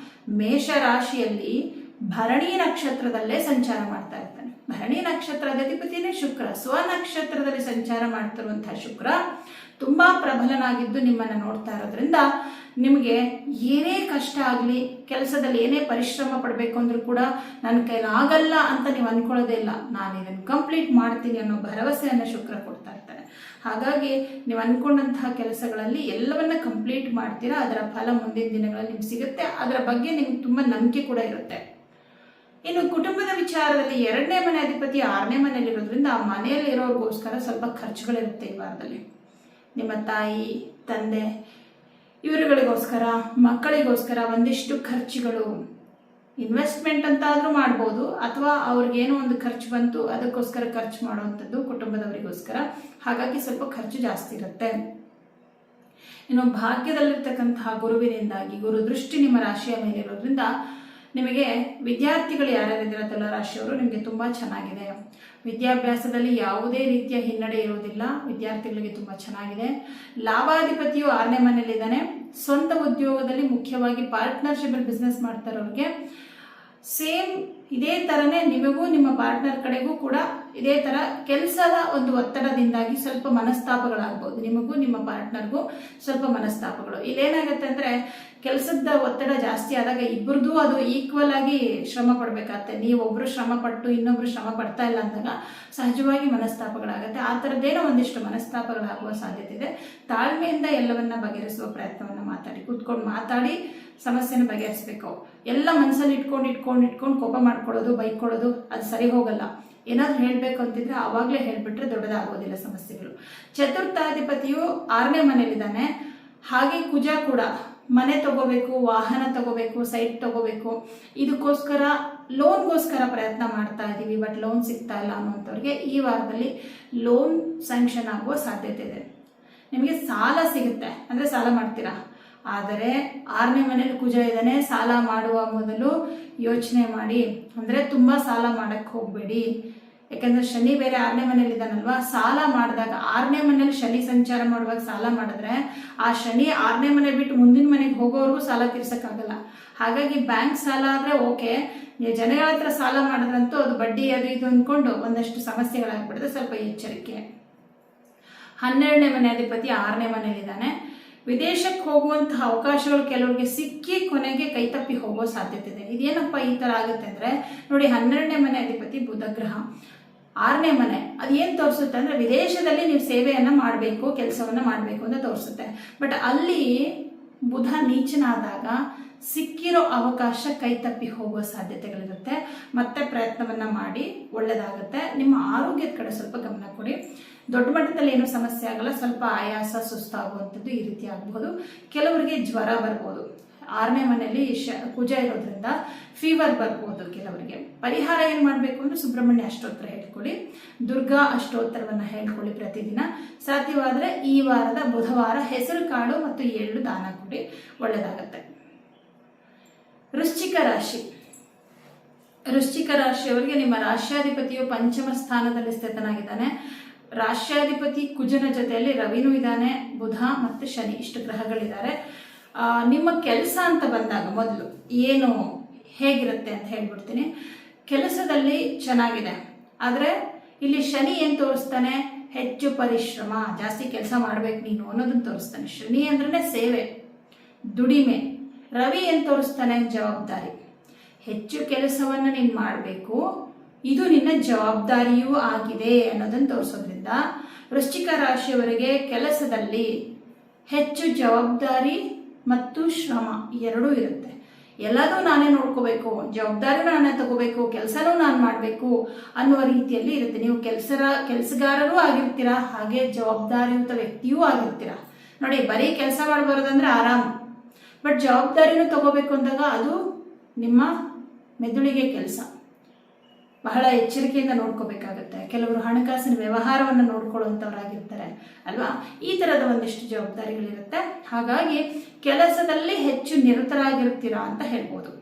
ಮೇಷ ರಾಶಿಯಲ್ಲಿ ಭರಣಿ ನಕ್ಷತ್ರದಲ್ಲೇ ಸಂಚಾರ ಮಾಡ್ತಾ ಇರ್ತಾನೆ. ಭರಣಿ ನಕ್ಷತ್ರದ ಅಧಿಪತಿನೇ ಶುಕ್ರ. ಸ್ವನಕ್ಷತ್ರದಲ್ಲಿ ಸಂಚಾರ ಮಾಡ್ತಿರುವಂತಹ ಶುಕ್ರ ತುಂಬ ಪ್ರಬಲನಾಗಿದ್ದು ನಿಮ್ಮನ್ನು ನೋಡ್ತಾ ಇರೋದ್ರಿಂದ ನಿಮಗೆ ಏನೇ ಕಷ್ಟ ಆಗಲಿ, ಕೆಲಸದಲ್ಲಿ ಏನೇ ಪರಿಶ್ರಮ ಪಡಬೇಕು ಅಂದ್ರೂ ಕೂಡ ನನ್ನ ಕೈಲಾಗಲ್ಲ ಅಂತ ನೀವು ಅಂದ್ಕೊಳ್ಳೋದೇ ಇಲ್ಲ. ನಾನು ಇದನ್ನು ಕಂಪ್ಲೀಟ್ ಮಾಡ್ತೀನಿ ಅನ್ನೋ ಭರವಸೆಯನ್ನು ಶುಕ್ರ ಕೊಡ್ತಾ ಇರ್ತಾನೆ. ಹಾಗಾಗಿ ನೀವು ಅಂದ್ಕೊಂಡಂತಹ ಕೆಲಸಗಳಲ್ಲಿ ಎಲ್ಲವನ್ನ ಕಂಪ್ಲೀಟ್ ಮಾಡ್ತೀರಾ. ಅದರ ಫಲ ಮುಂದಿನ ದಿನಗಳಲ್ಲಿ ನಿಮ್ಗೆ ಸಿಗುತ್ತೆ. ಅದರ ಬಗ್ಗೆ ನಿಮ್ಗೆ ತುಂಬ ನಂಬಿಕೆ ಕೂಡ ಇರುತ್ತೆ. ಇನ್ನು ಕುಟುಂಬದ ವಿಚಾರದಲ್ಲಿ 2ನೇ ಮನೆ ಅಧಿಪತಿ 6ನೇ ಮನೆಯಲ್ಲಿರೋದ್ರಿಂದ ಆ ಮನೆಯಲ್ಲಿರೋರಿಗೋಸ್ಕರ ಸ್ವಲ್ಪ ಖರ್ಚುಗಳಿರುತ್ತೆ ಈ ವಾರದಲ್ಲಿ. ನಿಮ್ಮ ತಾಯಿ, ತಂದೆ ಇವರುಗಳಿಗೋಸ್ಕರ, ಮಕ್ಕಳಿಗೋಸ್ಕರ ಒಂದಿಷ್ಟು ಖರ್ಚುಗಳು, ಇನ್ವೆಸ್ಟ್ಮೆಂಟ್ ಅಂತಾದರೂ ಮಾಡ್ಬೋದು, ಅಥವಾ ಅವ್ರಿಗೇನೋ ಒಂದು ಖರ್ಚು ಬಂತು ಅದಕ್ಕೋಸ್ಕರ ಖರ್ಚು ಮಾಡುವಂಥದ್ದು ಕುಟುಂಬದವರಿಗೋಸ್ಕರ. ಹಾಗಾಗಿ ಸ್ವಲ್ಪ ಖರ್ಚು ಜಾಸ್ತಿ ಇರುತ್ತೆ. ಇನ್ನು ಭಾಗ್ಯದಲ್ಲಿರ್ತಕ್ಕಂತಹ ಗುರುವಿನಿಂದಾಗಿ, ಗುರು ದೃಷ್ಟಿ ನಿಮ್ಮ ರಾಶಿಯ ಮೇಲಿರೋದ್ರಿಂದ ನಿಮಗೆ ವಿದ್ಯಾರ್ಥಿಗಳು ಯಾರ್ಯಾರಿದ್ದೀರ ತುಲಾ ರಾಶಿಯವರು ನಿಮಗೆ ತುಂಬ ಚೆನ್ನಾಗಿದೆ. ವಿದ್ಯಾಭ್ಯಾಸದಲ್ಲಿ ಯಾವುದೇ ರೀತಿಯ ಹಿನ್ನಡೆ ಇರುವುದಿಲ್ಲ. ವಿದ್ಯಾರ್ಥಿಗಳಿಗೆ ತುಂಬ ಚೆನ್ನಾಗಿದೆ. ಲಾಭಾಧಿಪತಿಯು 6ನೇ ಮನೆಯಲ್ಲಿದ್ದಾನೆ. ಸ್ವಂತ ಉದ್ಯೋಗದಲ್ಲಿ ಮುಖ್ಯವಾಗಿ ಪಾರ್ಟ್ನರ್ಶಿಪ್ ಬಿಸ್ನೆಸ್ ಮಾಡ್ತಾ ಇರೋರಿಗೆ ಸೇಮ್ ಇದೇ ಥರನೇ ನಿಮಗೂ ನಿಮ್ಮ ಪಾರ್ಟ್ನರ್ ಕಡೆಗೂ ಕೂಡ ಇದೇ ಥರ ಕೆಲಸದ ಒಂದು ಒತ್ತಡದಿಂದಾಗಿ ಸ್ವಲ್ಪ ಮನಸ್ತಾಪಗಳಾಗ್ಬೋದು. ನಿಮಗೂ ನಿಮ್ಮ ಪಾರ್ಟ್ನರ್ಗೂ ಸ್ವಲ್ಪ ಮನಸ್ತಾಪಗಳು. ಇಲ್ಲೇನಾಗುತ್ತೆ ಅಂದರೆ ಕೆಲಸದ ಒತ್ತಡ ಜಾಸ್ತಿ ಆದಾಗ ಇಬ್ಬರದು ಅದು ಈಕ್ವಲ್ ಆಗಿ ಶ್ರಮ ಪಡಬೇಕಾಗತ್ತೆ. ನೀವೊಬ್ಬರು ಶ್ರಮ ಪಟ್ಟು ಇನ್ನೊಬ್ರು ಶ್ರಮ ಪಡ್ತಾ ಇಲ್ಲ ಅಂದಾಗ ಸಹಜವಾಗಿ ಮನಸ್ತಾಪಗಳಾಗುತ್ತೆ. ಆ ಥರದ್ದೇನೋ ಒಂದಿಷ್ಟು ಮನಸ್ತಾಪಗಳಾಗುವ ಸಾಧ್ಯತೆ ಇದೆ. ತಾಳ್ಮೆಯಿಂದ ಎಲ್ಲವನ್ನ ಬಗೆಹರಿಸುವ ಪ್ರಯತ್ನವನ್ನು ಕೂತ್ಕೊಂಡು ಮಾತಾಡಿ ಸಮಸ್ಯೆನ ಬಗೆಹರಿಸಬೇಕು. ಎಲ್ಲ ಮನಸ್ಸಲ್ಲಿ ಇಟ್ಕೊಂಡು ಕೋಪ ಮಾಡ್ಕೊಳ್ಳೋದು, ಬೈಕೊಳ್ಳೋದು ಅದು ಸರಿ ಹೋಗಲ್ಲ. ಏನಾದರೂ ಹೇಳಬೇಕು ಅಂತಿದ್ರೆ ಆವಾಗಲೇ ಹೇಳಿಬಿಟ್ರೆ ದೊಡ್ಡದಾಗೋದಿಲ್ಲ ಸಮಸ್ಯೆಗಳು. ಚತುರ್ಥಾಧಿಪತಿಯು 6ನೇ ಮನೆಯಲ್ಲಿದ್ದಾನೆ. ಹಾಗೆ ಕುಜ ಕೂಡ ಮನೆ ತಗೋಬೇಕು, ವಾಹನ ತಗೋಬೇಕು, ಸೈಟ್ ತಗೋಬೇಕು, ಇದಕ್ಕೋಸ್ಕರ ಲೋನ್ಗೋಸ್ಕರ ಪ್ರಯತ್ನ ಮಾಡ್ತಾ ಇದ್ದೀವಿ, ಬಟ್ ಲೋನ್ ಸಿಗ್ತಾ ಇಲ್ಲ ಅನ್ನೋಂಥವ್ರಿಗೆ ಈ ವಾರದಲ್ಲಿ ಲೋನ್ ಸ್ಯಾಂಕ್ಷನ್ ಆಗುವ ಸಾಧ್ಯತೆ ಇದೆ. ನಿಮಗೆ ಸಾಲ ಸಿಗುತ್ತೆ, ಅಂದರೆ ಸಾಲ ಮಾಡ್ತೀರಾ. ಆದರೆ 6ನೇ ಮನೇಲಿ ಕುಜ ಇದ್ದಾನೆ. ಸಾಲ ಮಾಡುವ ಮೊದಲು ಯೋಚನೆ ಮಾಡಿ, ಅಂದರೆ ತುಂಬ ಸಾಲ ಮಾಡಕ್ಕೆ ಹೋಗಬೇಡಿ. ಯಾಕಂದರೆ ಶನಿ ಬೇರೆ 6ನೇ ಮನೇಲಿ ಇದ್ದಾನಲ್ವಾ. ಸಾಲ ಮಾಡಿದಾಗ 6ನೇ ಮನೇಲಿ ಶನಿ ಸಂಚಾರ ಮಾಡುವಾಗ ಸಾಲ ಮಾಡಿದ್ರೆ ಆ ಶನಿ 6ನೇ ಮನೆ ಬಿಟ್ಟು ಮುಂದಿನ ಮನೆಗೆ ಹೋಗೋವರೆಗೂ ಸಾಲ ತೀರ್ಸೋಕ್ಕಾಗಲ್ಲ. ಹಾಗಾಗಿ ಬ್ಯಾಂಕ್ ಸಾಲ ಆದರೆ ಓಕೆ, ನೀವು ಜನಗಳ ಹತ್ರ ಸಾಲ ಮಾಡಿದ್ರಂತೂ ಅದು ಬಡ್ಡಿ ಅದು ಇದು ಅಂದ್ಕೊಂಡು ಒಂದಷ್ಟು ಸಮಸ್ಯೆಗಳಾಗ್ಬಿಡುತ್ತೆ. ಸ್ವಲ್ಪ ಎಚ್ಚರಿಕೆ. 12ನೇ ಮನೆ ಅಧಿಪತಿ 6ನೇ ಮನೇಲಿದ್ದಾನೆ. ವಿದೇಶಕ್ಕೆ ಹೋಗುವಂತಹ ಅವಕಾಶಗಳು ಕೆಲವರಿಗೆ ಸಿಕ್ಕಿ ಕೊನೆಗೆ ಕೈತಪ್ಪಿ ಹೋಗೋ ಸಾಧ್ಯತೆ ಇದೆ. ಇದೇನಪ್ಪ ಈ ಥರ ಆಗುತ್ತೆ ಅಂದರೆ ನೋಡಿ, 12ನೇ ಮನೆ ಅಧಿಪತಿ ಬುಧ ಗ್ರಹ, 6ನೇ ಮನೆ ಅದು ಏನು ತೋರಿಸುತ್ತೆ ಅಂದರೆ ವಿದೇಶದಲ್ಲಿ ನೀವು ಸೇವೆಯನ್ನು ಮಾಡಬೇಕು, ಕೆಲಸವನ್ನು ಮಾಡಬೇಕು ಅಂತ ತೋರಿಸುತ್ತೆ. ಬಟ್ ಅಲ್ಲಿ ಬುಧ ನೀಚನಾದಾಗ ಸಿಕ್ಕಿರೋ ಅವಕಾಶ ಕೈತಪ್ಪಿ ಹೋಗುವ ಸಾಧ್ಯತೆಗಳಿರುತ್ತೆ. ಮತ್ತೆ ಪ್ರಯತ್ನವನ್ನು ಮಾಡಿ ಒಳ್ಳೆಯದಾಗುತ್ತೆ. ನಿಮ್ಮ ಆರೋಗ್ಯದ ಕಡೆ ಸ್ವಲ್ಪ ಗಮನ ಕೊಡಿ. ದೊಡ್ಡ ಮಟ್ಟದಲ್ಲಿ ಏನೂ ಸಮಸ್ಯೆ ಆಗಲ್ಲ, ಸ್ವಲ್ಪ ಆಯಾಸ ಸುಸ್ತಾಗುವಂಥದ್ದು ಈ ರೀತಿ ಆಗ್ಬೋದು. ಕೆಲವರಿಗೆ ಜ್ವರ ಬರ್ಬೋದು. 6ನೇ ಮನೆಯಲ್ಲಿ ಕುಜ ಇರೋದ್ರಿಂದ ಫೀವರ್ ಬರ್ಬೋದು ಕೆಲವರಿಗೆ. ಪರಿಹಾರ ಏನು ಮಾಡಬೇಕು ಅಂದರೆ ಸುಬ್ರಹ್ಮಣ್ಯ ಅಷ್ಟೋತ್ತರ ಹೇಳ್ಕೊಳ್ಳಿ, ದುರ್ಗಾ ಅಷ್ಟೋತ್ತರವನ್ನು ಹೇಳ್ಕೊಳ್ಳಿ ಪ್ರತಿದಿನ. ಸಾಧ್ಯವಾದರೆ ಈ ವಾರದ ಬುಧವಾರ ಹೆಸರು ಕಾಳು ಮತ್ತು ಎಳ್ಳು ದಾನ ಕೊಡಿ, ಒಳ್ಳೆಯದಾಗತ್ತೆ. ವೃಶ್ಚಿಕ ರಾಶಿಯವರಿಗೆ ನಿಮ್ಮ ರಾಶ್ಯಾಧಿಪತಿಯು ಪಂಚಮ ಸ್ಥಾನದಲ್ಲಿ ಸ್ಥಿತನಾಗಿದ್ದಾನೆ. ರಾಶ್ಯಾಧಿಪತಿ ಕುಜನ ಜೊತೆಯಲ್ಲಿ ರವಿನೂ ಇದ್ದಾನೆ, ಬುಧ ಮತ್ತು ಶನಿ ಇಷ್ಟು ಗ್ರಹಗಳಿದ್ದಾರೆ. ನಿಮ್ಮ ಕೆಲಸ ಅಂತ ಬಂದಾಗ ಮೊದಲು ಏನು ಹೇಗಿರುತ್ತೆ ಅಂತ ಹೇಳ್ಬಿಡ್ತೀನಿ. ಕೆಲಸದಲ್ಲಿ ಚೆನ್ನಾಗಿದೆ, ಆದರೆ ಇಲ್ಲಿ ಶನಿ ಏನು ತೋರಿಸ್ತಾನೆ, ಹೆಚ್ಚು ಪರಿಶ್ರಮ, ಜಾಸ್ತಿ ಕೆಲಸ ಮಾಡ್ಬೇಕು ನೀನು ಅನ್ನೋದನ್ನು ತೋರಿಸ್ತಾನೆ. ಶನಿ ಅಂದ್ರೆ ಸೇವೆ, ದುಡಿಮೆ. ರವಿ ಏನು ತೋರಿಸ್ತಾನೆ, ಜವಾಬ್ದಾರಿ. ಹೆಚ್ಚು ಕೆಲಸವನ್ನು ನೀನು ಮಾಡಬೇಕು, ಇದು ನಿನ್ನ ಜವಾಬ್ದಾರಿಯೂ ಆಗಿದೆ ಅನ್ನೋದನ್ನು ತೋರಿಸೋದ್ರಿಂದ ವೃಶ್ಚಿಕ ರಾಶಿಯವರಿಗೆ ಕೆಲಸದಲ್ಲಿ ಹೆಚ್ಚು ಜವಾಬ್ದಾರಿ ಮತ್ತು ಶ್ರಮ ಎರಡೂ ಇರುತ್ತೆ. ಎಲ್ಲದೂ ನಾನೇ ನೋಡ್ಕೋಬೇಕು, ಜವಾಬ್ದಾರಿನೂ ನಾನೇ ತಗೋಬೇಕು, ಕೆಲಸನೂ ನಾನು ಮಾಡಬೇಕು ಅನ್ನುವ ರೀತಿಯಲ್ಲಿ ಇರುತ್ತೆ. ನೀವು ಕೆಲಸಗಾರರೂ ಆಗಿರ್ತೀರಾ, ಹಾಗೆ ಜವಾಬ್ದಾರಿಯುತ ವ್ಯಕ್ತಿಯೂ ಆಗಿರ್ತೀರಾ. ನೋಡಿ, ಬರೀ ಕೆಲಸ ಮಾಡಬಾರ್ದಂದ್ರೆ ಆರಾಮ್, ಬಟ್ ಜವಾಬ್ದಾರಿನೂ ತಗೋಬೇಕು ಅಂದಾಗ ಅದು ನಿಮ್ಮ ಮೆದುಳಿಗೆ ಕೆಲಸ. ಬಹಳ ಎಚ್ಚರಿಕೆಯಿಂದ ನೋಡ್ಕೋಬೇಕಾಗತ್ತೆ. ಕೆಲವರು ಹಣಕಾಸಿನ ವ್ಯವಹಾರವನ್ನು ನೋಡ್ಕೊಳ್ಳುವಂಥವ್ರಾಗಿರ್ತಾರೆ ಅಲ್ವಾ. ಈ ಥರದ ಒಂದಿಷ್ಟು ಜವಾಬ್ದಾರಿಗಳಿರುತ್ತೆ. ಹಾಗಾಗಿ ಕೆಲಸದಲ್ಲಿ ಹೆಚ್ಚು ನಿರತರಾಗಿರ್ತೀರಾ ಅಂತ ಹೇಳ್ಬೋದು.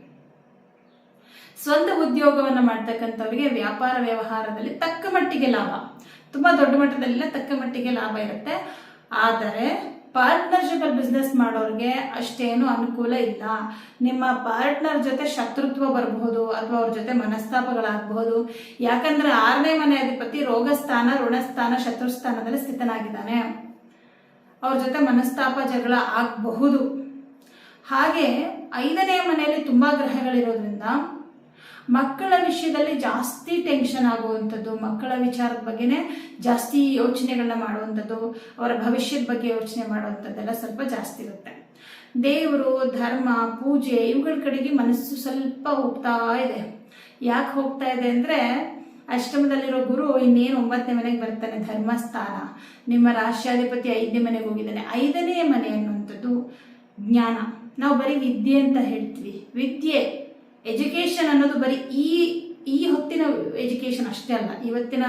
ಸ್ವಂತ ಉದ್ಯೋಗವನ್ನು ಮಾಡ್ತಕ್ಕಂಥವ್ರಿಗೆ ವ್ಯಾಪಾರ ವ್ಯವಹಾರದಲ್ಲಿ ತಕ್ಕ ಮಟ್ಟಿಗೆ ಲಾಭ, ತುಂಬ ದೊಡ್ಡ ಮಟ್ಟದಲ್ಲಿಲ್ಲ, ತಕ್ಕ ಮಟ್ಟಿಗೆ ಲಾಭ ಇರುತ್ತೆ. ಆದರೆ ಪಾರ್ಟ್ನರ್ಶಿಪಲ್ಲಿ ಬಿಸ್ನೆಸ್ ಮಾಡೋರಿಗೆ ಅಷ್ಟೇನು ಅನುಕೂಲ ಇಲ್ಲ. ನಿಮ್ಮ ಪಾರ್ಟ್ನರ್ ಜೊತೆ ಶತ್ರುತ್ವ ಬರಬಹುದು ಅಥವಾ ಅವ್ರ ಜೊತೆ ಮನಸ್ತಾಪಗಳಾಗಬಹುದು. ಯಾಕಂದ್ರೆ 6ನೇ ಮನೆ ಅಧಿಪತಿ ರೋಗಸ್ಥಾನ, ಋಣಸ್ಥಾನ, ಶತ್ರುಸ್ಥಾನದಲ್ಲಿ ಸ್ಥಿತನಾಗಿದ್ದಾನೆ. ಅವ್ರ ಜೊತೆ ಮನಸ್ತಾಪ ಜಗಳ ಆಗಬಹುದು. ಹಾಗೆ 5ನೇ ಮನೆಯಲ್ಲಿ ತುಂಬಾ ಗ್ರಹಗಳಿರೋದ್ರಿಂದ ಮಕ್ಕಳ ವಿಷಯದಲ್ಲಿ ಜಾಸ್ತಿ ಟೆನ್ಷನ್ ಆಗುವಂಥದ್ದು, ಮಕ್ಕಳ ವಿಚಾರದ ಬಗ್ಗೆನೇ ಜಾಸ್ತಿ ಯೋಚನೆಗಳನ್ನ ಮಾಡುವಂಥದ್ದು, ಅವರ ಭವಿಷ್ಯದ ಬಗ್ಗೆ ಯೋಚನೆ ಮಾಡುವಂಥದ್ದೆಲ್ಲ ಸ್ವಲ್ಪ ಜಾಸ್ತಿ ಇರುತ್ತೆ. ದೇವರು, ಧರ್ಮ, ಪೂಜೆ ಇವುಗಳ ಕಡೆಗೆ ಮನಸ್ಸು ಸ್ವಲ್ಪ ಹೋಗ್ತಾ ಇದೆ. ಯಾಕೆ ಹೋಗ್ತಾ ಇದೆ ಅಂದರೆ, ಅಷ್ಟಮದಲ್ಲಿರೋ ಗುರು ಇನ್ನೇನು 9ನೇ ಮನೆಗೆ ಬರ್ತಾನೆ, ಧರ್ಮಸ್ಥಾನ. ನಿಮ್ಮ ರಾಶ್ಯಾಧಿಪತಿ 5ನೇ ಮನೆಗೆ ಹೋಗಿದ್ದಾನೆ. 5ನೇ ಮನೆ ಅನ್ನುವಂಥದ್ದು ಜ್ಞಾನ. ನಾವು ಬರೀ ವಿದ್ಯೆ ಅಂತ ಹೇಳ್ತೀವಿ. ವಿದ್ಯೆ, ಎಜುಕೇಷನ್ ಅನ್ನೋದು ಬರೀ ಈ ಹೊತ್ತಿನ ಎಜುಕೇಷನ್ ಅಷ್ಟೇ ಅಲ್ಲ. ಇವತ್ತಿನ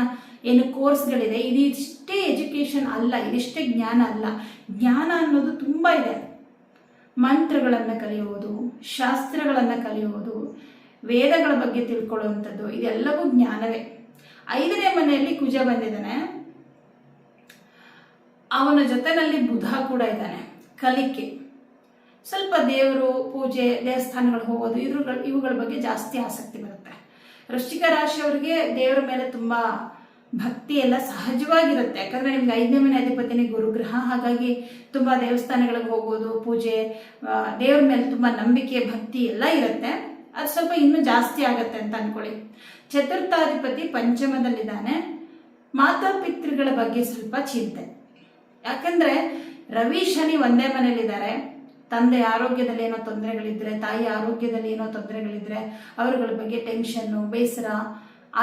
ಏನು ಕೋರ್ಸ್ಗಳಿದೆ ಇದಿಷ್ಟೇ ಎಜುಕೇಷನ್ ಅಲ್ಲ, ಇದಿಷ್ಟೇ ಜ್ಞಾನ ಅಲ್ಲ. ಜ್ಞಾನ ಅನ್ನೋದು ತುಂಬ ಇದೆ. ಮಂತ್ರಗಳನ್ನು ಕಲಿಯುವುದು, ಶಾಸ್ತ್ರಗಳನ್ನು ಕಲಿಯುವುದು, ವೇದಗಳ ಬಗ್ಗೆ ತಿಳ್ಕೊಳ್ಳುವಂಥದ್ದು, ಇದೆಲ್ಲವೂ ಜ್ಞಾನವೇ. 5ನೇ ಮನೆಯಲ್ಲಿ ಕುಜ ಬಂದಿದ್ದಾನೆ, ಅವನ ಜೊತೆನಲ್ಲಿ ಬುಧ ಕೂಡ ಇದ್ದಾನೆ. ಕಲಿಕೆ, ಸ್ವಲ್ಪ ದೇವರು, ಪೂಜೆ, ದೇವಸ್ಥಾನಗಳು ಹೋಗೋದು, ಇವುಗಳ ಬಗ್ಗೆ ಜಾಸ್ತಿ ಆಸಕ್ತಿ ಬರುತ್ತೆ. ವೃಶ್ಚಿಕ ರಾಶಿಯವರಿಗೆ ದೇವರ ಮೇಲೆ ತುಂಬ ಭಕ್ತಿ ಎಲ್ಲ ಸಹಜವಾಗಿರುತ್ತೆ. ಯಾಕಂದರೆ ನಿಮ್ಗೆ 5ನೇ ಮನೆ ಅಧಿಪತಿನೇ ಗುರುಗ್ರಹ. ಹಾಗಾಗಿ ತುಂಬ ದೇವಸ್ಥಾನಗಳಿಗೆ ಹೋಗೋದು, ಪೂಜೆ, ದೇವ್ರ ಮೇಲೆ ತುಂಬ ನಂಬಿಕೆ, ಭಕ್ತಿ ಎಲ್ಲ ಇರುತ್ತೆ. ಅದು ಸ್ವಲ್ಪ ಇನ್ನೂ ಜಾಸ್ತಿ ಆಗತ್ತೆ ಅಂತ ಅಂದ್ಕೊಳ್ಳಿ. ಚತುರ್ಥಾಧಿಪತಿ ಪಂಚಮದಲ್ಲಿದ್ದಾನೆ. ಮಾತಾಪಿತೃಗಳ ಬಗ್ಗೆ ಸ್ವಲ್ಪ ಚಿಂತೆ. ಯಾಕಂದರೆ ರವಿ ಶನಿ ಒಂದೇ ಮನೇಲಿದ್ದಾರೆ. ತಂದೆ ಆರೋಗ್ಯದಲ್ಲಿ ಏನೋ ತೊಂದರೆಗಳಿದ್ರೆ, ತಾಯಿ ಆರೋಗ್ಯದಲ್ಲಿ ಏನೋ ತೊಂದರೆಗಳಿದ್ರೆ ಅವರುಗಳ ಬಗ್ಗೆ ಟೆನ್ಷನ್ನು, ಬೇಸರ,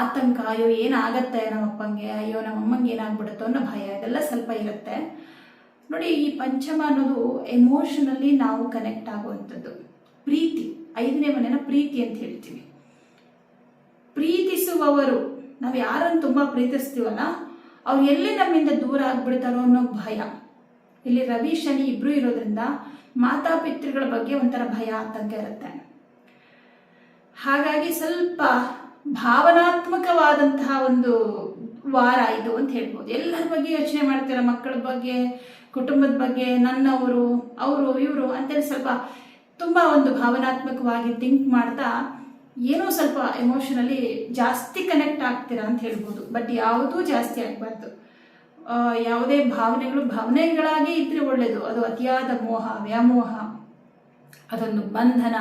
ಆತಂಕ, ಅಯ್ಯೋ ಏನಾಗತ್ತೆ ನಮ್ಮಪ್ಪಂಗೆ, ಅಯ್ಯೋ ನಮ್ಮಮ್ಮಂಗೆ ಏನಾಗ್ಬಿಡುತ್ತೋ ಅನ್ನೋ ಭಯ, ಇದೆಲ್ಲ ಸ್ವಲ್ಪ ಇರುತ್ತೆ. ನೋಡಿ, ಈ ಪಂಚಮ ಅನ್ನೋದು ಎಮೋಷನಲ್ಲಿ ನಾವು ಕನೆಕ್ಟ್ ಆಗುವಂಥದ್ದು. ಪ್ರೀತಿ, 5ನೇ ಮನೆನ ಪ್ರೀತಿ ಅಂತ ಹೇಳ್ತೀವಿ. ಪ್ರೀತಿಸುವವರು, ನಾವು ಯಾರನ್ನು ತುಂಬ ಪ್ರೀತಿಸ್ತೀವಲ್ಲ ಅವ್ರು ಎಲ್ಲಿ ನಮ್ಮಿಂದ ದೂರ ಆಗ್ಬಿಡ್ತಾರೋ ಅನ್ನೋ ಭಯ. ಇಲ್ಲಿ ರವಿ ಶನಿ ಇಬ್ರು ಇರೋದ್ರಿಂದ ಮಾತಾಪಿತೃಗಳ ಬಗ್ಗೆ ಒಂಥರ ಭಯ, ಆತಂಕ ಇರುತ್ತೆ. ಹಾಗಾಗಿ ಸ್ವಲ್ಪ ಭಾವನಾತ್ಮಕವಾದಂತಹ ಒಂದು ವಾರ ಇದು ಅಂತ ಹೇಳ್ಬೋದು. ಎಲ್ಲರ ಬಗ್ಗೆ ಯೋಚನೆ ಮಾಡ್ತೀರ, ಮಕ್ಕಳ ಬಗ್ಗೆ, ಕುಟುಂಬದ ಬಗ್ಗೆ, ನನ್ನವರು, ಅವರು, ಇವರು ಅಂತೇಳಿ ಸ್ವಲ್ಪ ತುಂಬ ಒಂದು ಭಾವನಾತ್ಮಕವಾಗಿ ಥಿಂಕ್ ಮಾಡ್ತಾ ಏನೋ ಸ್ವಲ್ಪ ಎಮೋಷನಲಿ ಜಾಸ್ತಿ ಕನೆಕ್ಟ್ ಆಗ್ತೀರಾ ಅಂತ ಹೇಳ್ಬೋದು. ಬಟ್ ಯಾವುದೂ ಜಾಸ್ತಿ ಆಗಬಾರ್ದು. ಯಾವುದೇ ಭಾವನೆಗಳಾಗಿ ಇದ್ರೆ ಒಳ್ಳೆಯದು. ಅದು ಅತಿಯಾದ ಮೋಹ, ವ್ಯಾಮೋಹ, ಅದೊಂದು ಬಂಧನ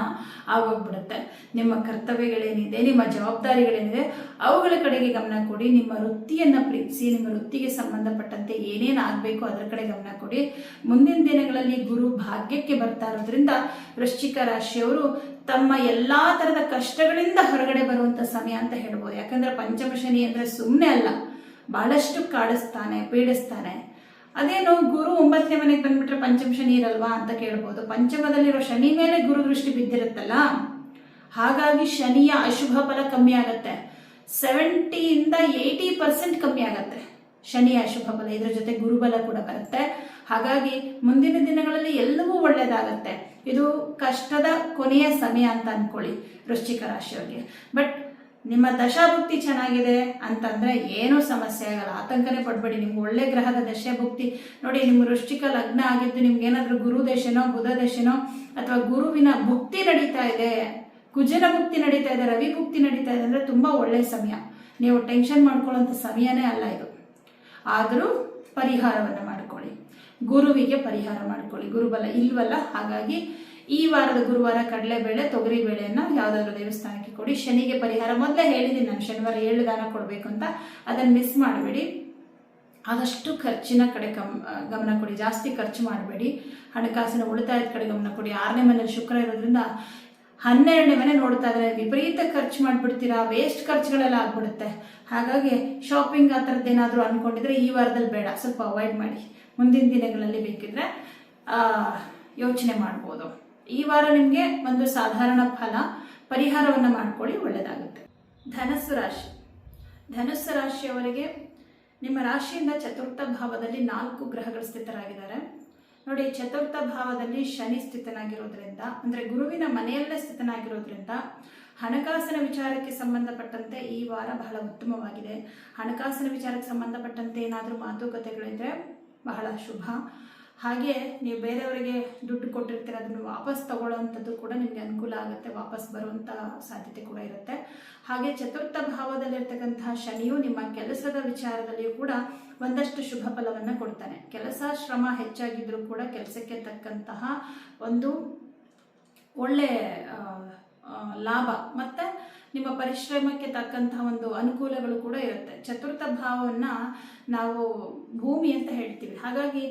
ಆಗೋಗ್ಬಿಡುತ್ತೆ. ನಿಮ್ಮ ಕರ್ತವ್ಯಗಳೇನಿದೆ, ನಿಮ್ಮ ಜವಾಬ್ದಾರಿಗಳೇನಿದೆ ಅವುಗಳ ಕಡೆಗೆ ಗಮನ ಕೊಡಿ. ನಿಮ್ಮ ವೃತ್ತಿಯನ್ನು ಪ್ರೀತಿಸಿ, ನಿಮ್ಮ ವೃತ್ತಿಗೆ ಸಂಬಂಧಪಟ್ಟಂತೆ ಏನೇನು ಆಗಬೇಕು ಅದರ ಕಡೆ ಗಮನ ಕೊಡಿ. ಮುಂದಿನ ದಿನಗಳಲ್ಲಿ ಗುರು ಭಾಗ್ಯಕ್ಕೆ ಬರ್ತಾ ಇರೋದ್ರಿಂದ ವೃಶ್ಚಿಕ ರಾಶಿಯವರು ತಮ್ಮ ಎಲ್ಲ ಥರದ ಕಷ್ಟಗಳಿಂದ ಹೊರಗಡೆ ಬರುವಂಥ ಸಮಯ ಅಂತ ಹೇಳ್ಬೋದು. ಯಾಕಂದರೆ ಪಂಚಮ ಶನಿ ಅಂದರೆ ಸುಮ್ಮನೆ ಅಲ್ಲ, ಬಹಳಷ್ಟು ಕಾಡಿಸ್ತಾನೆ, ಪೀಡಿಸ್ತಾನೆ. ಅದೇನು ಗುರು 9ನೇ ಮನೆಗೆ ಬಂದ್ಬಿಟ್ರೆ ಪಂಚಮ ಶನಿ ಇರಲ್ವಾ ಅಂತ ಕೇಳ್ಬೋದು. ಪಂಚಮದಲ್ಲಿರೋ ಶನಿ ಮೇಲೆ ಗುರು ದೃಷ್ಟಿ ಬಿದ್ದಿರುತ್ತಲ್ಲ, ಹಾಗಾಗಿ ಶನಿಯ ಅಶುಭ ಫಲ ಕಮ್ಮಿ ಆಗತ್ತೆ. 70ಇಂದ 80% ಕಮ್ಮಿ ಆಗತ್ತೆ ಶನಿಯ ಅಶುಭ ಫಲ. ಇದ್ರ ಜೊತೆ ಗುರುಬಲ ಕೂಡ ಬರುತ್ತೆ. ಹಾಗಾಗಿ ಮುಂದಿನ ದಿನಗಳಲ್ಲಿ ಎಲ್ಲವೂ ಒಳ್ಳೇದಾಗತ್ತೆ. ಇದು ಕಷ್ಟದ ಕೊನೆಯ ಸಮಯ ಅಂತ ಅನ್ಕೊಳ್ಳಿ ವೃಶ್ಚಿಕ ರಾಶಿಯವರಿಗೆ. ಬಟ್ ನಿಮ್ಮ ದಶಾಭುಕ್ತಿ ಚೆನ್ನಾಗಿದೆ ಅಂತಂದ್ರೆ ಏನೂ ಸಮಸ್ಯೆ ಆಗಲ್ಲ, ಆತಂಕನೇ ಪಡ್ಬೇಡಿ. ನಿಮ್ಗೆ ಒಳ್ಳೆ ಗ್ರಹದ ದಶೆ ಭುಕ್ತಿ ನೋಡಿ. ನಿಮ್ಮ ವೃಶ್ಚಿಕ ಲಗ್ನ ಆಗಿದ್ದು ನಿಮ್ಗೆ ಏನಾದ್ರೂ ಗುರು ದಶೆನೋ ಬುಧ ದಶೆನೋ ಅಥವಾ ಗುರುವಿನ ಭುಕ್ತಿ ನಡೀತಾ ಇದೆ, ಕುಜನ ಭುಕ್ತಿ ನಡೀತಾ ಇದೆ, ರವಿ ಭುಕ್ತಿ ನಡೀತಾ ಇದೆ ಅಂದ್ರೆ ತುಂಬಾ ಒಳ್ಳೆ ಸಮಯ. ನೀವು ಟೆನ್ಷನ್ ಮಾಡ್ಕೊಳ್ಳೋಂಥ ಸಮಯನೇ ಅಲ್ಲ ಇದು. ಆದರೂ ಪರಿಹಾರವನ್ನು ಮಾಡ್ಕೊಳ್ಳಿ, ಗುರುವಿಗೆ ಪರಿಹಾರ ಮಾಡ್ಕೊಳ್ಳಿ. ಗುರುಬಲ ಇಲ್ವಲ್ಲ, ಹಾಗಾಗಿ ಈ ವಾರದ ಗುರುವಾರ ಕಡಲೆಬೇಳೆ ತೊಗರಿ ಬೇಳೆಯನ್ನು ಯಾವುದಾದ್ರೂ ದೇವಸ್ಥಾನಕ್ಕೆ ಕೊಡಿ. ಶನಿಗೆ ಪರಿಹಾರ ಮೊದಲೇ ಹೇಳಿದ್ದೀನಿ ನಾನು, ಶನಿವಾರ 7 ದಾನ ಕೊಡಬೇಕು ಅಂತ. ಅದನ್ನು ಮಿಸ್ ಮಾಡಬೇಡಿ. ಆದಷ್ಟು ಖರ್ಚಿನ ಕಡೆ ಗಮನ ಕೊಡಿ, ಜಾಸ್ತಿ ಖರ್ಚು ಮಾಡಬೇಡಿ. ಹಣಕಾಸಿನ ಉಳಿತಾಯದ ಕಡೆ ಗಮನ ಕೊಡಿ. 6ನೇ ಮನೇಲಿ ಶುಕ್ರ ಇರೋದ್ರಿಂದ 12ನೇ ಮನೆ ನೋಡ್ತಾ ಇದ್ರೆ ವಿಪರೀತ ಖರ್ಚು ಮಾಡಿಬಿಡ್ತೀರಾ, ವೇಸ್ಟ್ ಖರ್ಚುಗಳೆಲ್ಲ ಆಗ್ಬಿಡುತ್ತೆ. ಹಾಗಾಗಿ ಶಾಪಿಂಗ್ ಆ ಥರದ್ದೇನಾದರೂ ಅಂದ್ಕೊಂಡಿದ್ರೆ ಈ ವಾರದಲ್ಲಿ ಬೇಡ, ಸ್ವಲ್ಪ ಅವಾಯ್ಡ್ ಮಾಡಿ. ಮುಂದಿನ ದಿನಗಳಲ್ಲಿ ಬೇಕಿದ್ರೆ ಯೋಚನೆ ಮಾಡ್ಬೋದು. ಈ ವಾರ ನಿಮಗೆ ಒಂದು ಸಾಧಾರಣ ಫಲ, ಪರಿಹಾರವನ್ನು ಮಾಡ್ಕೊಳ್ಳಿ, ಒಳ್ಳೆಯದಾಗುತ್ತೆ. ಧನಸ್ಸು ರಾಶಿ. ಧನಸ್ಸು ರಾಶಿಯವರಿಗೆ ನಿಮ್ಮ ರಾಶಿಯಿಂದ ಚತುರ್ಥ ಭಾವದಲ್ಲಿ 4 ಗ್ರಹಗಳು ಸ್ಥಿತರಾಗಿದ್ದಾರೆ ನೋಡಿ. ಚತುರ್ಥ ಭಾವದಲ್ಲಿ ಶನಿ ಸ್ಥಿತನಾಗಿರೋದ್ರಿಂದ, ಅಂದರೆ ಗುರುವಿನ ಮನೆಯಲ್ಲೇ ಸ್ಥಿತನಾಗಿರೋದ್ರಿಂದ ಹಣಕಾಸಿನ ವಿಚಾರಕ್ಕೆ ಸಂಬಂಧಪಟ್ಟಂತೆ ಈ ವಾರ ಬಹಳ ಉತ್ತಮವಾಗಿದೆ. ಹಣಕಾಸಿನ ವಿಚಾರಕ್ಕೆ ಸಂಬಂಧಪಟ್ಟಂತೆ ಏನಾದರೂ ಮಾತುಕತೆಗಳಿದ್ರೆ ಬಹಳ ಶುಭ. ಹಾಗೆ ನೀವು ಬೇರೆಯವರಿಗೆ ದುಡ್ಡು ಕೊಟ್ಟಿರ್ತೀರ, ಅದನ್ನು ವಾಪಸ್ ತಗೊಳ್ಳೋವಂಥದ್ದು ಕೂಡ ನಿಮಗೆ ಅನುಕೂಲ ಆಗುತ್ತೆ, ವಾಪಸ್ ಬರುವಂಥ ಸಾಧ್ಯತೆ ಕೂಡ ಇರುತ್ತೆ. ಹಾಗೆ ಚತುರ್ಥ ಭಾವದಲ್ಲಿರ್ತಕ್ಕಂತಹ ಶನಿಯು ನಿಮ್ಮ ಕೆಲಸದ ವಿಚಾರದಲ್ಲಿಯೂ ಕೂಡ ಒಂದಷ್ಟು ಶುಭ ಫಲವನ್ನು ಕೊಡ್ತಾನೆ. ಕೆಲಸ ಶ್ರಮ ಹೆಚ್ಚಾಗಿದ್ರೂ ಕೂಡ ಕೆಲಸಕ್ಕೆ ತಕ್ಕಂತಹ ಒಂದು ಒಳ್ಳೆ ಲಾಭ ಮತ್ತು ನಿಮ್ಮ ಪರಿಶ್ರಮಕ್ಕೆ ತಕ್ಕಂತಹ ಒಂದು ಅನುಕೂಲಗಳು ಕೂಡ ಇರುತ್ತೆ. ಚತುರ್ಥ ಭಾವವನ್ನು ನಾವು ಭೂಮಿ ಅಂತ ಹೇಳ್ತೀವಿ. ಹಾಗಾಗಿ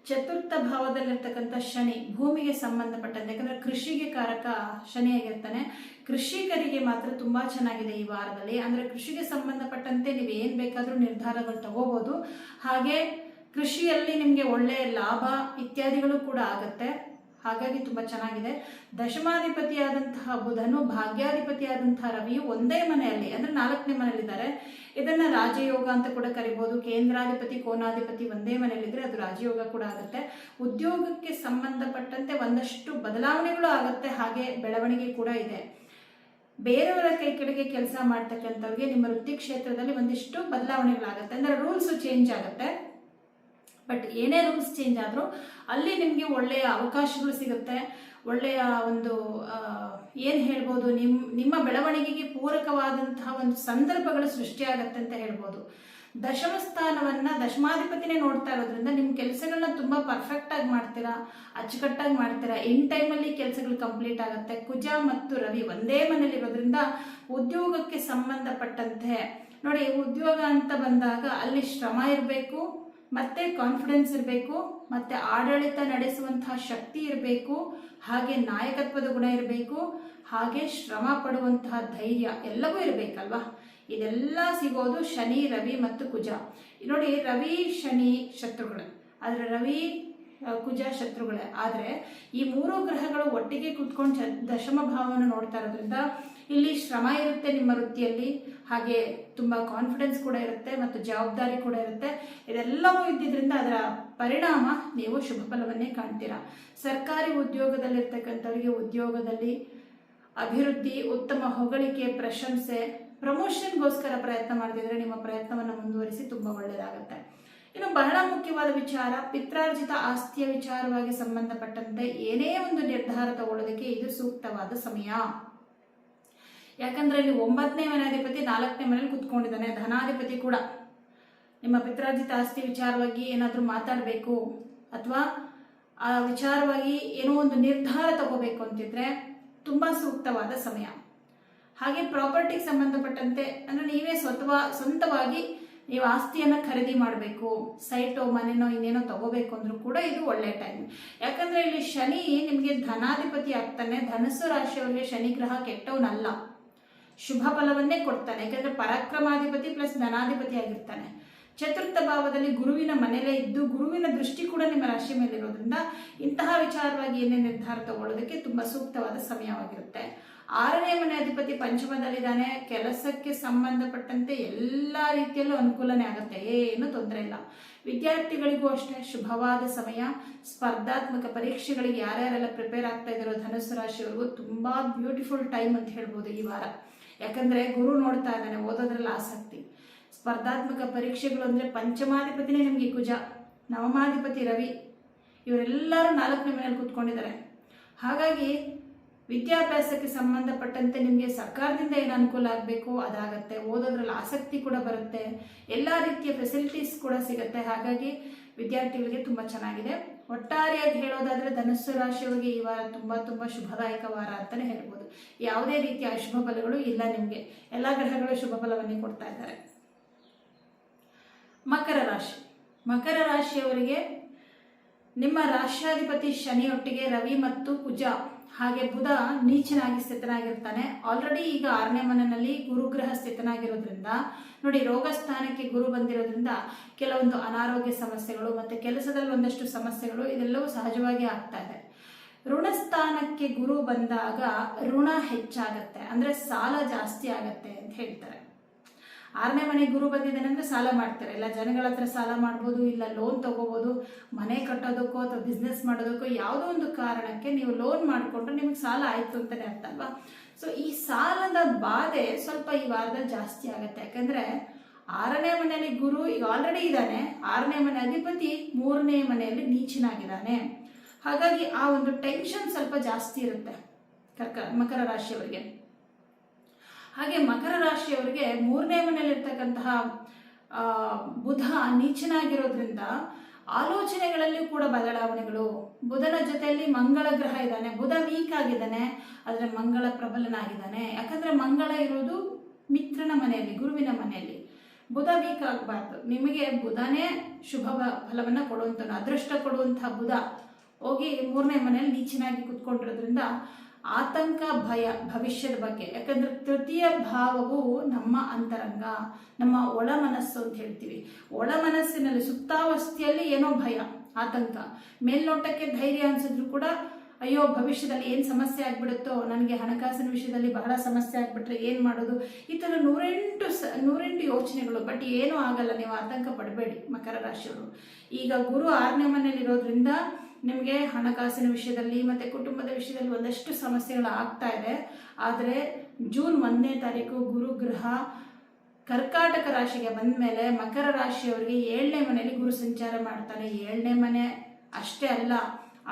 ಚತುರ್ಥ ಭಾವದಲ್ಲಿರ್ತಕ್ಕಂಥ ಶನಿ ಭೂಮಿಗೆ ಸಂಬಂಧಪಟ್ಟಂತೆ, ಯಾಕಂದರೆ ಕೃಷಿಗೆ ಕಾರಕ ಶನಿಯಾಗಿರ್ತಾನೆ. ಕೃಷಿಕರಿಗೆ ಮಾತ್ರ ತುಂಬ ಚೆನ್ನಾಗಿದೆ ಈ ವಾರದಲ್ಲಿ. ಅಂದರೆ ಕೃಷಿಗೆ ಸಂಬಂಧಪಟ್ಟಂತೆ ನೀವು ಏನು ಬೇಕಾದರೂ ನಿರ್ಧಾರಗಳು ತಗೋಬೋದು. ಹಾಗೆ ಕೃಷಿಯಲ್ಲಿ ನಿಮಗೆ ಒಳ್ಳೆಯ ಲಾಭ ಇತ್ಯಾದಿಗಳು ಕೂಡ ಆಗುತ್ತೆ. ಹಾಗಾಗಿ ತುಂಬ ಚೆನ್ನಾಗಿದೆ. ದಶಮಾಧಿಪತಿಯಾದಂತಹ ಬುಧನು ಭಾಗ್ಯಾಧಿಪತಿಯಾದಂತಹ ರವಿಯು ಒಂದೇ ಮನೆಯಲ್ಲಿ, ಅಂದರೆ 4ನೇ ಮನೆಯಲ್ಲಿದ್ದಾರೆ. ಇದನ್ನು ರಾಜಯೋಗ ಅಂತ ಕೂಡ ಕರಿಬೋದು. ಕೇಂದ್ರಾಧಿಪತಿ ಕೋನಾಧಿಪತಿ ಒಂದೇ ಮನೆಯಲ್ಲಿದ್ದರೆ ಅದು ರಾಜಯೋಗ ಕೂಡ ಆಗುತ್ತೆ. ಉದ್ಯೋಗಕ್ಕೆ ಸಂಬಂಧಪಟ್ಟಂತೆ ಒಂದಷ್ಟು ಬದಲಾವಣೆಗಳು ಆಗುತ್ತೆ, ಹಾಗೆ ಬೆಳವಣಿಗೆ ಕೂಡ ಇದೆ. ಬೇರೆಯವರ ಕೈ ಕೆಳಗೆ ಕೆಲಸ ಮಾಡ್ತಕ್ಕಂಥವ್ರಿಗೆ ನಿಮ್ಮ ವೃತ್ತಿ ಕ್ಷೇತ್ರದಲ್ಲಿ ಒಂದಿಷ್ಟು ಬದಲಾವಣೆಗಳಾಗುತ್ತೆ, ಅಂದರೆ ರೂಲ್ಸು ಚೇಂಜ್ ಆಗುತ್ತೆ. ಬಟ್ ಏನೇ ರೂಲ್ಸ್ ಚೇಂಜ್ ಆದರೂ ಅಲ್ಲಿ ನಿಮಗೆ ಒಳ್ಳೆಯ ಅವಕಾಶಗಳು ಸಿಗುತ್ತೆ. ಒಳ್ಳೆಯ ಒಂದು ಏನು ಹೇಳ್ಬೋದು, ನಿಮ್ಮ ಬೆಳವಣಿಗೆಗೆ ಪೂರಕವಾದಂತಹ ಒಂದು ಸಂದರ್ಭಗಳು ಸೃಷ್ಟಿಯಾಗತ್ತೆ ಅಂತ ಹೇಳ್ಬೋದು. ದಶಮ ಸ್ಥಾನವನ್ನು ದಶಮಾಧಿಪತಿನೇ ನೋಡ್ತಾ ಇರೋದ್ರಿಂದ ನಿಮ್ಮ ಕೆಲಸಗಳನ್ನ ತುಂಬ ಪರ್ಫೆಕ್ಟಾಗಿ ಮಾಡ್ತೀರಾ, ಅಚ್ಚುಕಟ್ಟಾಗಿ ಮಾಡ್ತೀರಾ. ಇನ್ ಟೈಮಲ್ಲಿ ಕೆಲಸಗಳು ಕಂಪ್ಲೀಟ್ ಆಗುತ್ತೆ. ಕುಜ ಮತ್ತು ರವಿ ಒಂದೇ ಮನೇಲಿರೋದ್ರಿಂದ ಉದ್ಯೋಗಕ್ಕೆ ಸಂಬಂಧಪಟ್ಟಂತೆ ನೋಡಿ, ಉದ್ಯೋಗ ಅಂತ ಬಂದಾಗ ಅಲ್ಲಿ ಶ್ರಮ ಇರಬೇಕು, ಮತ್ತು ಕಾನ್ಫಿಡೆನ್ಸ್ ಇರಬೇಕು, ಮತ್ತು ಆಡಳಿತ ನಡೆಸುವಂತಹ ಶಕ್ತಿ ಇರಬೇಕು, ಹಾಗೆ ನಾಯಕತ್ವದ ಗುಣ ಇರಬೇಕು, ಹಾಗೆ ಶ್ರಮ ಪಡುವಂತಹ ಧೈರ್ಯ ಎಲ್ಲವೂ ಇರಬೇಕಲ್ವಾ. ಇದೆಲ್ಲ ಸಿಗೋದು ಶನಿ, ರವಿ ಮತ್ತು ಕುಜ. ನೋಡಿ, ರವಿ ಶನಿ ಶತ್ರುಗಳೇ, ಆದರೆ ರವಿ ಕುಜ ಶತ್ರುಗಳೇ. ಆದರೆ ಈ 3 ಗ್ರಹಗಳು ಒಟ್ಟಿಗೆ ಕೂತ್ಕೊಂಡು ದಶಮ ಭಾವವನ್ನು ನೋಡ್ತಾ ಇರೋದ್ರಿಂದ ಇಲ್ಲಿ ಶ್ರಮ ಇರುತ್ತೆ ನಿಮ್ಮ ವೃತ್ತಿಯಲ್ಲಿ, ಹಾಗೆ ತುಂಬ ಕಾನ್ಫಿಡೆನ್ಸ್ ಕೂಡ ಇರುತ್ತೆ ಮತ್ತು ಜವಾಬ್ದಾರಿ ಕೂಡ ಇರುತ್ತೆ. ಇದೆಲ್ಲವೂ ಇದ್ದಿದ್ದರಿಂದ ಅದರ ಪರಿಣಾಮ ನೀವು ಶುಭ ಫಲವನ್ನೇ ಕಾಣ್ತೀರಾ. ಸರ್ಕಾರಿ ಉದ್ಯೋಗದಲ್ಲಿರ್ತಕ್ಕಂಥವರಿಗೆ ಉದ್ಯೋಗದಲ್ಲಿ ಅಭಿವೃದ್ಧಿ, ಉತ್ತಮ ಹೊಗಳಿಕೆ, ಪ್ರಶಂಸೆ, ಪ್ರಮೋಷನ್ಗೋಸ್ಕರ ಪ್ರಯತ್ನ ಮಾಡ್ತಿದ್ರೆ ನಿಮ್ಮ ಪ್ರಯತ್ನವನ್ನು ಮುಂದುವರಿಸಿ ತುಂಬ ಒಳ್ಳೆಯದಾಗುತ್ತೆ. ಇನ್ನು ಬಹಳ ಮುಖ್ಯವಾದ ವಿಚಾರ, ಪಿತ್ರಾರ್ಜಿತ ಆಸ್ತಿಯ ವಿಚಾರವಾಗಿ ಸಂಬಂಧಪಟ್ಟಂತೆ ಏನೇ ಒಂದು ನಿರ್ಧಾರ ತಗೊಳ್ಳೋದಕ್ಕೆ ಇದು ಸೂಕ್ತವಾದ ಸಮಯ. ಯಾಕಂದ್ರೆ ಇಲ್ಲಿ 9ನೇ ಮನೆಯಾಧಿಪತಿ 4ನೇ ಮನೆಯಲ್ಲಿ ಕುತ್ಕೊಂಡಿದ್ದಾನೆ. ಧನಾಧಿಪತಿ ಕೂಡ. ನಿಮ್ಮ ಪಿತ್ರಾರ್ಜಿತ ಆಸ್ತಿ ವಿಚಾರವಾಗಿ ಏನಾದರೂ ಮಾತಾಡಬೇಕು ಅಥವಾ ಆ ವಿಚಾರವಾಗಿ ಏನೋ ಒಂದು ನಿರ್ಧಾರ ತಗೋಬೇಕು ಅಂತಿದ್ರೆ ತುಂಬ ಸೂಕ್ತವಾದ ಸಮಯ. ಹಾಗೆ ಪ್ರಾಪರ್ಟಿಗೆ ಸಂಬಂಧಪಟ್ಟಂತೆ, ಅಂದರೆ ನೀವೇ ಸ್ವಂತವಾಗಿ ನೀವು ಆಸ್ತಿಯನ್ನು ಖರೀದಿ ಮಾಡಬೇಕು, ಸೈಟೋ ಮನೆನೋ ಇನ್ನೇನೋ ತಗೋಬೇಕು ಅಂದ್ರೂ ಕೂಡ ಇದು ಒಳ್ಳೆಯ ಟೈಮ್. ಯಾಕಂದರೆ ಇಲ್ಲಿ ಶನಿ ನಿಮಗೆ ಧನಾಧಿಪತಿ ಆಗ್ತಾನೆ. ಧನಸ್ಸು ರಾಶಿಯವರಿಗೆ ಶನಿ ಗ್ರಹ ಕೆಟ್ಟವನಲ್ಲ, ಶುಭ ಫಲವನ್ನೇ ಕೊಡ್ತಾನೆ. ಯಾಕಂದರೆ ಪರಾಕ್ರಮಾಧಿಪತಿ ಪ್ಲಸ್ ಧನಾಧಿಪತಿ ಆಗಿರ್ತಾನೆ. ಚತುರ್ಥ ಭಾವದಲ್ಲಿ ಗುರುವಿನ ಮನೆಯಲ್ಲೇ ಇದ್ದು ಗುರುವಿನ ದೃಷ್ಟಿ ಕೂಡ ನಿಮ್ಮ ರಾಶಿ ಮೇಲೆ ಇರೋದ್ರಿಂದ ಇಂತಹ ವಿಚಾರವಾಗಿ ಏನೇ ನಿರ್ಧಾರ ತಗೊಳ್ಳೋದಕ್ಕೆ ತುಂಬಾ ಸೂಕ್ತವಾದ ಸಮಯವಾಗಿರುತ್ತೆ. 6ನೇ ಮನೆ ಅಧಿಪತಿ ಪಂಚಮದಲ್ಲಿದ್ದಾನೆ. ಕೆಲಸಕ್ಕೆ ಸಂಬಂಧಪಟ್ಟಂತೆ ಎಲ್ಲ ರೀತಿಯಲ್ಲೂ ಅನುಕೂಲನೇ ಆಗುತ್ತೆ, ಏನು ತೊಂದರೆ ಇಲ್ಲ. ವಿದ್ಯಾರ್ಥಿಗಳಿಗೂ ಅಷ್ಟೇ ಶುಭವಾದ ಸಮಯ. ಸ್ಪರ್ಧಾತ್ಮಕ ಪರೀಕ್ಷೆಗಳಿಗೆ ಯಾರ್ಯಾರೆಲ್ಲ ಪ್ರಿಪೇರ್ ಆಗ್ತಾ ಇದ್ದಾರೋ ಧನುಸ್ಸು ರಾಶಿಯವರೆಗೂ ತುಂಬಾ ಬ್ಯೂಟಿಫುಲ್ ಟೈಮ್ ಅಂತ ಹೇಳ್ಬೋದು ಈ ವಾರ. ಯಾಕಂದ್ರೆ ಗುರು ನೋಡ್ತಾ ಇದ್ದಾನೆ, ಓದೋದ್ರಲ್ಲಿ ಆಸಕ್ತಿ. ಸ್ಪರ್ಧಾತ್ಮಕ ಪರೀಕ್ಷೆಗಳು ಅಂದ್ರೆ ಪಂಚಮಾಧಿಪತಿನೇ ನಿಮಗೆ ಕುಜ, ನವಮಾಧಿಪತಿ ರವಿ, ಇವರೆಲ್ಲರೂ 4ನೇ ಮನೆಯಲ್ಲಿ ಕೂತ್ಕೊಂಡಿದ್ದಾರೆ. ಹಾಗಾಗಿ ವಿದ್ಯಾಭ್ಯಾಸಕ್ಕೆ ಸಂಬಂಧಪಟ್ಟಂತೆ ನಿಮಗೆ ಸರ್ಕಾರದಿಂದ ಏನು ಅನುಕೂಲ ಆಗಬೇಕು ಅದಾಗತ್ತೆ. ಓದೋದ್ರಲ್ಲಿ ಆಸಕ್ತಿ ಕೂಡ ಬರುತ್ತೆ, ಎಲ್ಲ ರೀತಿಯ ಫೆಸಿಲಿಟೀಸ್ ಕೂಡ ಸಿಗುತ್ತೆ. ಹಾಗಾಗಿ ವಿದ್ಯಾರ್ಥಿಗಳಿಗೆ ತುಂಬ ಚೆನ್ನಾಗಿದೆ. ಒಟ್ಟಾರೆಯಾಗಿ ಹೇಳೋದಾದ್ರೆ ಧನುಸ್ಸು ರಾಶಿಯವರಿಗೆ ಈ ವಾರ ತುಂಬ ಶುಭದಾಯಕ ವಾರ ಅಂತಲೇ ಹೇಳ್ಬೋದು. ಯಾವುದೇ ರೀತಿಯ ಅಶುಭ ಫಲಗಳು ಇಲ್ಲ ನಿಮಗೆ, ಎಲ್ಲ ಗ್ರಹಗಳು ಶುಭ ಫಲವನ್ನೇ ಕೊಡ್ತಾ ಇದ್ದಾರೆ. ಮಕರ ರಾಶಿಯವರಿಗೆ ನಿಮ್ಮ ರಾಷ್ಟ್ರಾಧಿಪತಿ ಶನಿಯೊಟ್ಟಿಗೆ ರವಿ ಮತ್ತು ಕುಜ ಹಾಗೆ ಬುಧ ನೀಚನಾಗಿ ಸ್ಥಿತನಾಗಿರ್ತಾನೆ. ಆಲ್ರೆಡಿ ಈಗ 6ನೇ ಮನೆಯಲ್ಲಿ ಗುರುಗ್ರಹ ಸ್ಥಿತನಾಗಿರೋದ್ರಿಂದ ನೋಡಿ, ರೋಗ ಸ್ಥಾನಕ್ಕೆ ಗುರು ಬಂದಿರೋದ್ರಿಂದ ಕೆಲವೊಂದು ಅನಾರೋಗ್ಯ ಸಮಸ್ಯೆಗಳು ಮತ್ತೆ ಕೆಲಸದಲ್ಲಿ ಒಂದಷ್ಟು ಸಮಸ್ಯೆಗಳು ಇದೆಲ್ಲವೂ ಸಹಜವಾಗಿ ಆಗ್ತಾ ಇದೆ. ಋಣಸ್ಥಾನಕ್ಕೆ ಗುರು ಬಂದಾಗ ಋಣ ಹೆಚ್ಚಾಗತ್ತೆ, ಅಂದ್ರೆ ಸಾಲ ಜಾಸ್ತಿ ಆಗತ್ತೆ ಅಂತ ಹೇಳ್ತಾರೆ. 6ನೇ ಮನೆ ಗುರು ಬಂದಿದ್ದಾನೆ ಅಂದ್ರೆ ಸಾಲ ಮಾಡ್ತಾರೆ. ಇಲ್ಲ ಜನಗಳ ಹತ್ರ ಸಾಲ ಮಾಡ್ಬೋದು, ಇಲ್ಲ ಲೋನ್ ತಗೋಬಹುದು, ಮನೆ ಕಟ್ಟೋದಕ್ಕೋ ಅಥವಾ ಬಿಸ್ನೆಸ್ ಮಾಡೋದಕ್ಕೋ ಯಾವುದೋ ಒಂದು ಕಾರಣಕ್ಕೆ ನೀವು ಲೋನ್ ಮಾಡಿಕೊಂಡ್ರೆ ನಿಮಗೆ ಸಾಲ ಆಯ್ತು ಅಂತಾನೆ ಅರ್ಥ ಅಲ್ವಾ. ಸೊ ಈ ಸಾಲದ ಬಾಧೆ ಸ್ವಲ್ಪ ಈ ವಾರದಲ್ಲಿ ಜಾಸ್ತಿ ಆಗುತ್ತೆ. ಯಾಕಂದ್ರೆ 6ನೇ ಮನೆಯಲ್ಲಿ ಗುರು ಈಗ ಆಲ್ರೆಡಿ ಇದ್ದಾನೆ, 6ನೇ ಮನೆ ಅಧಿಪತಿ 3ನೇ ಮನೆಯಲ್ಲಿ ನೀಚನಾಗಿದ್ದಾನೆ. ಹಾಗಾಗಿ ಆ ಒಂದು ಟೆನ್ಷನ್ ಸ್ವಲ್ಪ ಜಾಸ್ತಿ ಇರುತ್ತೆ ಮಕರ ರಾಶಿಯವರಿಗೆ. ಹಾಗೆ ಮಕರ ರಾಶಿಯವರಿಗೆ 3ನೇ ಮನೆಯಲ್ಲಿ ಇರ್ತಕ್ಕಂತಹ ಬುಧ ನೀಚನಾಗಿರೋದ್ರಿಂದ ಆಲೋಚನೆಗಳಲ್ಲಿ ಕೂಡ ಬದಲಾವಣೆಗಳು. ಬುಧನ ಜೊತೆಯಲ್ಲಿ ಮಂಗಳ ಗ್ರಹ ಇದ್ದಾನೆ, ಬುಧ ವೀಕ್ ಆಗಿದ್ದಾನೆ, ಆದರೆ ಮಂಗಳ ಪ್ರಬಲನಾಗಿದ್ದಾನೆ. ಯಾಕಂದ್ರೆ ಮಂಗಳ ಇರೋದು ಮಿತ್ರನ ಮನೆಯಲ್ಲಿ, ಗುರುವಿನ ಮನೆಯಲ್ಲಿ. ಬುಧ ವೀಕ್ ಆಗಬಾರ್ದು. ನಿಮಗೆ ಬುಧನೇ ಶುಭ ಫಲವನ್ನ ಕೊಡುವಂತ ಅದೃಷ್ಟ ಕೊಡುವಂತಹ ಬುಧ ಹೋಗಿ 3ನೇ ಮನೆಯಲ್ಲಿ ನೀಚನಾಗಿ ಕುತ್ಕೊಂಡಿರೋದ್ರಿಂದ ಆತಂಕ, ಭಯ ಭವಿಷ್ಯದ ಬಗ್ಗೆ. ಯಾಕಂದ್ರೆ ತೃತೀಯ ಭಾವವು ನಮ್ಮ ಅಂತರಂಗ, ನಮ್ಮ ಒಳ ಮನಸ್ಸು ಅಂತ ಹೇಳ್ತೀವಿ. ಒಳ ಮನಸ್ಸಿನಲ್ಲಿ ಸುಪ್ತಾವಸ್ಥೆಯಲ್ಲಿ ಏನೋ ಭಯ, ಆತಂಕ. ಮೇಲ್ನೋಟಕ್ಕೆ ಧೈರ್ಯ ಅನ್ಸಿದ್ರು ಕೂಡ ಅಯ್ಯೋ ಭವಿಷ್ಯದಲ್ಲಿ ಏನು ಸಮಸ್ಯೆ ಆಗ್ಬಿಡುತ್ತೋ, ನನಗೆ ಹಣಕಾಸಿನ ವಿಷಯದಲ್ಲಿ ಬಹಳ ಸಮಸ್ಯೆ ಆಗ್ಬಿಟ್ರೆ ಏನು ಮಾಡೋದು, ಈ ಥರ 108 ಯೋಚನೆಗಳು. ಬಟ್ ಏನೂ ಆಗಲ್ಲ, ನೀವು ಆತಂಕ ಪಡಬೇಡಿ ಮಕರ ರಾಶಿಯವರು. ಈಗ ಗುರು 6ನೇ ಮನೆಯಲ್ಲಿ ಇರೋದ್ರಿಂದ ನಿಮಗೆ ಹಣಕಾಸಿನ ವಿಷಯದಲ್ಲಿ ಮತ್ತೆ ಕುಟುಂಬದ ವಿಷಯದಲ್ಲಿ ಒಂದಷ್ಟು ಸಮಸ್ಯೆಗಳು ಆಗ್ತಾ ಇದೆ. ಆದರೆ ಜೂನ್ 1ನೇ ತಾರೀಕು ಗುರುಗ್ರಹ ಕರ್ಕಾಟಕ ರಾಶಿಗೆ ಬಂದ ಮೇಲೆ ಮಕರ ರಾಶಿಯವರಿಗೆ 7ನೇ ಮನೆಯಲ್ಲಿ ಗುರು ಸಂಚಾರ ಮಾಡ್ತಾನೆ. 7ನೇ ಮನೆ ಅಷ್ಟೇ ಅಲ್ಲ,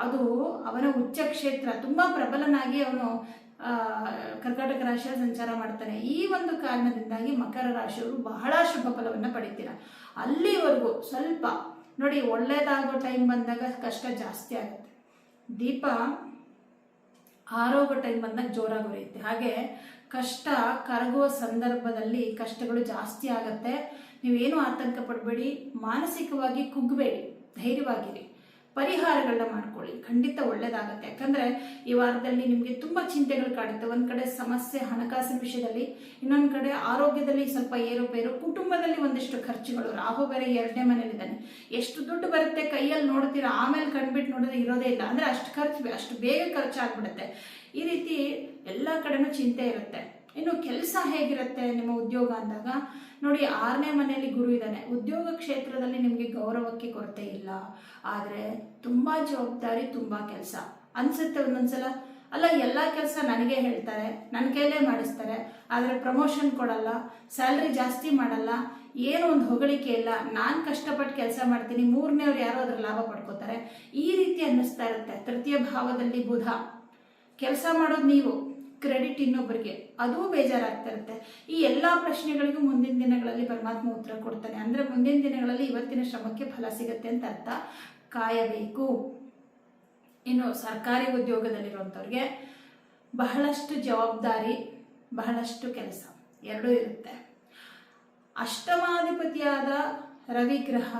ಅದು ಅವನ ಉಚ್ಚ ಕ್ಷೇತ್ರ. ತುಂಬಾ ಪ್ರಬಲನಾಗಿ ಅವನು ಕರ್ಕಾಟಕ ರಾಶಿಯಲ್ಲಿ ಸಂಚಾರ ಮಾಡ್ತಾನೆ. ಈ ಒಂದು ಕಾರಣದಿಂದಾಗಿ ಮಕರ ರಾಶಿಯವರು ಬಹಳ ಶುಭ ಫಲವನ್ನು ಪಡಿತೀರ. ಅಲ್ಲಿವರೆಗೂ ಸ್ವಲ್ಪ ನೋಡಿ, ಒಳ್ಳೇದಾಗೋ ಟೈಮ್ ಬಂದಾಗ ಕಷ್ಟ ಜಾಸ್ತಿ ಆಗುತ್ತೆ. ದೀಪ ಆರೋಗೋ ಟೈಮ್ ಬಂದಾಗ ಜೋರಾಗಿ ಉರಿಯುತ್ತೆ. ಹಾಗೆ ಕಷ್ಟ ಕರಗುವ ಸಂದರ್ಭದಲ್ಲಿ ಕಷ್ಟಗಳು ಜಾಸ್ತಿ ಆಗತ್ತೆ. ನೀವೇನು ಆತಂಕ ಪಡಬೇಡಿ, ಮಾನಸಿಕವಾಗಿ ಕುಗ್ಗಬೇಡಿ, ಧೈರ್ಯವಾಗಿರಿ, ಪರಿಹಾರಗಳನ್ನ ಮಾಡ್ಕೊಳ್ಳಿ, ಖಂಡಿತ ಒಳ್ಳೇದಾಗತ್ತೆ. ಯಾಕಂದ್ರೆ ಈ ವಾರದಲ್ಲಿ ನಿಮಗೆ ತುಂಬಾ ಚಿಂತೆಗಳು ಕಾಡುತ್ತೆ. ಒಂದ್ ಕಡೆ ಸಮಸ್ಯೆ ಹಣಕಾಸಿನ ವಿಷಯದಲ್ಲಿ, ಇನ್ನೊಂದ್ ಕಡೆ ಆರೋಗ್ಯದಲ್ಲಿ ಸ್ವಲ್ಪ ಏರುಪೇರು, ಕುಟುಂಬದಲ್ಲಿ ಒಂದಿಷ್ಟು ಖರ್ಚುಗಳು. ರಾಹು ಬೇರೆ 2ನೇ ಮನೇಲಿದ್ದಾನೆ. ಎಷ್ಟು ದುಡ್ಡು ಬರುತ್ತೆ ಕೈಯಲ್ಲಿ ನೋಡ್ತೀರಾ, ಆಮೇಲೆ ಕಣ್ಬಿಟ್ಟು ನೋಡಿದ್ರೆ ಇರೋದೇ ಇಲ್ಲ. ಅಂದ್ರೆ ಅಷ್ಟು ಖರ್ಚು, ಅಷ್ಟು ಬೇಗ ಖರ್ಚಾಗ್ಬಿಡುತ್ತೆ. ಈ ರೀತಿ ಎಲ್ಲ ಕಡೆನೂ ಚಿಂತೆ ಇರುತ್ತೆ. ಇನ್ನು ಕೆಲಸ ಹೇಗಿರುತ್ತೆ ನಿಮ್ಮ ಉದ್ಯೋಗ ಅಂದಾಗ ನೋಡಿ, 6ನೇ ಮನೆಯಲ್ಲಿ ಗುರು ಇದ್ದಾನೆ. ಉದ್ಯೋಗ ಕ್ಷೇತ್ರದಲ್ಲಿ ನಿಮಗೆ ಗೌರವಕ್ಕೆ ಕೊರತೆ ಇಲ್ಲ, ಆದರೆ ತುಂಬಾ ಜವಾಬ್ದಾರಿ, ತುಂಬಾ ಕೆಲಸ ಅನ್ಸುತ್ತೆ ಒಂದೊಂದ್ಸಲ. ಅಲ್ಲ, ಎಲ್ಲ ಕೆಲಸ ನನಗೆ ಹೇಳ್ತಾರೆ, ನನ್ನ ಕೈಲೇ ಮಾಡಿಸ್ತಾರೆ, ಆದರೆ ಪ್ರಮೋಷನ್ ಕೊಡಲ್ಲ, ಸ್ಯಾಲ್ರಿ ಜಾಸ್ತಿ ಮಾಡಲ್ಲ, ಏನೋ ಒಂದು ಹೊಗಳಿಕೆ ಇಲ್ಲ, ನಾನು ಕಷ್ಟಪಟ್ಟು ಕೆಲಸ ಮಾಡ್ತೀನಿ, 3ನೇವ್ರು ಯಾರೋ ಅದ್ರ ಲಾಭ ಪಡ್ಕೋತಾರೆ, ಈ ರೀತಿ ಅನ್ನಿಸ್ತಾ ಇರುತ್ತೆ. ತೃತೀಯ ಭಾವದಲ್ಲಿ ಬುಧ, ಕೆಲಸ ಮಾಡೋದು ನೀವು, ಕ್ರೆಡಿಟ್ ಇನ್ನೊಬ್ಬರಿಗೆ, ಅದೂ ಬೇಜಾರಾಗ್ತಾ ಇರುತ್ತೆ. ಈ ಎಲ್ಲ ಪ್ರಶ್ನೆಗಳಿಗೂ ಮುಂದಿನ ದಿನಗಳಲ್ಲಿ ಪರಮಾತ್ಮ ಉತ್ತರ ಕೊಡ್ತಾನೆ. ಅಂದ್ರೆ ಮುಂದಿನ ದಿನಗಳಲ್ಲಿ ಇವತ್ತಿನ ಶ್ರಮಕ್ಕೆ ಫಲ ಸಿಗುತ್ತೆ ಅಂತ ಅರ್ಥ. ಕಾಯಬೇಕು. ಇನ್ನು ಸರ್ಕಾರಿ ಉದ್ಯೋಗದಲ್ಲಿರುವಂಥವ್ರಿಗೆ ಬಹಳಷ್ಟು ಜವಾಬ್ದಾರಿ, ಬಹಳಷ್ಟು ಕೆಲಸ ಎರಡೂ ಇರುತ್ತೆ. ಅಷ್ಟಮಾಧಿಪತಿಯಾದ ರವಿಗ್ರಹ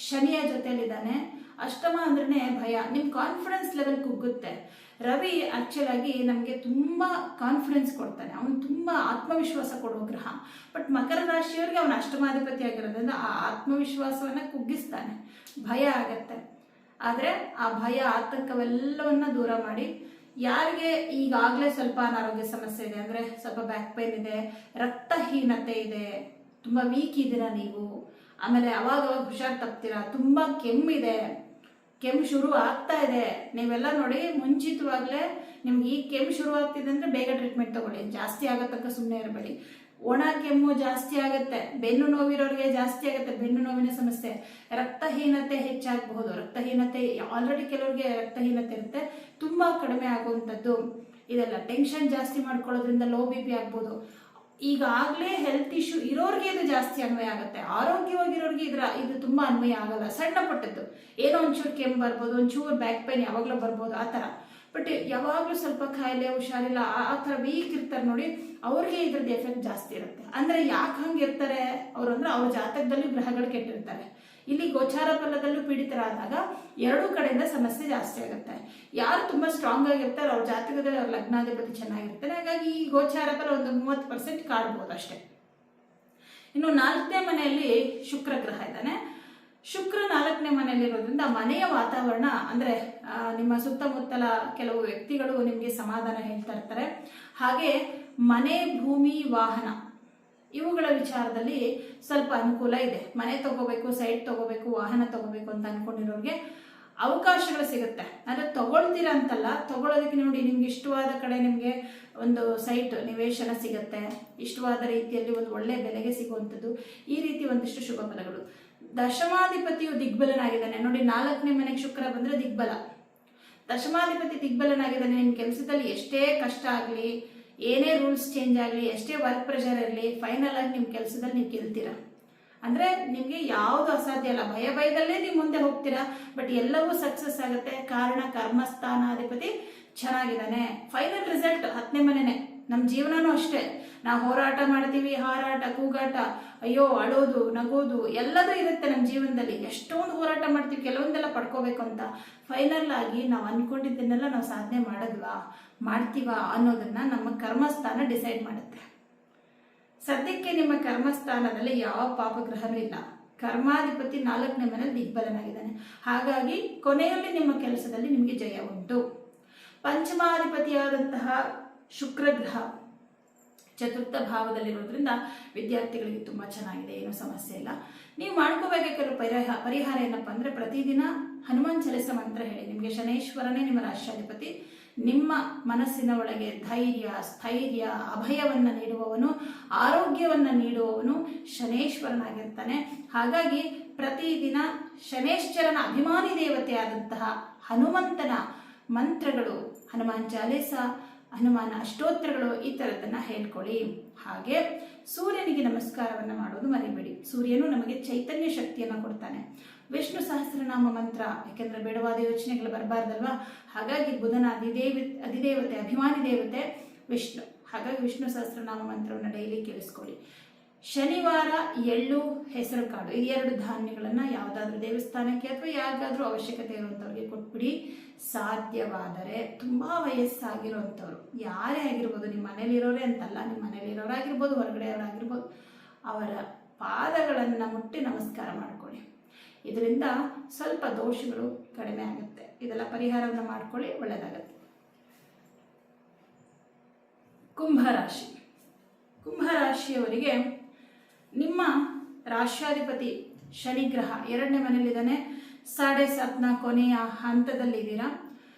ಶನಿಯ ಜೊತೆಯಲ್ಲಿದ್ದಾನೆ. ಅಷ್ಟಮ ಅಂದ್ರೆ ಭಯ, ನಿಮ್ಮ ಕಾನ್ಫಿಡೆನ್ಸ್ ಲೆವೆಲ್ ಕುಗ್ಗುತ್ತೆ. ರವಿ ಆಗಿ ನಮಗೆ ತುಂಬ ಕಾನ್ಫಿಡೆನ್ಸ್ ಕೊಡ್ತಾನೆ, ಅವನು ತುಂಬ ಆತ್ಮವಿಶ್ವಾಸ ಕೊಡುವ ಗ್ರಹ. ಬಟ್ ಮಕರ ರಾಶಿಯವರಿಗೆ ಅವನ ಅಷ್ಟಮಾಧಿಪತಿ ಆಗಿರೋದ್ರಿಂದ ಆ ಆತ್ಮವಿಶ್ವಾಸವನ್ನು ಕುಗ್ಗಿಸ್ತಾನೆ, ಭಯ ಆಗತ್ತೆ. ಆದರೆ ಆ ಭಯ ಆತಂಕವೆಲ್ಲವನ್ನ ದೂರ ಮಾಡಿ, ಯಾರಿಗೆ ಈಗಾಗಲೇ ಸ್ವಲ್ಪ ಅನಾರೋಗ್ಯ ಸಮಸ್ಯೆ ಇದೆ, ಅಂದರೆ ಸ್ವಲ್ಪ ಬ್ಯಾಕ್ ಪೇನ್ ಇದೆ, ರಕ್ತಹೀನತೆ ಇದೆ, ತುಂಬ ವೀಕ್ ಇದ್ದೀರಾ ನೀವು, ಆಮೇಲೆ ಅವಾಗ ಹುಷಾರು ತಪ್ತೀರಾ, ತುಂಬ ಕೆಮ್ಮಿದೆ, ಕೆಮ್ಮು ಶುರು ಆಗ್ತಾ ಇದೆ, ನೀವೆಲ್ಲ ನೋಡಿ ಮುಂಚಿತವಾಗಲೇ ನಿಮ್ಗೆ ಈ ಕೆಮ್ಮು ಶುರು ಆಗ್ತಿದೆ ಅಂದರೆ ಬೇಗ ಟ್ರೀಟ್ಮೆಂಟ್ ತಗೊಳ್ಳಿ, ಜಾಸ್ತಿ ಆಗತ್ತಕ್ಕ ಸುಮ್ಮನೆ ಇರಬೇಡಿ. ಒಣ ಕೆಮ್ಮು ಜಾಸ್ತಿ ಆಗುತ್ತೆ, ಬೆನ್ನು ನೋವಿರೋರಿಗೆ ಜಾಸ್ತಿ ಆಗುತ್ತೆ, ಬೆನ್ನು ನೋವಿನ ಸಮಸ್ಯೆ, ರಕ್ತಹೀನತೆ ಹೆಚ್ಚಾಗಬಹುದು. ರಕ್ತಹೀನತೆ ಆಲ್ರೆಡಿ ಕೆಲವರಿಗೆ ರಕ್ತಹೀನತೆ ಇರುತ್ತೆ, ತುಂಬ ಕಡಿಮೆ ಆಗುವಂಥದ್ದು. ಇದೆಲ್ಲ ಟೆನ್ಷನ್ ಜಾಸ್ತಿ ಮಾಡ್ಕೊಳ್ಳೋದ್ರಿಂದ ಲೋ ಬಿ ಪಿ ಆಗ್ಬೋದು. ಈಗಾಗಲೇ ಹೆಲ್ತ್ ಇಶ್ಯೂ ಇರೋರಿಗೆ ಇದು ಜಾಸ್ತಿ ಅನ್ವಯ ಆಗುತ್ತೆ, ಆರೋಗ್ಯವಾಗಿರೋರಿಗೆ ಇದು ತುಂಬ ಅನ್ವಯ ಆಗಲ್ಲ. ಸಣ್ಣ ಪಟ್ಟದ್ದು ಏನೋ ಒಂಚೂರು ಕೆಮ್ಮು ಬರ್ಬೋದು, ಒಂಚೂರು ಬ್ಯಾಕ್ ಪೇನ್ ಯಾವಾಗಲೂ ಬರ್ಬೋದು ಆ ಥರ. ಬಟ್ ಯಾವಾಗಲೂ ಸ್ವಲ್ಪ ಕಾಯಿಲೆ ಹುಷಾರಿಲ್ಲ ಆ ಥರ ವೀಕ್ ಇರ್ತಾರೆ ನೋಡಿ, ಅವ್ರಿಗೆ ಇದ್ರದ್ದು ಎಫೆಕ್ಟ್ ಜಾಸ್ತಿ ಇರುತ್ತೆ. ಅಂದರೆ ಯಾಕೆ ಹಂಗೆ ಇರ್ತಾರೆ ಅವರು ಅಂದರೆ ಅವ್ರ ಜಾತಕದಲ್ಲಿ ಗ್ರಹಗಳು ಕೆಟ್ಟಿರ್ತಾರೆ. ಇಲ್ಲಿ ಗೋಚಾರ ಫಲದಲ್ಲೂ ಪೀಡಿತರಾದಾಗ ಎರಡೂ ಕಡೆಯಿಂದ ಸಮಸ್ಯೆ ಜಾಸ್ತಿ ಆಗುತ್ತೆ. ಯಾರು ತುಂಬ ಸ್ಟ್ರಾಂಗ್ ಆಗಿರ್ತಾರೆ ಅವ್ರ ಜಾತಕದಲ್ಲಿ ಅವ್ರ ಲಗ್ನಾಧಿಪತಿ ಚೆನ್ನಾಗಿರ್ತಾರೆ, ಹಾಗಾಗಿ ಈ ಗೋಚಾರ ಫಲ ಒಂದು 30% ಕಾಡ್ಬೋದು ಅಷ್ಟೇ. ಇನ್ನು 4ನೇ ಮನೆಯಲ್ಲಿ ಶುಕ್ರ ಗ್ರಹ ಇದ್ದಾನೆ. ಶುಕ್ರ 4ನೇ ಮನೆಯಲ್ಲಿರೋದ್ರಿಂದ ಮನೆಯ ವಾತಾವರಣ ಅಂದರೆ ನಿಮ್ಮ ಸುತ್ತಮುತ್ತಲ ಕೆಲವು ವ್ಯಕ್ತಿಗಳು ನಿಮಗೆ ಸಮಾಧಾನ ಹೇಳ್ತಾ ಇರ್ತಾರೆ. ಹಾಗೆ ಮನೆ, ಭೂಮಿ, ವಾಹನ ಇವುಗಳ ವಿಚಾರದಲ್ಲಿ ಸ್ವಲ್ಪ ಅನುಕೂಲ ಇದೆ. ಮನೆ ತಗೋಬೇಕು, ಸೈಟ್ ತಗೋಬೇಕು, ವಾಹನ ತಗೋಬೇಕು ಅಂತ ಅನ್ಕೊಂಡಿರೋರಿಗೆ ಅವಕಾಶಗಳು ಸಿಗುತ್ತೆ. ಅಂದರೆ ತಗೊಳ್ತೀರಾ ಅಂತಲ್ಲ, ತಗೊಳ್ಳೋದಕ್ಕೆ ನೋಡಿ ನಿಮ್ಗೆ ಇಷ್ಟವಾದ ಕಡೆ ನಿಮಗೆ ಒಂದು ಸೈಟ್ ನಿವೇಶನ ಸಿಗುತ್ತೆ, ಇಷ್ಟವಾದ ರೀತಿಯಲ್ಲಿ ಒಂದು ಒಳ್ಳೆಯ ಬೆಲೆಗೆ ಸಿಗುವಂಥದ್ದು, ಈ ರೀತಿ ಒಂದಿಷ್ಟು ಶುಭ ಫಲಗಳು. ದಶಮಾಧಿಪತಿಯು ದಿಗ್ಬಲನಾಗಿದ್ದಾನೆ ನೋಡಿ, 4ನೇ ಮನೆಗೆ ಶುಕ್ರ ಬಂದರೆ ದಿಗ್ಬಲ. ದಶಮಾಧಿಪತಿ ದಿಗ್ಬಲನಾಗಿದ್ದಾನೆ. ನಿಮ್ಮ ಕೆಲಸದಲ್ಲಿ ಎಷ್ಟೇ ಕಷ್ಟ ಆಗಲಿ, ಏನೇ ರೂಲ್ಸ್ ಚೇಂಜ್ ಆಗಲಿ, ಎಷ್ಟೇ ವರ್ಕ್ ಪ್ರೆಷರ್ ಇರಲಿ, ಫೈನಲ್ ಆಗಿ ನಿಮ್ಮ ಕೆಲಸದಲ್ಲಿ ನೀವು ಗೆಲ್ತೀರಾ. ಅಂದರೆ ನಿಮಗೆ ಯಾವುದು ಅಸಾಧ್ಯ ಅಲ್ಲ, ಭಯದಲ್ಲೇ ನೀವು ಮುಂದೆ ಹೋಗ್ತೀರಾ, ಬಟ್ ಎಲ್ಲವೂ ಸಕ್ಸಸ್ ಆಗುತ್ತೆ. ಕಾರಣ ಕರ್ಮಸ್ಥಾನಾಧಿಪತಿ ಚೆನ್ನಾಗಿದ್ದಾನೆ. Final result 10ನೇ ಮನೆನೇ. ನಮ್ಮ ಜೀವನನೂ ಅಷ್ಟೇ, ನಾವು ಹೋರಾಟ ಮಾಡ್ತೀವಿ, ಹಾರಾಟ, ಕೂಗಾಟ, ಅಯ್ಯೋ ಅಳೋದು, ನಗೋದು ಎಲ್ಲದೂ ಇರುತ್ತೆ ನಮ್ಮ ಜೀವನದಲ್ಲಿ. ಎಷ್ಟೊಂದು ಹೋರಾಟ ಮಾಡ್ತೀವಿ ಕೆಲವೊಂದೆಲ್ಲ ಪಡ್ಕೋಬೇಕು ಅಂತ. ಫೈನಲ್ ಆಗಿ ನಾವು ಅಂದ್ಕೊಂಡಿದ್ದನ್ನೆಲ್ಲ ನಾವು ಸಾಧನೆ ಮಾಡ್ತೀವಾ ಅನ್ನೋದನ್ನ ನಮ್ಮ ಕರ್ಮಸ್ಥಾನ ಡಿಸೈಡ್ ಮಾಡುತ್ತೆ. ಸದ್ಯಕ್ಕೆ ನಿಮ್ಮ ಕರ್ಮಸ್ಥಾನದಲ್ಲಿ ಯಾವ ಪಾಪಗ್ರಹನೂ ಇಲ್ಲ. ಕರ್ಮಾಧಿಪತಿ 4ನೇ ಮನೆಯಲ್ಲಿ ದಿಗ್ಬಲನಾಗಿದ್ದಾನೆ. ಹಾಗಾಗಿ ಕೊನೆಯಲ್ಲಿ ನಿಮ್ಮ ಕೆಲಸದಲ್ಲಿ ನಿಮಗೆ ಜಯ ಉಂಟು. ಪಂಚಮಾಧಿಪತಿಯಾದಂತಹ ಶುಕ್ರ ಗ್ರಹ 4ಥ ಭಾವದಲ್ಲಿರೋದ್ರಿಂದ ವಿದ್ಯಾರ್ಥಿಗಳಿಗೆ ತುಂಬ ಚೆನ್ನಾಗಿದೆ, ಏನೂ ಸಮಸ್ಯೆ ಇಲ್ಲ. ನೀವು ಮಾಡ್ಕೋಬೇಕಾಗಿರೋ ಪರಿಹಾರ ಏನಪ್ಪ ಅಂದರೆ ಪ್ರತಿದಿನ ಹನುಮಾನ್ ಚಾಲಿಸ ಮಂತ್ರ ಹೇಳಿ. ನಿಮಗೆ ಶನೇಶ್ವರನೇ ನಿಮ್ಮ ರಾಷ್ಟ್ರಾಧಿಪತಿ. ನಿಮ್ಮ ಮನಸ್ಸಿನ ಒಳಗೆ ಧೈರ್ಯ, ಸ್ಥೈರ್ಯ, ಅಭಯವನ್ನು ನೀಡುವವನು, ಆರೋಗ್ಯವನ್ನು ನೀಡುವವನು ಶನೇಶ್ವರನಾಗಿರ್ತಾನೆ. ಹಾಗಾಗಿ ಪ್ರತಿದಿನ ಶನೇಶ್ವರನ ಅಭಿಮಾನಿ ದೇವತೆಯಾದಂತಹ ಹನುಮಂತನ ಮಂತ್ರಗಳು, ಹನುಮಾನ್ ಚಾಲಿಸ, ಹನುಮಾನ ಅಷ್ಟೋತ್ರಗಳು, ಈ ಥರದ್ದನ್ನು ಹೇಳ್ಕೊಳ್ಳಿ. ಹಾಗೆ ಸೂರ್ಯನಿಗೆ ನಮಸ್ಕಾರವನ್ನು ಮಾಡೋದು ಮರಿಬೇಡಿ. ಸೂರ್ಯನು ನಮಗೆ ಚೈತನ್ಯ ಶಕ್ತಿಯನ್ನು ಕೊಡ್ತಾನೆ. ವಿಷ್ಣು ಸಹಸ್ರನಾಮ ಮಂತ್ರ, ಯಾಕೆಂದರೆ ಬೇಡವಾದ ಯೋಚನೆಗಳು ಬರಬಾರ್ದಲ್ವಾ. ಹಾಗಾಗಿ ಬುಧನ ಅಧಿದೇವತೆ, ಅಭಿಮಾನಿ ದೇವತೆ ವಿಷ್ಣು. ಹಾಗಾಗಿ ವಿಷ್ಣು ಸಹಸ್ರನಾಮ ಮಂತ್ರವನ್ನು ಡೈಲಿ ಕೇಳಿಸ್ಕೊಳ್ಳಿ. ಶನಿವಾರ ಎಳ್ಳು, ಹೆಸರು ಕಾಳು, ಈ 2 ಧಾನ್ಯಗಳನ್ನು ಯಾವುದಾದ್ರೂ ದೇವಸ್ಥಾನಕ್ಕೆ ಅಥವಾ ಯಾರಿಗಾದ್ರೂ ಅವಶ್ಯಕತೆ ಇರುವಂಥವ್ರಿಗೆ ಕೊಟ್ಬಿಡಿ. ಸಾಧ್ಯವಾದರೆ ತುಂಬ ವಯಸ್ಸಾಗಿರುವಂಥವ್ರು ಯಾರೇ ಆಗಿರ್ಬೋದು, ನಿಮ್ಮ ಮನೇಲಿರೋರೇ ಅಂತಲ್ಲ, ನಿಮ್ಮ ಮನೇಲಿರೋರಾಗಿರ್ಬೋದು, ಹೊರಗಡೆಯವರಾಗಿರ್ಬೋದು, ಅವರ ಪಾದಗಳನ್ನು ಮುಟ್ಟಿ ನಮಸ್ಕಾರ ಮಾಡ್ಕೊಳ್ಳಿ. ಇದರಿಂದ ಸ್ವಲ್ಪ ದೋಷಗಳು ಕಡಿಮೆ ಆಗುತ್ತೆ. ಇದೆಲ್ಲ ಪರಿಹಾರವನ್ನು ಮಾಡ್ಕೊಳ್ಳಿ, ಒಳ್ಳೆಯದಾಗತ್ತೆ. ಕುಂಭರಾಶಿ. ಕುಂಭರಾಶಿಯವರಿಗೆ ನಿಮ್ಮ ರಾಶ್ಯಾಧಿಪತಿ ಶನಿಗ್ರಹ 2ನೇ ಮನೆಯಲ್ಲಿದ್ದಾನೆ. 7.5ನ ಕೊನೆಯ ಹಂತದಲ್ಲಿದ್ದೀರಾ.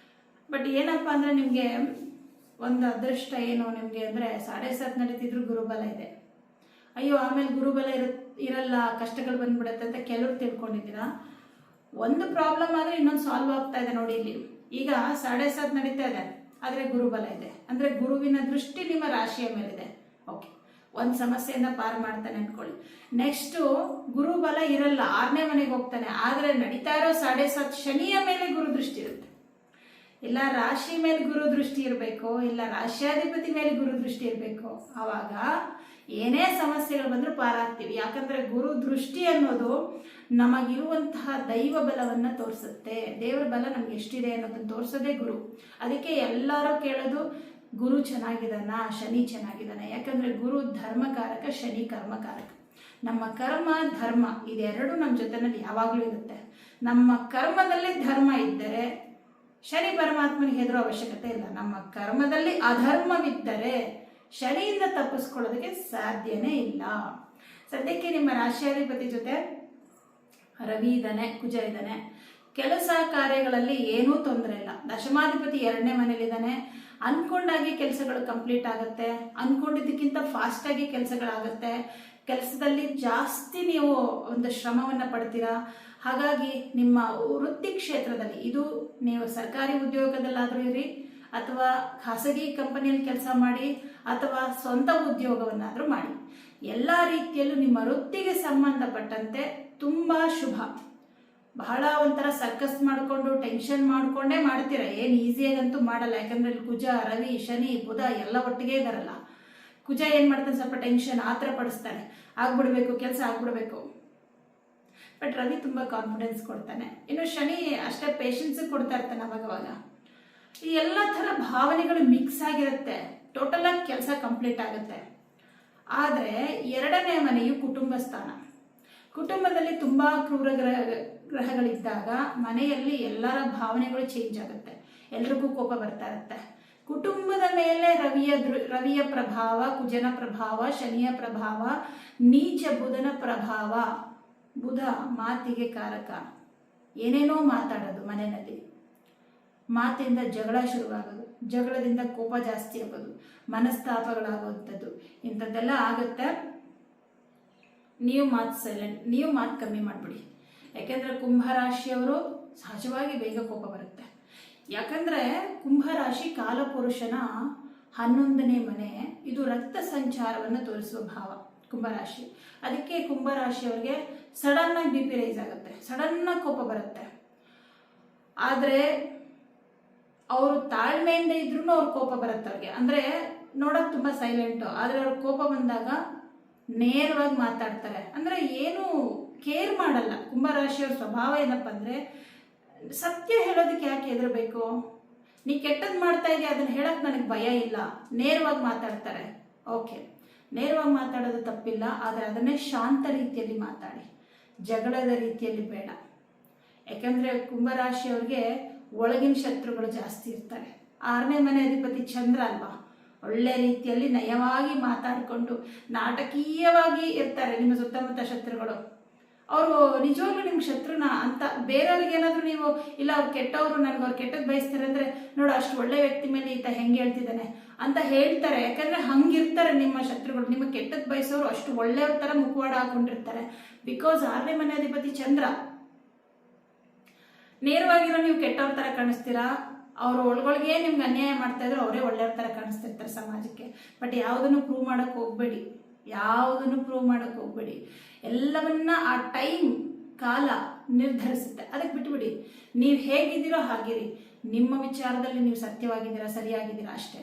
ಬಟ್ ಏನಪ್ಪ ಅಂದರೆ ನಿಮಗೆ ಒಂದು ಅದೃಷ್ಟ ಏನು ನಿಮಗೆ ಅಂದರೆ 7.5 ನಡೀತಿದ್ರು ಗುರುಬಲ ಇದೆ. ಅಯ್ಯೋ ಆಮೇಲೆ ಗುರುಬಲ ಇರಲ್ಲ, ಕಷ್ಟಗಳು ಬಂದ್ಬಿಡುತ್ತೆ ಅಂತ ಕೆಲವರು ತಿಳ್ಕೊಂಡಿದ್ದೀರಾ. ಒಂದು ಪ್ರಾಬ್ಲಮ್ ಆದರೆ ಇನ್ನೊಂದು ಸಾಲ್ವ್ ಆಗ್ತಾ ಇದೆ ನೋಡಿ. ಇಲ್ಲಿ ಈಗ 7.5 ನಡೀತಾ ಇದೆ, ಆದರೆ ಗುರುಬಲ ಇದೆ. ಅಂದರೆ ಗುರುವಿನ ದೃಷ್ಟಿ ನಿಮ್ಮ ರಾಶಿಯ ಮೇಲಿದೆ. ಓಕೆ, ಒಂದು ಸಮಸ್ಯೆಯಿಂದ ಪಾರು ಮಾಡ್ತಾನೆ ಅಂದ್ಕೊಳ್ಳಿ. ನೆಕ್ಸ್ಟು ಗುರುಬಲ ಇರಲ್ಲ, 6ನೇ ಮನೆಗೆ ಹೋಗ್ತಾನೆ, ಆದರೆ ನಡೀತಾ ಇರೋ 7.5 ಶನಿಯ ಮೇಲೆ ಗುರು ದೃಷ್ಟಿ ಇರುತ್ತೆ. ಇಲ್ಲ ರಾಶಿ ಮೇಲೆ ಗುರು ದೃಷ್ಟಿ ಇರಬೇಕು, ಇಲ್ಲ ರಾಶ್ಯಾಧಿಪತಿ ಮೇಲೆ ಗುರು ದೃಷ್ಟಿ ಇರಬೇಕು. ಆವಾಗ ಏನೇ ಸಮಸ್ಯೆಗಳು ಬಂದರೂ ಪಾರಾಗ್ತೀವಿ. ಯಾಕಂದರೆ ಗುರು ದೃಷ್ಟಿ ಅನ್ನೋದು ನಮಗಿರುವಂತಹ ದೈವ ಬಲವನ್ನು ತೋರಿಸುತ್ತೆ. ದೇವರ ಬಲ ನಮ್ಗೆ ಎಷ್ಟಿದೆ ಅನ್ನೋದನ್ನು ತೋರಿಸೋದೇ ಗುರು. ಅದಕ್ಕೆ ಎಲ್ಲರೂ ಕೇಳೋದು ಗುರು ಚೆನ್ನಾಗಿದ್ದಾನ, ಶನಿ ಚೆನ್ನಾಗಿದ್ದಾನ. ಯಾಕಂದರೆ ಗುರು ಧರ್ಮಕಾರಕ, ಶನಿ ಕರ್ಮಕಾರಕ. ನಮ್ಮ ಕರ್ಮ ಧರ್ಮ ಇದೆರಡು ನಮ್ಮ ಜೊತೆನಲ್ಲಿ ಯಾವಾಗಲೂ ಇರುತ್ತೆ. ನಮ್ಮ ಕರ್ಮದಲ್ಲಿ ಧರ್ಮ ಇದ್ದರೆ ಶನಿ ಪರಮಾತ್ಮನಿಗೆ ಹೆದರೋ ಅವಶ್ಯಕತೆ ಇಲ್ಲ. ನಮ್ಮ ಕರ್ಮದಲ್ಲಿ ಅಧರ್ಮವಿದ್ದರೆ ಶನಿಯಿಂದ ತಪ್ಪಿಸ್ಕೊಳ್ಳೋದಕ್ಕೆ ಸಾಧ್ಯನೇ ಇಲ್ಲ. ಸದ್ಯಕ್ಕೆ ನಿಮ್ಮ ರಾಶಿಯಾಧಿಪತಿ ಜೊತೆ ರವಿ ಇದ್ದಾನೆ, ಕುಜ ಇದ್ದಾನೆ. ಕೆಲಸ ಕಾರ್ಯಗಳಲ್ಲಿ ಏನೂ ತೊಂದರೆ ಇಲ್ಲ. ದಶಮಾಧಿಪತಿ 2ನೇ ಮನೇಲಿದ್ದಾನೆ. ಅಂದ್ಕೊಂಡಾಗೆ ಕೆಲಸಗಳು ಕಂಪ್ಲೀಟ್ ಆಗುತ್ತೆ, ಅಂದ್ಕೊಂಡಿದ್ದಕ್ಕಿಂತ ಫಾಸ್ಟಾಗಿ ಕೆಲಸಗಳಾಗುತ್ತೆ. ಕೆಲಸದಲ್ಲಿ ಜಾಸ್ತಿ ನೀವು ಒಂದು ಶ್ರಮವನ್ನು ಪಡ್ತೀರಾ. ಹಾಗಾಗಿ ನಿಮ್ಮ ವೃತ್ತಿ ಕ್ಷೇತ್ರದಲ್ಲಿ, ಇದು ನೀವು ಸರ್ಕಾರಿ ಉದ್ಯೋಗದಲ್ಲಾದರೂ ಇರಿ, ಅಥವಾ ಖಾಸಗಿ ಕಂಪನಿಯಲ್ಲಿ ಕೆಲಸ ಮಾಡಿ, ಅಥವಾ ಸ್ವಂತ ಉದ್ಯೋಗವನ್ನಾದರೂ ಮಾಡಿ, ಎಲ್ಲ ರೀತಿಯಲ್ಲೂ ನಿಮ್ಮ ವೃತ್ತಿಗೆ ಸಂಬಂಧಪಟ್ಟಂತೆ ತುಂಬ ಶುಭ. ಬಹಳ ಒಂಥರ ಸರ್ಕಸ್ ಮಾಡಿಕೊಂಡು ಟೆನ್ಷನ್ ಮಾಡಿಕೊಂಡೇ ಮಾಡ್ತೀರ, ಏನು ಈಸಿಯಾಗಂತೂ ಮಾಡಲ್ಲ. ಯಾಕಂದರೆ ಇಲ್ಲಿ ಕುಜ, ರವಿ, ಶನಿ, ಬುಧ ಎಲ್ಲ ಒಟ್ಟಿಗೆ ಇದಾರಲ್ಲ. ಕುಜ ಏನು ಮಾಡ್ತಾನೆ, ಸ್ವಲ್ಪ ಟೆನ್ಷನ್ ಆತರ ಪಡಿಸ್ತಾನೆ, ಆಗ್ಬಿಡ್ಬೇಕು ಕೆಲಸ ಆಗ್ಬಿಡ್ಬೇಕು. ಬಟ್ ರವಿ ತುಂಬ ಕಾನ್ಫಿಡೆನ್ಸ್ ಕೊಡ್ತಾನೆ. ಇನ್ನು ಶನಿ ಅಷ್ಟೇ ಪೇಷನ್ಸ್ ಕೊಡ್ತಾ ಇರ್ತಾನೆ ಅವಾಗವಾಗ. ಈ ಎಲ್ಲ ಥರ ಭಾವನೆಗಳು ಮಿಕ್ಸ್ ಆಗಿರುತ್ತೆ. ಟೋಟಲ್ ಆಗಿ ಕೆಲಸ ಕಂಪ್ಲೀಟ್ ಆಗುತ್ತೆ. ಆದರೆ 2ನೇ ಮನೆಯು ಕುಟುಂಬ ಸ್ಥಾನ. ಕುಟುಂಬದಲ್ಲಿ ತುಂಬ ಕ್ರೂರ ಗ್ರಹಗಳಿದ್ದಾಗ ಮನೆಯಲ್ಲಿ ಎಲ್ಲರ ಭಾವನೆಗಳು ಚೇಂಜ್ ಆಗುತ್ತೆ. ಎಲ್ರಿಗೂ ಕೋಪ ಬರ್ತಾ ಇರುತ್ತೆ. ಕುಟುಂಬದ ಮೇಲೆ ರವಿಯ ಪ್ರಭಾವ, ಕುಜನ ಪ್ರಭಾವ, ಶನಿಯ ಪ್ರಭಾವ, ನೀಚ ಬುಧನ ಪ್ರಭಾವ. ಬುಧ ಮಾತಿಗೆ ಕಾರಕ. ಏನೇನೋ ಮಾತಾಡೋದು, ಮನೆಯಲ್ಲಿ ಮಾತಿಂದ ಜಗಳ ಶುರುವಾಗೋದು, ಜಗಳದಿಂದ ಕೋಪ ಜಾಸ್ತಿ ಆಗೋದು, ಮನಸ್ತಾಪಗಳಾಗುವಂಥದ್ದು, ಇಂಥದ್ದೆಲ್ಲ ಆಗುತ್ತೆ. ನೀವು ಮಾತು ಕಮ್ಮಿ ಮಾಡಿಬಿಡಿ. ಯಾಕೆಂದರೆ ಕುಂಭರಾಶಿಯವರು ಸಹಜವಾಗಿ ಬೇಗ ಕೋಪ ಬರುತ್ತೆ. ಯಾಕಂದರೆ ಕುಂಭರಾಶಿ ಕಾಲಪುರುಷನ 11ನೇ ಮನೆ. ಇದು ರಕ್ತ ಸಂಚಾರವನ್ನು ತೋರಿಸುವ ಭಾವ ಕುಂಭರಾಶಿ. ಅದಕ್ಕೆ ಕುಂಭರಾಶಿಯವರಿಗೆ ಸಡನ್ನಾಗಿ BP ರೈಸ್ ಆಗುತ್ತೆ, ಸಡನ್ನಾಗಿ ಕೋಪ ಬರುತ್ತೆ. ಆದರೆ ಅವರು ತಾಳ್ಮೆಯಿಂದ ಇದ್ರೂ ಅವ್ರ ಕೋಪ ಬರುತ್ತೆ ಅವ್ರಿಗೆ. ಅಂದರೆ ನೋಡೋಕೆ ತುಂಬ ಸೈಲೆಂಟು, ಆದರೆ ಅವ್ರ ಕೋಪ ಬಂದಾಗ ನೇರವಾಗಿ ಮಾತಾಡ್ತಾರೆ. ಅಂದರೆ ಏನು ಕೇರ್ ಮಾಡಲ್ಲ. ಕುಂಭರಾಶಿಯವ್ರ ಸ್ವಭಾವ ಏನಪ್ಪ ಅಂದರೆ, ಸತ್ಯ ಹೇಳೋದಕ್ಕೆ ಯಾಕೆ ಹೆದರಬೇಕು? ನೀ ಕೆಟ್ಟದ್ದು ಮಾಡ್ತಾ ಇದೆಯಾ, ಅದನ್ನು ಹೇಳೋಕ್ಕೆ ನನಗೆ ಭಯ ಇಲ್ಲ, ನೇರವಾಗಿ ಮಾತಾಡ್ತಾರೆ. ಓಕೆ, ನೇರವಾಗಿ ಮಾತಾಡೋದು ತಪ್ಪಿಲ್ಲ, ಆದರೆ ಅದನ್ನೇ ಶಾಂತ ರೀತಿಯಲ್ಲಿ ಮಾತಾಡಿ, ಜಗಳದ ರೀತಿಯಲ್ಲಿ ಬೇಡ. ಯಾಕಂದರೆ ಕುಂಭರಾಶಿಯವ್ರಿಗೆ ಒಳಗಿನ ಶತ್ರುಗಳು ಜಾಸ್ತಿ ಇರ್ತಾರೆ. 6ನೇ ಮನೆ ಅಧಿಪತಿ ಚಂದ್ರ ಅಲ್ವಾ, ಒಳ್ಳೆ ರೀತಿಯಲ್ಲಿ ನಯವಾಗಿ ಮಾತಾಡಿಕೊಂಡು ನಾಟಕೀಯವಾಗಿ ಇರ್ತಾರೆ ನಿಮ್ಮ ಸುತ್ತಮುತ್ತ ಶತ್ರುಗಳು. ಅವರು ನಿಜವಾಗ್ಲೂ ನಿಮ್ಗೆ ಶತ್ರುನ ಅಂತ ಬೇರೆಯವ್ರಿಗೆ ಏನಾದರೂ ನೀವು ಇಲ್ಲ ಅವ್ರು ಕೆಟ್ಟವರು, ನನಗೆ ಅವ್ರು ಕೆಟ್ಟದ್ದು ಬಯಸ್ತಾರೆ ಅಂದರೆ, ನೋಡು ಅಷ್ಟು ಒಳ್ಳೆ ವ್ಯಕ್ತಿ ಮೇಲೆ ಈತ ಹೆಂಗೆ ಹೇಳ್ತಿದ್ದಾನೆ ಅಂತ ಹೇಳ್ತಾರೆ. ಯಾಕಂದರೆ ಹಂಗಿರ್ತಾರೆ ನಿಮ್ಮ ಶತ್ರುಗಳು. ನಿಮ್ಮ ಕೆಟ್ಟದ್ದು ಬಯಸೋರು ಅಷ್ಟು ಒಳ್ಳೆಯವ್ರ ಥರ ಮುಖವಾಡ ಹಾಕೊಂಡಿರ್ತಾರೆ. ಬಿಕಾಸ್ 6ನೇ ಮನೆ ಅಧಿಪತಿ ಚಂದ್ರ. ನೇರವಾಗಿರೋ ನೀವು ಕೆಟ್ಟವ್ರ ಥರ ಕಾಣಿಸ್ತೀರಾ, ಅವರು ಒಳಗೊಳಗೆ ನಿಮ್ಗೆ ಅನ್ಯಾಯ ಮಾಡ್ತಾ ಇದ್ರು ಅವರೇ ಒಳ್ಳೆಯವ್ರ ಥರ ಕಾಣಿಸ್ತಿರ್ತಾರೆ ಸಮಾಜಕ್ಕೆ. ಬಟ್ ಯಾವುದನ್ನು ಪ್ರೂವ್ ಮಾಡೋಕ್ಕೆ ಹೋಗಬೇಡಿ, ಎಲ್ಲವನ್ನ ಆ ಟೈಮ್ ಕಾಲ ನಿರ್ಧರಿಸುತ್ತೆ. ಅದಕ್ಕೆ ಬಿಟ್ಬಿಡಿ. ನೀವು ಹೇಗಿದ್ದೀರೋ ಹಾಗಿರಿ. ನಿಮ್ಮ ವಿಚಾರದಲ್ಲಿ ನೀವು ಸತ್ಯವಾಗಿದ್ದೀರಾ, ಸರಿಯಾಗಿದ್ದೀರಾ ಅಷ್ಟೇ.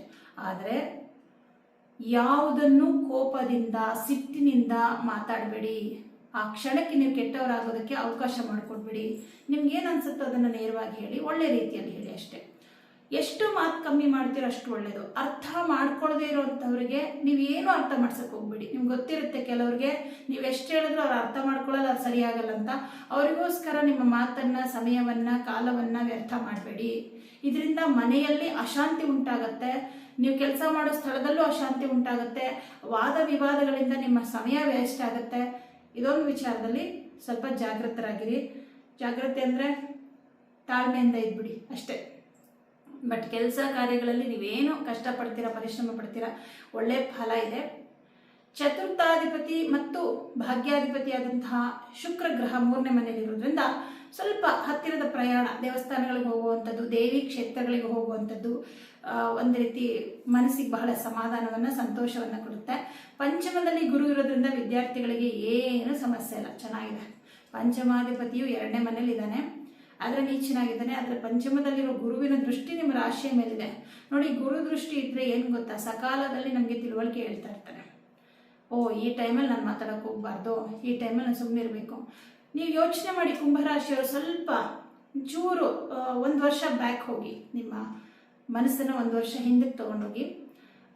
ಆದರೆ ಯಾವುದನ್ನು ಕೋಪದಿಂದ, ಸಿಟ್ಟಿನಿಂದ ಮಾತಾಡಬೇಡಿ. ಆ ಕ್ಷಣಕ್ಕೆ ನೀವು ಕೆಟ್ಟವರಾಗೋದಕ್ಕೆ ಅವಕಾಶ ಮಾಡಿಕೊಡ್ಬೇಡಿ. ನಿಮ್ಗೇನು ಅನ್ಸುತ್ತೋ ಅದನ್ನು ನೇರವಾಗಿ ಹೇಳಿ, ಒಳ್ಳೆ ರೀತಿಯಲ್ಲಿ ಹೇಳಿ ಅಷ್ಟೇ. ಎಷ್ಟು ಮಾತು ಕಮ್ಮಿ ಮಾಡ್ತೀರೋ ಅಷ್ಟು ಒಳ್ಳೆಯದು. ಅರ್ಥ ಮಾಡ್ಕೊಳ್ಳದೇ ಇರೋವಂಥವ್ರಿಗೆ ನೀವೇನು ಅರ್ಥ ಮಾಡ್ಸಕ್ಕೆ ಹೋಗ್ಬೇಡಿ. ನಿಮ್ಗೆ ಗೊತ್ತಿರುತ್ತೆ ಕೆಲವ್ರಿಗೆ ನೀವು ಎಷ್ಟು ಹೇಳಿದ್ರು ಅವ್ರು ಅರ್ಥ ಮಾಡ್ಕೊಳ್ಳಲ್ಲ, ಅದು ಸರಿಯಾಗಲ್ಲ ಅಂತ. ಅವರಿಗೋಸ್ಕರ ನಿಮ್ಮ ಮಾತನ್ನು, ಸಮಯವನ್ನು, ಕಾಲವನ್ನು ವ್ಯರ್ಥ ಮಾಡಬೇಡಿ. ಇದರಿಂದ ಮನೆಯಲ್ಲಿ ಅಶಾಂತಿ ಉಂಟಾಗತ್ತೆ. ನೀವು ಕೆಲಸ ಮಾಡೋ ಸ್ಥಳದಲ್ಲೂ ಅಶಾಂತಿ ಉಂಟಾಗುತ್ತೆ. ವಾದ ವಿವಾದಗಳಿಂದ ನಿಮ್ಮ ಸಮಯ ವೇಸ್ಟ್ ಆಗುತ್ತೆ. ಇದೊಂದು ವಿಚಾರದಲ್ಲಿ ಸ್ವಲ್ಪ ಜಾಗೃತರಾಗಿರಿ. ಜಾಗ್ರತೆ ಅಂದರೆ ತಾಳ್ಮೆಯಿಂದ ಇದ್ಬಿಡಿ ಅಷ್ಟೇ. ಬಟ್ ಕೆಲಸ ಕಾರ್ಯಗಳಲ್ಲಿ ನೀವೇನು ಕಷ್ಟಪಡ್ತೀರಾ, ಪರಿಶ್ರಮ ಪಡ್ತೀರಾ, ಒಳ್ಳೆ ಫಲ ಇದೆ. ಚತುರ್ಥಾಧಿಪತಿ ಮತ್ತು ಭಾಗ್ಯಾಧಿಪತಿಯಾದಂತಹ ಶುಕ್ರ ಗ್ರಹ 3ನೇ ಮನೆಯಲ್ಲಿರೋದ್ರಿಂದ ಸ್ವಲ್ಪ ಹತ್ತಿರದ ಪ್ರಯಾಣ, ದೇವಸ್ಥಾನಗಳಿಗೆ ಹೋಗುವಂಥದ್ದು, ದೇವಿ ಕ್ಷೇತ್ರಗಳಿಗೆ ಹೋಗುವಂಥದ್ದು ಒಂದು ರೀತಿ ಮನಸ್ಸಿಗೆ ಬಹಳ ಸಮಾಧಾನವನ್ನು, ಸಂತೋಷವನ್ನು ಕೊಡುತ್ತೆ. ಪಂಚಮದಲ್ಲಿ ಗುರು ಇರೋದ್ರಿಂದ ವಿದ್ಯಾರ್ಥಿಗಳಿಗೆ ಏನು ಸಮಸ್ಯೆ ಇಲ್ಲ, ಚೆನ್ನಾಗಿದೆ. ಪಂಚಮಾಧಿಪತಿಯು 2ನೇ ಮನೇಲಿದ್ದಾನೆ. ಆದರೆ ನೀಚನಾಗಿದ್ದಾನೆ. ಆದರೆ ಪಂಚಮದಲ್ಲಿರೋ ಗುರುವಿನ ದೃಷ್ಟಿ ನಿಮ್ಮ ರಾಶಿಯ ಮೇಲಿದೆ. ನೋಡಿ, ಗುರು ದೃಷ್ಟಿ ಇದ್ದರೆ ಏನು ಗೊತ್ತಾ, ಸಕಾಲದಲ್ಲಿ ನಮಗೆ ತಿಳುವಳಿಕೆ ಹೇಳ್ತಾ ಇರ್ತಾರೆ. ಓ, ಈ ಟೈಮಲ್ಲಿ ನಾನು ಮಾತಾಡೋಕೆ ಹೋಗ್ಬಾರ್ದು, ಈ ಟೈಮಲ್ಲಿ ನಾನು ಸುಮ್ಮನೆ ಇರಬೇಕು. ನೀವು ಯೋಚನೆ ಮಾಡಿ, ಕುಂಭರಾಶಿಯವರು ಸ್ವಲ್ಪ ಚೂರು 1 ವರ್ಷ ಬ್ಯಾಕ್ ಹೋಗಿ, ನಿಮ್ಮ ಮನಸ್ಸನ್ನು 1 ವರ್ಷ ಹಿಂದಕ್ಕೆ ತೊಗೊಂಡೋಗಿ.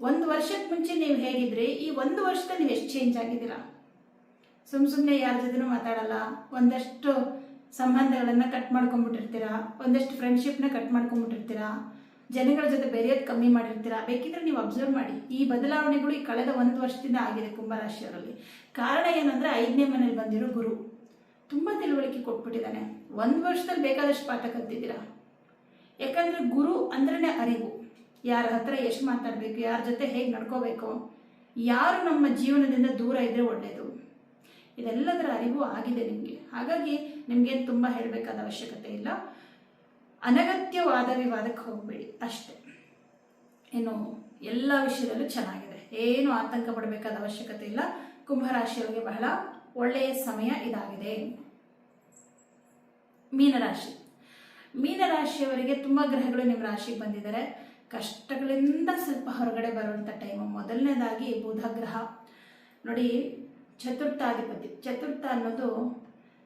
1 ವರ್ಷಕ್ಕೆ ಮುಂಚೆ ನೀವು ಹೇಗಿದ್ರಿ, ಈ 1 ವರ್ಷದಲ್ಲಿ ನೀವು ಎಷ್ಟು ಚೇಂಜ್ ಆಗಿದ್ದೀರಾ. ಸುಮ್ಮನೆ ಯಾರ ಜೊತೆನೂ ಮಾತಾಡಲ್ಲ, ಒಂದಷ್ಟು ಸಂಬಂಧಗಳನ್ನು ಕಟ್ ಮಾಡ್ಕೊಂಡ್ಬಿಟ್ಟಿರ್ತೀರಾ, ಒಂದಷ್ಟು ಫ್ರೆಂಡ್ಶಿಪ್ನ ಕಟ್ ಮಾಡ್ಕೊಂಡ್ಬಿಟ್ಟಿರ್ತೀರಾ, ಜನಗಳ ಜೊತೆ ಬೆರೆಯೋದು ಕಮ್ಮಿ ಮಾಡಿರ್ತೀರಾ. ಬೇಕಿದ್ರೆ ನೀವು ಅಬ್ಸರ್ವ್ ಮಾಡಿ, ಈ ಬದಲಾವಣೆಗಳು ಈ ಕಳೆದ 1 ವರ್ಷದಿಂದ ಆಗಿದೆ ಕುಂಭರಾಶಿಯವರಲ್ಲಿ. ಕಾರಣ ಏನಂದರೆ 5ನೇ ಮನೇಲಿ ಬಂದಿರೋ ಗುರು ತುಂಬ ತಿಳುವಳಿಕೆ ಕೊಟ್ಬಿಟ್ಟಿದ್ದಾನೆ. 1 ವರ್ಷದಲ್ಲಿ ಬೇಕಾದಷ್ಟು ಪಾಠ ಕಲ್ತಿದ್ದೀರಾ. ಯಾಕಂದರೆ ಗುರು ಅಂದ್ರೇ ಅರಿವು. ಯಾರ ಹತ್ರ ಎಷ್ಟು ಮಾತಾಡಬೇಕು, ಯಾರ ಜೊತೆ ಹೇಗೆ ನಡ್ಕೋಬೇಕು, ಯಾರು ನಮ್ಮ ಜೀವನದಿಂದ ದೂರ ಇದ್ದರೆ ಒಳ್ಳೆಯದು, ಇದೆಲ್ಲದರ ಅರಿವು ಆಗಿದೆ ನಿಮಗೆ. ಹಾಗಾಗಿ ನಿಮಗೇನು ತುಂಬ ಹೇಳಬೇಕಾದ ಅವಶ್ಯಕತೆ ಇಲ್ಲ. ಅನಗತ್ಯವಾದ ವಿವಾದಕ್ಕೆ ಹೋಗಬೇಡಿ ಅಷ್ಟೇ. ಇನ್ನು ಎಲ್ಲ ವಿಷಯದಲ್ಲೂ ಚೆನ್ನಾಗಿದೆ, ಏನು ಆತಂಕ ಪಡಬೇಕಾದ ಅವಶ್ಯಕತೆ ಇಲ್ಲ. ಕುಂಭರಾಶಿಯವರಿಗೆ ಬಹಳ ಒಳ್ಳೆಯ ಸಮಯ ಇದಾಗಿದೆ. ಮೀನರಾಶಿಯವರಿಗೆ ತುಂಬ ಗ್ರಹಗಳು ನಿಮ್ಮ ರಾಶಿಗೆ ಬಂದಿದ್ದಾರೆ. ಕಷ್ಟಗಳಿಂದ ಸ್ವಲ್ಪ ಹೊರಗಡೆ ಬರುವಂಥ ಟೈಮು. ಮೊದಲನೇದಾಗಿ ಬುಧ ಗ್ರಹ ನೋಡಿ, ಚತುರ್ಥಾಧಿಪತಿ. ಚತುರ್ಥ ಅನ್ನೋದು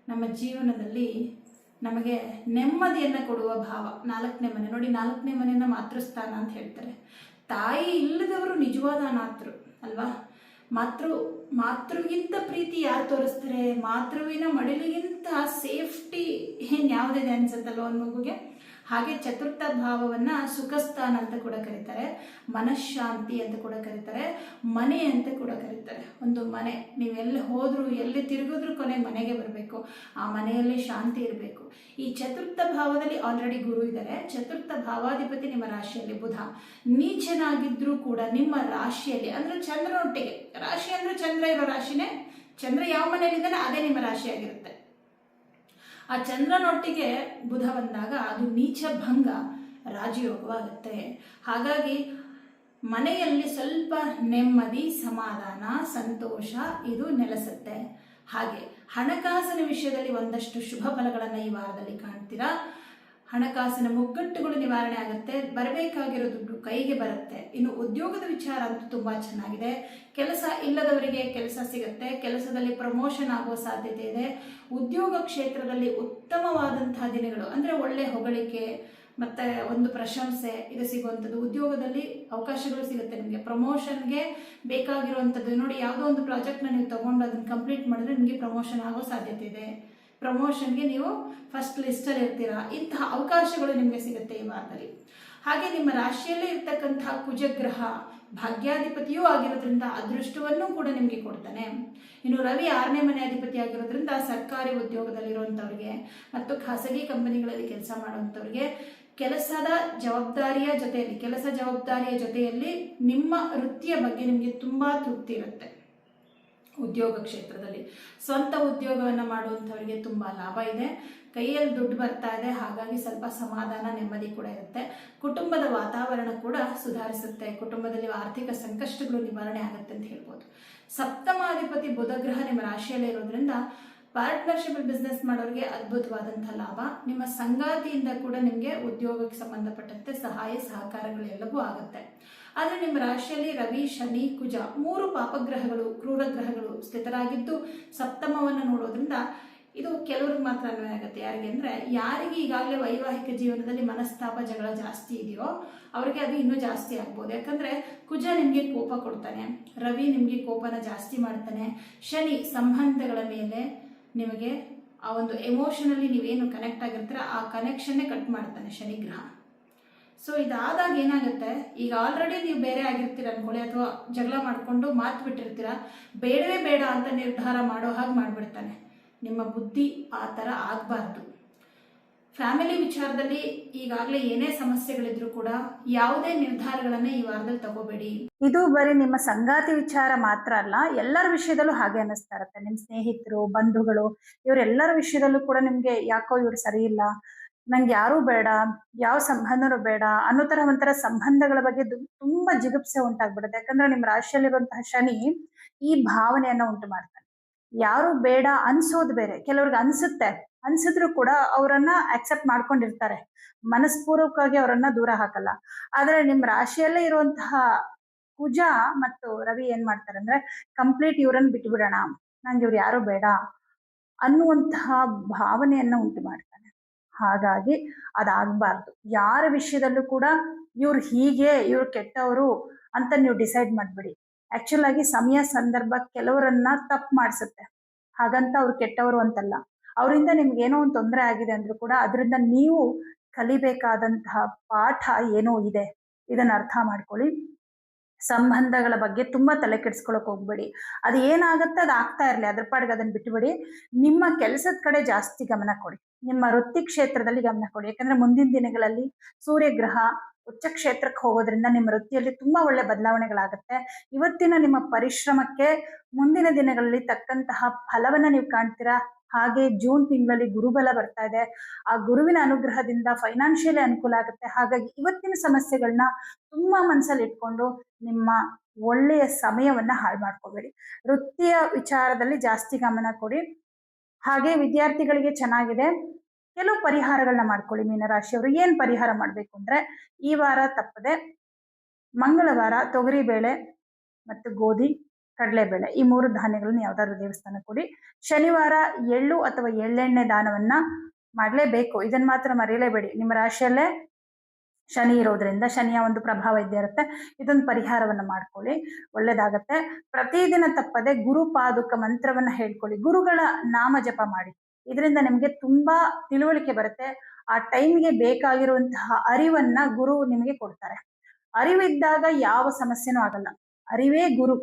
ನಮ್ಮ ಜೀವನದಲ್ಲಿ ನಮಗೆ ನೆಮ್ಮದಿಯನ್ನು ಕೊಡುವ ಭಾವ. 4ನೇ ಮನೆ ನೋಡಿ, 4ನೇ ಮನೆಯನ್ನು ಮಾತೃಸ್ಥಾನ ಅಂತ ಹೇಳ್ತಾರೆ. ತಾಯಿ ಇಲ್ಲದವರು ನಿಜವಾದ ಅನಾಥರು ಅಲ್ವಾ. ಮಾತೃಗಿಂತ ಪ್ರೀತಿ ಯಾರು ತೋರಿಸ್ತಾರೆ, ಮಾತೃವಿನ ಮಡಿಲಿಗಿಂತ ಸೇಫ್ಟಿ ಯಾವುದಿದೆ ಅನ್ಸುತ್ತಲ್ವ ಒಂದು ಮಗುಗೆ. ಹಾಗೆ ಚತುರ್ಥ ಭಾವವನ್ನು ಸುಖಸ್ಥಾನ ಅಂತ ಕೂಡ ಕರೀತಾರೆ, ಮನಃಶಾಂತಿ ಅಂತ ಕೂಡ ಕರೀತಾರೆ, ಮನೆ ಅಂತ ಕೂಡ ಕರೀತಾರೆ. ಒಂದು ಮನೆ, ನೀವೆಲ್ಲಿ ಹೋದರೂ ಎಲ್ಲಿ ತಿರುಗಿದ್ರೂ ಕೊನೆ ಮನೆಗೆ ಬರಬೇಕು, ಆ ಮನೆಯಲ್ಲಿ ಶಾಂತಿ ಇರಬೇಕು. ಈ ಚತುರ್ಥ ಭಾವದಲ್ಲಿ ಆಲ್ರೆಡಿ ಗುರು ಇದ್ದಾರೆ. ಚತುರ್ಥ ಭಾವಾಧಿಪತಿ ನಿಮ್ಮ ರಾಶಿಯಲ್ಲಿ ಬುಧ. ನೀಚನಾಗಿದ್ರೂ ಕೂಡ ನಿಮ್ಮ ರಾಶಿಯಲ್ಲಿ ಅಂದರೆ ಚಂದ್ರನೊಟ್ಟಿಗೆ, ರಾಶಿ ಅಂದರೆ ಚಂದ್ರ ಇರೋ ರಾಶಿನೇ, ಚಂದ್ರ ಯಾವ ಮನೆಯಲ್ಲಿದ್ದಾನೆ ಅದೇ ನಿಮ್ಮ ರಾಶಿಯಾಗಿರುತ್ತೆ. ಆ ಚಂದ್ರನೊಟ್ಟಿಗೆ ಬುಧ ಬಂದಾಗ ಅದು ನೀಚ ಭಂಗ ರಾಜಯೋಗವಾಗುತ್ತೆ. ಹಾಗಾಗಿ ಮನೆಯಲ್ಲಿ ಸ್ವಲ್ಪ ನೆಮ್ಮದಿ, ಸಮಾಧಾನ, ಸಂತೋಷ ಇದು ನೆಲೆಸುತ್ತೆ. ಹಾಗೆ ಹಣಕಾಸಿನ ವಿಷಯದಲ್ಲಿ ಒಂದಷ್ಟು ಶುಭ ಫಲಗಳನ್ನು ಈ ವಾರದಲ್ಲಿ ಕಾಣ್ತೀರಾ. ಹಣಕಾಸಿನ ಮುಗ್ಗಟ್ಟುಗಳು ನಿವಾರಣೆ ಆಗುತ್ತೆ, ಬರಬೇಕಾಗಿರೋ ದುಡ್ಡು ಕೈಗೆ ಬರುತ್ತೆ. ಇನ್ನು ಉದ್ಯೋಗದ ವಿಚಾರ ಅಂತೂ ತುಂಬ ಚೆನ್ನಾಗಿದೆ. ಕೆಲಸ ಇಲ್ಲದವರಿಗೆ ಕೆಲಸ ಸಿಗುತ್ತೆ, ಕೆಲಸದಲ್ಲಿ ಪ್ರಮೋಷನ್ ಆಗುವ ಸಾಧ್ಯತೆ ಇದೆ. ಉದ್ಯೋಗ ಕ್ಷೇತ್ರದಲ್ಲಿ ಉತ್ತಮವಾದಂತಹ ದಿನಗಳು ಅಂದರೆ ಒಳ್ಳೆ ಹೊಗಳಿಕೆ ಮತ್ತು ಒಂದು ಪ್ರಶಂಸೆ ಇದು ಸಿಗುವಂಥದ್ದು. ಉದ್ಯೋಗದಲ್ಲಿ ಅವಕಾಶಗಳು ಸಿಗುತ್ತೆ ನಿಮಗೆ. ಪ್ರಮೋಷನ್ಗೆ ಬೇಕಾಗಿರುವಂಥದ್ದು ನೋಡಿ, ಯಾವುದೋ ಒಂದು ಪ್ರಾಜೆಕ್ಟ್ನ ನೀವು ತೊಗೊಂಡು ಅದನ್ನು ಕಂಪ್ಲೀಟ್ ಮಾಡಿದ್ರೆ ನಿಮಗೆ ಪ್ರಮೋಷನ್ ಆಗೋ ಸಾಧ್ಯತೆ ಇದೆ. ಪ್ರಮೋಷನ್ಗೆ ನೀವು ಫಸ್ಟ್ ಲಿಸ್ಟಲ್ಲಿ ಇರ್ತೀರಾ. ಇಂತಹ ಅವಕಾಶಗಳು ನಿಮಗೆ ಸಿಗುತ್ತೆ ಈ ವಾರದಲ್ಲಿ. ಹಾಗೆ ನಿಮ್ಮ ರಾಶಿಯಲ್ಲೇ ಇರ್ತಕ್ಕಂತಹ ಕುಜಗ್ರಹ ಭಾಗ್ಯಾಧಿಪತಿಯೂ ಆಗಿರೋದ್ರಿಂದ ಅದೃಷ್ಟವನ್ನು ಕೂಡ ನಿಮಗೆ ಕೊಡ್ತಾನೆ. ಇನ್ನು ರವಿ 6ನೇ ಮನೆ ಅಧಿಪತಿ ಆಗಿರೋದ್ರಿಂದ ಸರ್ಕಾರಿ ಉದ್ಯೋಗದಲ್ಲಿರುವಂಥವ್ರಿಗೆ ಮತ್ತು ಖಾಸಗಿ ಕಂಪನಿಗಳಲ್ಲಿ ಕೆಲಸ ಮಾಡುವಂಥವ್ರಿಗೆ ಕೆಲಸ ಜವಾಬ್ದಾರಿಯ ಜೊತೆಯಲ್ಲಿ ನಿಮ್ಮ ವೃತ್ತಿಯ ಬಗ್ಗೆ ನಿಮಗೆ ತುಂಬ ತೃಪ್ತಿ ಇರುತ್ತೆ. ಉದ್ಯೋಗ ಕ್ಷೇತ್ರದಲ್ಲಿ ಸ್ವಂತ ಉದ್ಯೋಗವನ್ನು ಮಾಡುವಂಥವರಿಗೆ ತುಂಬ ಲಾಭ ಇದೆ, ಕೈಯಲ್ಲಿ ದುಡ್ಡು ಬರ್ತಾ ಇದೆ. ಹಾಗಾಗಿ ಸ್ವಲ್ಪ ಸಮಾಧಾನ, ನೆಮ್ಮದಿ ಕೂಡ ಇರುತ್ತೆ. ಕುಟುಂಬದ ವಾತಾವರಣ ಕೂಡ ಸುಧಾರಿಸುತ್ತೆ. ಕುಟುಂಬದಲ್ಲಿ ಆರ್ಥಿಕ ಸಂಕಷ್ಟಗಳು ನಿವಾರಣೆ ಆಗುತ್ತೆ ಅಂತ ಹೇಳ್ಬೋದು. ಸಪ್ತಮಾಧಿಪತಿ ಬುಧಗ್ರಹ ನಿಮ್ಮ ರಾಶಿಯಲ್ಲೇ ಇರೋದ್ರಿಂದ ಪಾರ್ಟ್ನರ್ಶಿಪ್ ಬಿಸ್ನೆಸ್ ಮಾಡೋರಿಗೆ ಅದ್ಭುತವಾದಂಥ ಲಾಭ. ನಿಮ್ಮ ಸಂಗಾತಿಯಿಂದ ಕೂಡ ನಿಮಗೆ ಉದ್ಯೋಗಕ್ಕೆ ಸಂಬಂಧಪಟ್ಟಂತೆ ಸಹಾಯ ಸಹಕಾರಗಳೆಲ್ಲವೂ ಆಗುತ್ತೆ. ಆದರೆ ನಿಮ್ಮ ರಾಶಿಯಲ್ಲಿ ರವಿ, ಶನಿ, ಕುಜ 3 ಪಾಪಗ್ರಹಗಳು, ಕ್ರೂರ ಗ್ರಹಗಳು ಸ್ಥಿತರಾಗಿದ್ದು ಸಪ್ತಮವನ್ನು ನೋಡೋದ್ರಿಂದ ಇದು ಕೆಲವ್ರಿಗೆ ಮಾತ್ರ ಅನ್ವಯ ಆಗುತ್ತೆ. ಯಾರಿಗೆ ಅಂದರೆ ಯಾರಿಗೆ ಈಗಾಗಲೇ ವೈವಾಹಿಕ ಜೀವನದಲ್ಲಿ ಮನಸ್ತಾಪ, ಜಗಳ ಜಾಸ್ತಿ ಇದೆಯೋ ಅವರಿಗೆ ಅದು ಇನ್ನೂ ಜಾಸ್ತಿ ಆಗ್ಬೋದು. ಯಾಕಂದರೆ ಕುಜ ನಿಮಗೆ ಕೋಪ ಕೊಡ್ತಾನೆ, ರವಿ ನಿಮಗೆ ಕೋಪನ ಜಾಸ್ತಿ ಮಾಡ್ತಾನೆ, ಶನಿ ಸಂಬಂಧಗಳ ಮೇಲೆ ನಿಮಗೆ ಆ ಒಂದು ಎಮೋಷನಲ್ಲಿ ನೀವೇನು ಕನೆಕ್ಟ್ ಆಗಿರ್ತೀರ ಆ ಕನೆಕ್ಷನ್ನೇ ಕಟ್ ಮಾಡ್ತಾನೆ ಶನಿ ಗ್ರಹ. ಸೊ ಇದಾದಾಗ ಏನಾಗುತ್ತೆ, ಈಗ ಆಲ್ರೆಡಿ ನೀವು ಬೇರೆ ಆಗಿರ್ತೀರ ಅನ್ಕೊಳ್ಳಿ, ಅಥವಾ ಜಗಳ ಮಾಡಿಕೊಂಡು ಮಾತು ಬಿಟ್ಟಿರ್ತೀರ, ಬೇಡವೇ ಬೇಡ ಅಂತ ನಿರ್ಧಾರ ಮಾಡೋ ಹಾಗೆ ಮಾಡಿಬಿಡ್ತಾನೆ. ನಿಮ್ಮ ಬುದ್ಧಿ ಆ ಥರ ಆಗಬಾರ್ದು. ಫ್ಯಾಮಿಲಿ ವಿಚಾರದಲ್ಲಿ ಈಗಾಗಲೇ ಏನೇ ಸಮಸ್ಯೆಗಳಿದ್ರು ಕೂಡ ಯಾವುದೇ ನಿರ್ಧಾರಗಳನ್ನು ಈ ವಾರದಲ್ಲಿ ತಗೋಬೇಡಿ. ಇದು ಬರೀ ನಿಮ್ಮ ಸಂಗಾತಿ ವಿಚಾರ ಮಾತ್ರ ಅಲ್ಲ, ಎಲ್ಲರ ವಿಷಯದಲ್ಲೂ ಹಾಗೆ ಅನ್ನಿಸ್ತಾ ಇರುತ್ತೆ. ನಿಮ್ಮ ಸ್ನೇಹಿತರು, ಬಂಧುಗಳು ಇವರೆಲ್ಲರ ವಿಷಯದಲ್ಲೂ ಕೂಡ ನಿಮ್ಗೆ ಯಾಕೋ ಇವ್ರು ಸರಿ ಇಲ್ಲ, ನಂಗೆ ಯಾರೂ ಬೇಡ, ಯಾವ ಸಂಬಂಧನೂ ಬೇಡ ಅನ್ನೋ ತರ ಒಂಥರ ಸಂಬಂಧಗಳ ಬಗ್ಗೆ ತುಂಬಾ ಜಿಗುಪ್ಸೆ ಉಂಟಾಗ್ಬಿಡುತ್ತೆ. ಯಾಕಂದ್ರೆ ನಿಮ್ಮ ರಾಶಿಯಲ್ಲಿರುವಂತಹ ಶನಿ ಈ ಭಾವನೆಯನ್ನ ಉಂಟು ಮಾಡ್ತಾನೆ. ಯಾರು ಬೇಡ ಅನ್ಸೋದು ಬೇರೆ. ಕೆಲವ್ರಿಗೆ ಅನ್ಸುತ್ತೆ, ಅನ್ಸಿದ್ರು ಕೂಡ ಅವರನ್ನ ಆಕ್ಸೆಪ್ಟ್ ಮಾಡ್ಕೊಂಡಿರ್ತಾರೆ, ಮನಸ್ಪೂರ್ವಕವಾಗಿ ಅವರನ್ನ ದೂರ ಹಾಕಲ್ಲ. ಆದ್ರೆ ನಿಮ್ ರಾಶಿಯಲ್ಲೇ ಇರುವಂತಹ ಕುಜ ಮತ್ತು ರವಿ ಏನ್ ಮಾಡ್ತಾರೆ ಅಂದ್ರೆ, ಕಂಪ್ಲೀಟ್ ಇವ್ರನ್ನ ಬಿಟ್ಬಿಡೋಣ, ನಂಗೆ ಇವ್ರು ಯಾರು ಬೇಡ ಅನ್ನುವಂತಹ ಭಾವನೆಯನ್ನ ಉಂಟು ಮಾಡ್ತಾನೆ. ಹಾಗಾಗಿ ಅದಾಗಬಾರ್ದು. ಯಾರ ವಿಷಯದಲ್ಲೂ ಕೂಡ ಇವ್ರು ಹೀಗೆ, ಇವ್ರು ಕೆಟ್ಟವರು ಅಂತ ನೀವು ಡಿಸೈಡ್ ಮಾಡ್ಬಿಡಿ. ಆಕ್ಚುಲ್ ಆಗಿ ಸಮಯ ಸಂದರ್ಭ ಕೆಲವರನ್ನ ತಪ್ಪು ಮಾಡಿಸುತ್ತೆ, ಹಾಗಂತ ಅವ್ರು ಕೆಟ್ಟವರು ಅಂತಲ್ಲ. ಅವರಿಂದ ನಿಮ್ಗೆ ಏನೋ ಒಂದು ತೊಂದರೆ ಆಗಿದೆ ಅಂದ್ರೂ ಕೂಡ ಅದರಿಂದ ನೀವು ಕಲಿಬೇಕಾದಂತಹ ಪಾಠ ಏನೋ ಇದೆ. ಇದನ್ನ ಅರ್ಥ ಮಾಡ್ಕೊಳ್ಳಿ. ಸಂಬಂಧಗಳ ಬಗ್ಗೆ ತುಂಬಾ ತಲೆ ಕೆಡಿಸ್ಕೊಳಕ್ ಹೋಗ್ಬೇಡಿ. ಅದು ಏನಾಗುತ್ತೆ ಅದು ಆಗ್ತಾ ಇರ್ಲಿ, ಅದ್ರ ಪಾಡಿಗೆ ಅದನ್ನ ಬಿಟ್ಟುಬಿಡಿ. ನಿಮ್ಮ ಕೆಲಸದ ಕಡೆ ಜಾಸ್ತಿ ಗಮನ ಕೊಡಿ, ನಿಮ್ಮ ವೃತ್ತಿ ಕ್ಷೇತ್ರದಲ್ಲಿ ಗಮನ ಕೊಡಿ. ಯಾಕಂದ್ರೆ ಮುಂದಿನ ದಿನಗಳಲ್ಲಿ ಸೂರ್ಯಗ್ರಹ ಉಚ್ಚ ಕ್ಷೇತ್ರಕ್ಕೆ ಹೋಗೋದ್ರಿಂದ ನಿಮ್ಮ ವೃತ್ತಿಯಲ್ಲಿ ತುಂಬಾ ಒಳ್ಳೆ ಬದಲಾವಣೆಗಳಾಗುತ್ತೆ. ಇವತ್ತಿನ ನಿಮ್ಮ ಪರಿಶ್ರಮಕ್ಕೆ ಮುಂದಿನ ದಿನಗಳಲ್ಲಿ ತಕ್ಕಂತಹ ಫಲವನ್ನ ನೀವು ಕಾಣ್ತೀರಾ. ಹಾಗೆ ಜೂನ್ ತಿಂಗಳಲ್ಲಿ ಗುರುಬಲ ಬರ್ತಾ ಇದೆ. ಆ ಗುರುವಿನ ಅನುಗ್ರಹದಿಂದ ಫೈನಾನ್ಷಿಯಲಿ ಅನುಕೂಲ ಆಗುತ್ತೆ. ಹಾಗಾಗಿ ಇವತ್ತಿನ ಸಮಸ್ಯೆಗಳನ್ನ ತುಂಬಾ ಮನಸ್ಸಲ್ಲಿ ಇಟ್ಕೊಂಡು ನಿಮ್ಮ ಒಳ್ಳೆಯ ಸಮಯವನ್ನ ಹಾಳು ಮಾಡ್ಕೋಬೇಡಿ. ವೃತ್ತಿಯ ವಿಚಾರದಲ್ಲಿ ಜಾಸ್ತಿ ಗಮನ ಕೊಡಿ. ಹಾಗೆ ವಿದ್ಯಾರ್ಥಿಗಳಿಗೆ ಚೆನ್ನಾಗಿದೆ. ಕೆಲವು ಪರಿಹಾರಗಳನ್ನ ಮಾಡ್ಕೊಳ್ಳಿ. ಮೀನರಾಶಿಯವರು ಏನ್ ಪರಿಹಾರ ಮಾಡ್ಬೇಕು ಅಂದ್ರೆ, ಈ ವಾರ ತಪ್ಪದೆ ಮಂಗಳವಾರ ತೊಗರಿ ಬೇಳೆ ಮತ್ತು ಗೋಧಿ, ಕಡಲೆಬೇಳೆ ಈ 3 ಧಾನ್ಯಗಳನ್ನ ಯಾವ್ದಾದ್ರು ದೇವಸ್ಥಾನ ಕೊಡಿ. ಶನಿವಾರ ಎಳ್ಳು ಅಥವಾ ಎಳ್ಳೆಣ್ಣೆ ದಾನವನ್ನ ಮಾಡ್ಲೇಬೇಕು. ಇದನ್ನ ಮಾತ್ರ ಮರೆಯಲೇಬೇಡಿ. ನಿಮ್ಮ ರಾಶಿಯಲ್ಲೇ ಶನಿ ಇರೋದ್ರಿಂದ ಶನಿಯ ಒಂದು ಪ್ರಭಾವ ಇದ್ದೇ ಇರುತ್ತೆ. ಇದೊಂದು ಪರಿಹಾರವನ್ನ ಮಾಡ್ಕೊಳ್ಳಿ, ಒಳ್ಳೇದಾಗತ್ತೆ. ಪ್ರತಿದಿನ ತಪ್ಪದೆ ಗುರುಪಾದುಕ ಮಂತ್ರವನ್ನ ಹೇಳ್ಕೊಳ್ಳಿ, ಗುರುಗಳ ನಾಮ ಜಪ ಮಾಡಿ. ಇದರಿಂದ ನಿಮ್ಗೆ ತುಂಬಾ ತಿಳುವಳಿಕೆ ಬರುತ್ತೆ. ಆ ಟೈಮ್ಗೆ ಬೇಕಾಗಿರುವಂತಹ ಅರಿವನ್ನ ಗುರು ನಿಮಗೆ ಕೊಡ್ತಾರೆ. ಅರಿವಿದ್ದಾಗ ಯಾವ ಸಮಸ್ಯೆನೂ ಆಗಲ್ಲ. ಅರಿವೇ ಗುರು.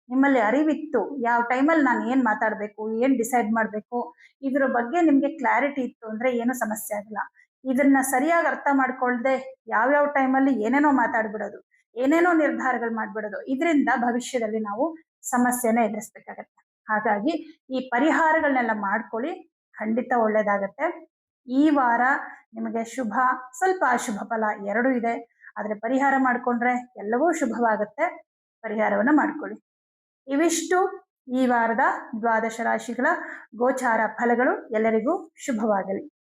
ನಿಮ್ಮಲ್ಲಿ ಅರಿವಿತ್ತು, ಯಾವ ಟೈಮಲ್ಲಿ ನಾನು ಏನ್ ಮಾತಾಡ್ಬೇಕು, ಏನ್ ಡಿಸೈಡ್ ಮಾಡ್ಬೇಕು, ಇದ್ರ ಬಗ್ಗೆ ನಿಮ್ಗೆ ಕ್ಲಾರಿಟಿ ಇತ್ತು ಅಂದ್ರೆ ಏನು ಸಮಸ್ಯೆ ಆಗಲ್ಲ. ಇದನ್ನ ಸರಿಯಾಗಿ ಅರ್ಥ ಮಾಡ್ಕೊಳ್ದೆ ಯಾವ್ಯಾವ ಟೈಮಲ್ಲಿ ಏನೇನೋ ಮಾತಾಡ್ಬಿಡೋದು, ಏನೇನೋ ನಿರ್ಧಾರಗಳು ಮಾಡ್ಬಿಡೋದು, ಇದರಿಂದ ಭವಿಷ್ಯದಲ್ಲಿ ನಾವು ಸಮಸ್ಯೆನ ಎದುರಿಸ್ಬೇಕಾಗತ್ತೆ. ಹಾಗಾಗಿ ಈ ಪರಿಹಾರಗಳನ್ನೆಲ್ಲ ಮಾಡ್ಕೊಳ್ಳಿ, ಖಂಡಿತ ಒಳ್ಳೇದಾಗತ್ತೆ. ಈ ವಾರ ನಿಮಗೆ ಶುಭ, ಸ್ವಲ್ಪ ಅಶುಭ ಫಲ ಎರಡೂ ಇದೆ. ಆದ್ರೆ ಪರಿಹಾರ ಮಾಡ್ಕೊಂಡ್ರೆ ಎಲ್ಲವೂ ಶುಭವಾಗುತ್ತೆ. ಪರಿಹಾರವನ್ನ ಮಾಡ್ಕೊಳ್ಳಿ. ಇವಿಷ್ಟು ಈ ವಾರದ ದ್ವಾದಶ ರಾಶಿಗಳ ಗೋಚಾರ ಫಲಗಳು. ಎಲ್ಲರಿಗೂ ಶುಭವಾಗಲಿ.